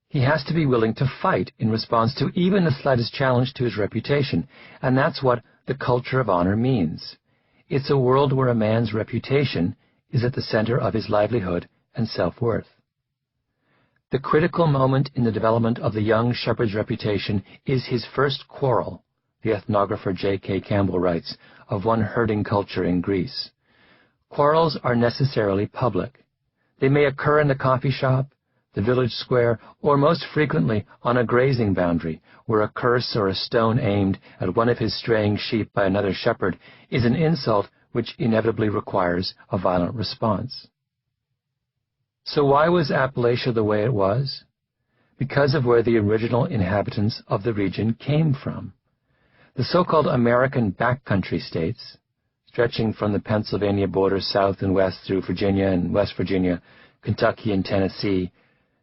He has to be willing to fight in response to even the slightest challenge to his reputation, and that's what the culture of honor means. It's a world where a man's reputation is at the center of his livelihood and self-worth. The critical moment in the development of the young shepherd's reputation is his first quarrel, the ethnographer J.K. Campbell writes, of one herding culture in Greece. Quarrels are necessarily public. They may occur in the coffee shop, the village square, or most frequently on a grazing boundary, where a curse or a stone aimed at one of his straying sheep by another shepherd is an insult which inevitably requires a violent response. So why was Appalachia the way it was? Because of where the original inhabitants of the region came from. The so-called American backcountry states, stretching from the Pennsylvania border south and west through Virginia and West Virginia, Kentucky and Tennessee,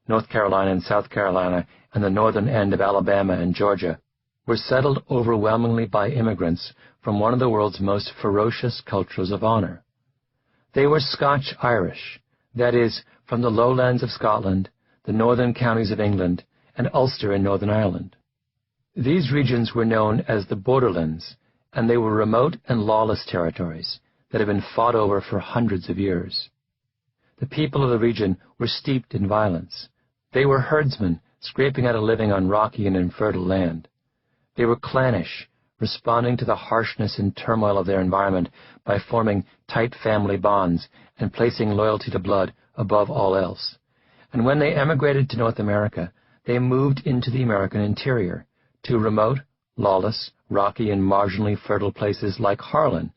North Carolina and South Carolina, and the northern end of Alabama and Georgia, were settled overwhelmingly by immigrants from one of the world's most ferocious cultures of honor. They were Scotch-Irish, that is, from the lowlands of Scotland, the northern counties of England, and Ulster in Northern Ireland. These regions were known as the borderlands, and they were remote and lawless territories that had been fought over for hundreds of years. The people of the region were steeped in violence. They were herdsmen scraping out a living on rocky and infertile land. They were clannish, responding to the harshness and turmoil of their environment by forming tight family bonds and placing loyalty to blood above all else. And when they emigrated to North America, they moved into the American interior, to remote, lawless, rocky, and marginally fertile places like Harlan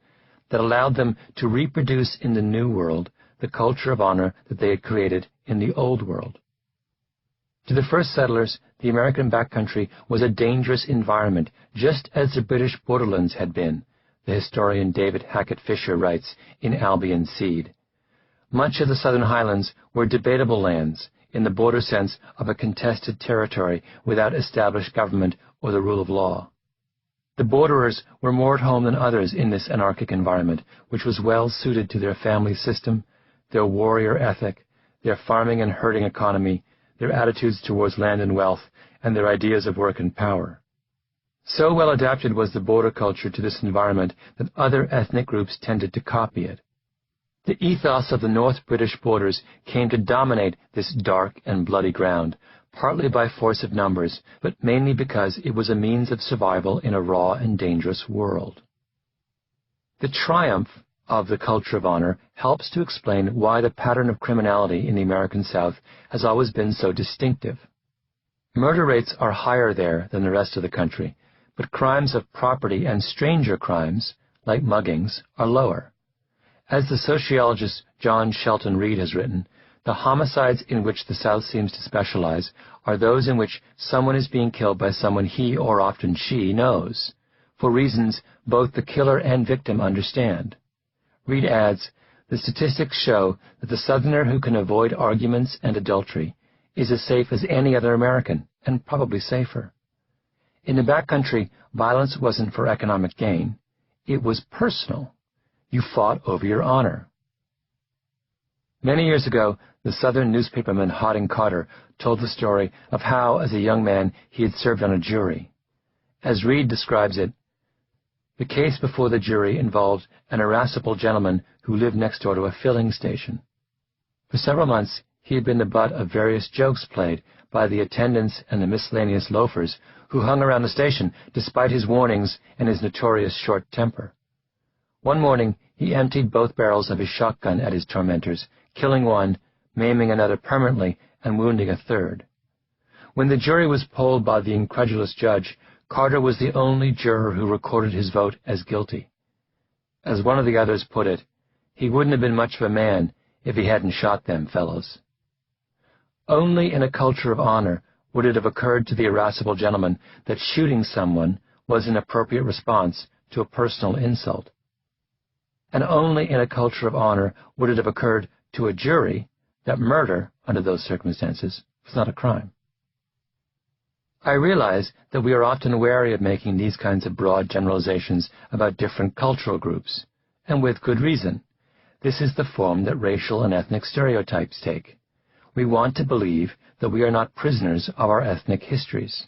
that allowed them to reproduce in the New World the culture of honor that they had created in the Old World. To the first settlers, the American backcountry was a dangerous environment, just as the British borderlands had been, the historian David Hackett Fisher writes in Albion Seed. Much of the Southern Highlands were debatable lands, in the border sense of a contested territory without established government or the rule of law. The borderers were more at home than others in this anarchic environment, which was well suited to their family system, their warrior ethic, their farming and herding economy, their attitudes towards land and wealth, and their ideas of work and power. So well adapted was the border culture to this environment that other ethnic groups tended to copy it. The ethos of the North British borders came to dominate this dark and bloody ground, partly by force of numbers, but mainly because it was a means of survival in a raw and dangerous world. The triumph of the culture of honor helps to explain why the pattern of criminality in the American South has always been so distinctive. Murder rates are higher there than the rest of the country, but crimes of property and stranger crimes, like muggings, are lower. As the sociologist John Shelton Reed has written, the homicides in which the South seems to specialize are those in which someone is being killed by someone he, or often she, knows, for reasons both the killer and victim understand. Reed adds, the statistics show that the Southerner who can avoid arguments and adultery is as safe as any other American, and probably safer. In the backcountry, violence wasn't for economic gain. It was personal. You fought over your honor. Many years ago, the Southern newspaperman Harding Carter told the story of how, as a young man, he had served on a jury. As Reed describes it, the case before the jury involved an irascible gentleman who lived next door to a filling station. For several months, he had been the butt of various jokes played by the attendants and the miscellaneous loafers who hung around the station despite his warnings and his notorious short temper. One morning, he emptied both barrels of his shotgun at his tormentors, killing one, maiming another permanently, and wounding a third. When the jury was polled by the incredulous judge, Carter was the only juror who recorded his vote as guilty. As one of the others put it, he wouldn't have been much of a man if he hadn't shot them fellows. Only in a culture of honor would it have occurred to the irascible gentleman that shooting someone was an appropriate response to a personal insult. And only in a culture of honor would it have occurred to a jury that murder, under those circumstances, was not a crime. I realize that we are often wary of making these kinds of broad generalizations about different cultural groups, and with good reason. This is the form that racial and ethnic stereotypes take. We want to believe that we are not prisoners of our ethnic histories.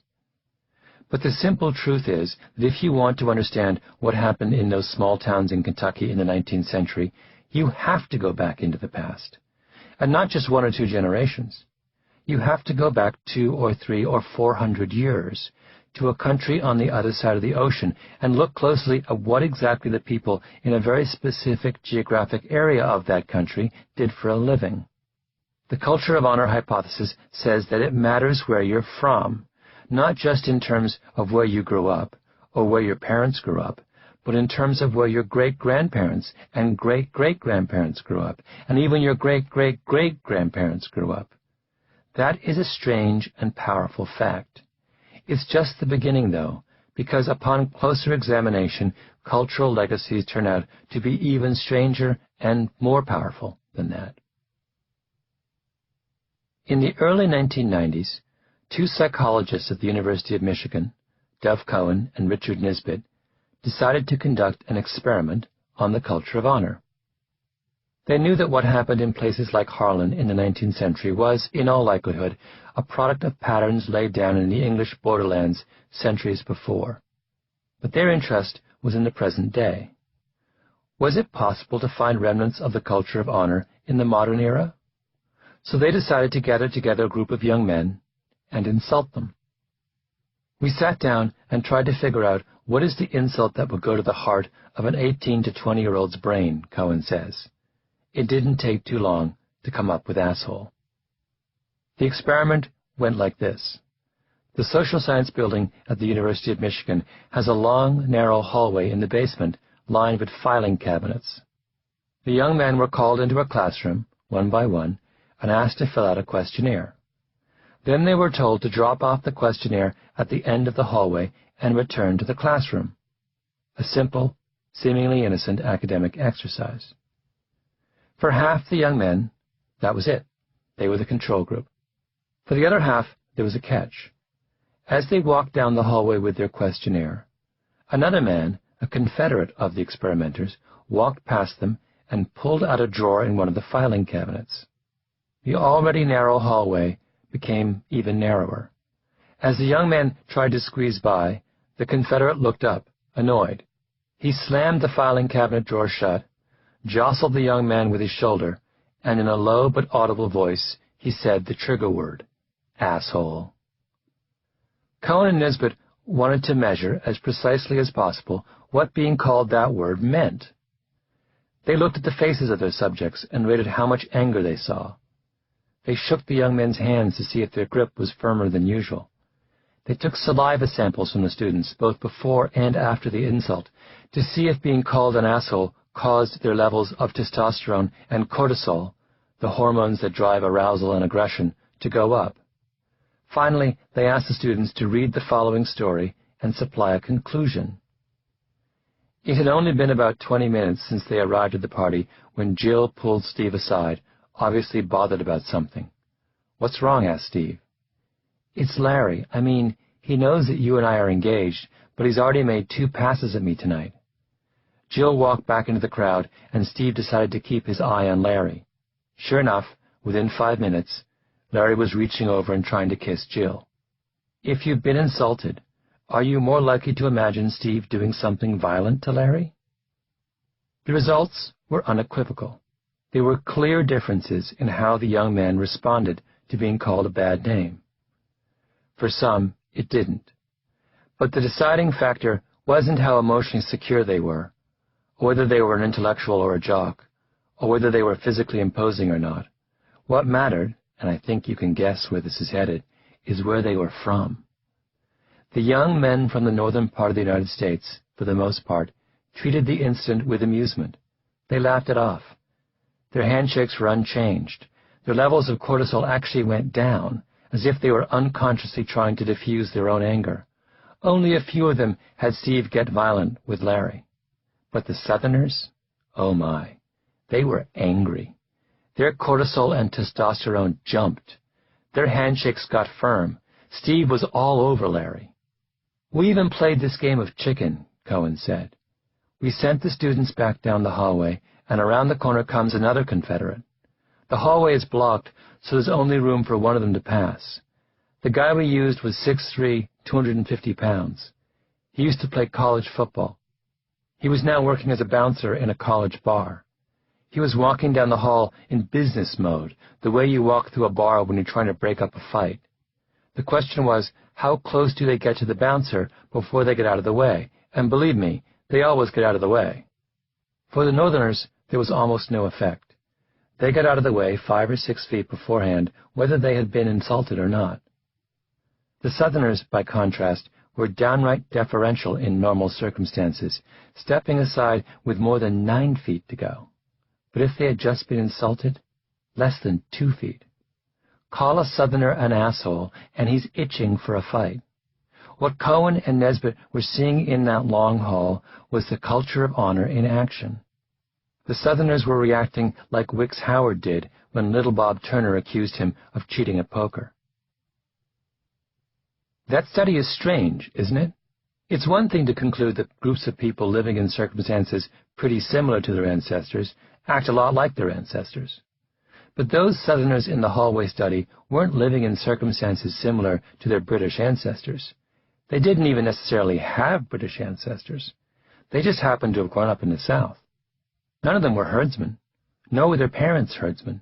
But the simple truth is that if you want to understand what happened in those small towns in Kentucky in the 19th century, you have to go back into the past. And not just 1 or 2 generations. You have to go back 2 or 3 or 400 years to a country on the other side of the ocean and look closely at what exactly the people in a very specific geographic area of that country did for a living. The culture of honor hypothesis says that it matters where you're from, not just in terms of where you grew up or where your parents grew up, but in terms of where your great-grandparents and great-great-grandparents grew up, and even your great-great-great-grandparents grew up. That is a strange and powerful fact. It's just the beginning, though, because upon closer examination, cultural legacies turn out to be even stranger and more powerful than that. In the early 1990s, two psychologists at the University of Michigan, Dov Cohen and Richard Nisbett, decided to conduct an experiment on the culture of honor. They knew that what happened in places like Harlan in the 19th century was, in all likelihood, a product of patterns laid down in the English borderlands centuries before. But their interest was in the present day. Was it possible to find remnants of the culture of honor in the modern era? So they decided to gather together a group of young men and insult them. We sat down and tried to figure out what is the insult that would go to the heart of an 18 to 20-year-old's brain, Cohen says. It didn't take too long to come up with asshole. The experiment went like this. The social science building at the University of Michigan has a long, narrow hallway in the basement lined with filing cabinets. The young men were called into a classroom, one by one, and asked to fill out a questionnaire. Then they were told to drop off the questionnaire at the end of the hallway and return to the classroom. A simple, seemingly innocent academic exercise. For half the young men, that was it. They were the control group. For the other half, there was a catch. As they walked down the hallway with their questionnaire, another man, a confederate of the experimenters, walked past them and pulled out a drawer in one of the filing cabinets. The already narrow hallway became even narrower. As the young man tried to squeeze by, the confederate looked up, annoyed. He slammed the filing cabinet drawer shut, jostled the young man with his shoulder, and in a low but audible voice, he said the trigger word, asshole. Cohen and Nisbett wanted to measure, as precisely as possible, what being called that word meant. They looked at the faces of their subjects and rated how much anger they saw. They shook the young men's hands to see if their grip was firmer than usual. They took saliva samples from the students, both before and after the insult, to see if being called an asshole caused their levels of testosterone and cortisol, the hormones that drive arousal and aggression, to go up. Finally, they asked the students to read the following story and supply a conclusion. It had only been about 20 minutes since they arrived at the party when Jill pulled Steve aside, obviously bothered about something. "What's wrong?" asked Steve. "It's Larry. I mean, he knows that you and I are engaged, but he's already made 2 passes at me tonight." Jill walked back into the crowd, and Steve decided to keep his eye on Larry. Sure enough, within 5 minutes, Larry was reaching over and trying to kiss Jill. If you've been insulted, are you more likely to imagine Steve doing something violent to Larry? The results were unequivocal. There were clear differences in how the young man responded to being called a bad name. For some, it didn't. But the deciding factor wasn't how emotionally secure they were, or whether they were an intellectual or a jock, or whether they were physically imposing or not. What mattered, and I think you can guess where this is headed, is where they were from. The young men from the northern part of the United States, for the most part, treated the incident with amusement. They laughed it off. Their handshakes were unchanged. Their levels of cortisol actually went down, as if they were unconsciously trying to diffuse their own anger. Only a few of them had Steve get violent with Larry. But the Southerners? Oh my. They were angry. Their cortisol and testosterone jumped. Their handshakes got firm. Steve was all over Larry. "We even played this game of chicken," Cohen said. "We sent the students back down the hallway, and around the corner comes another Confederate. The hallway is blocked, so there's only room for one of them to pass. The guy we used was 6'3", 250 pounds. He used to play college football. He was now working as a bouncer in a college bar. He was walking down the hall in business mode, the way you walk through a bar when you're trying to break up a fight. The question was, how close do they get to the bouncer before they get out of the way? And believe me, they always get out of the way. For the Northerners, there was almost no effect. They got out of the way 5 or 6 feet beforehand, whether they had been insulted or not. The Southerners, by contrast, were downright deferential in normal circumstances, stepping aside with more than 9 feet to go. But if they had just been insulted, less than 2 feet. Call a Southerner an asshole, and he's itching for a fight. What Cohen and Nesbitt were seeing in that long hall was the culture of honor in action. The Southerners were reacting like Wicks Howard did when little Bob Turner accused him of cheating at poker. That study is strange, isn't it? It's one thing to conclude that groups of people living in circumstances pretty similar to their ancestors act a lot like their ancestors. But those Southerners in the hallway study weren't living in circumstances similar to their British ancestors. They didn't even necessarily have British ancestors. They just happened to have grown up in the South. None of them were herdsmen, nor were their parents herdsmen.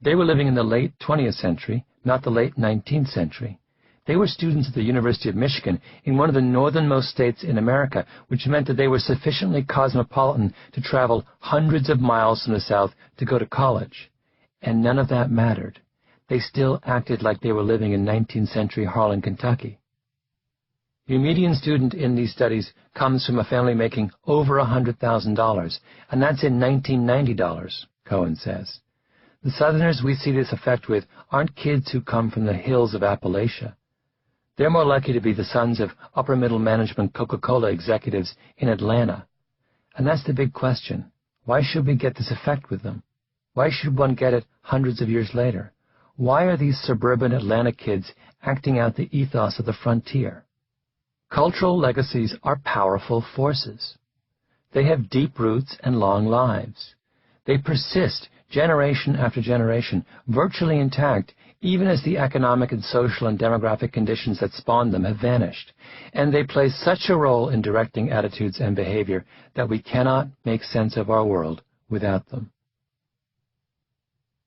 They were living in the late 20th century, not the late 19th century. They were students at the University of Michigan in one of the northernmost states in America, which meant that they were sufficiently cosmopolitan to travel hundreds of miles from the South to go to college. And none of that mattered. They still acted like they were living in 19th century Harlan, Kentucky. Your median student in these studies comes from a family making over $100,000, and that's in $1990, Cohen says. The Southerners we see this effect with aren't kids who come from the hills of Appalachia. They're more likely to be the sons of upper-middle management Coca-Cola executives in Atlanta. And that's the big question. Why should we get this effect with them? Why should one get it hundreds of years later? Why are these suburban Atlanta kids acting out the ethos of the frontier? Cultural legacies are powerful forces. They have deep roots and long lives. They persist generation after generation, virtually intact, even as the economic and social and demographic conditions that spawned them have vanished. And they play such a role in directing attitudes and behavior that we cannot make sense of our world without them.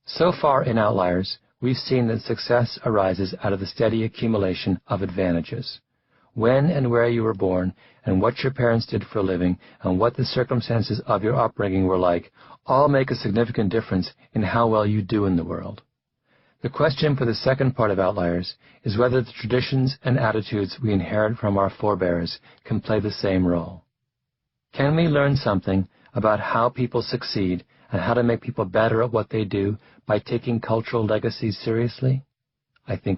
So far in Outliers, we've seen that success arises out of the steady accumulation of advantages. When and where you were born, and what your parents did for a living, and what the circumstances of your upbringing were like, all make a significant difference in how well you do in the world. The question for the second part of Outliers is whether the traditions and attitudes we inherit from our forebears can play the same role. Can we learn something about how people succeed and how to make people better at what they do by taking cultural legacies seriously? I think we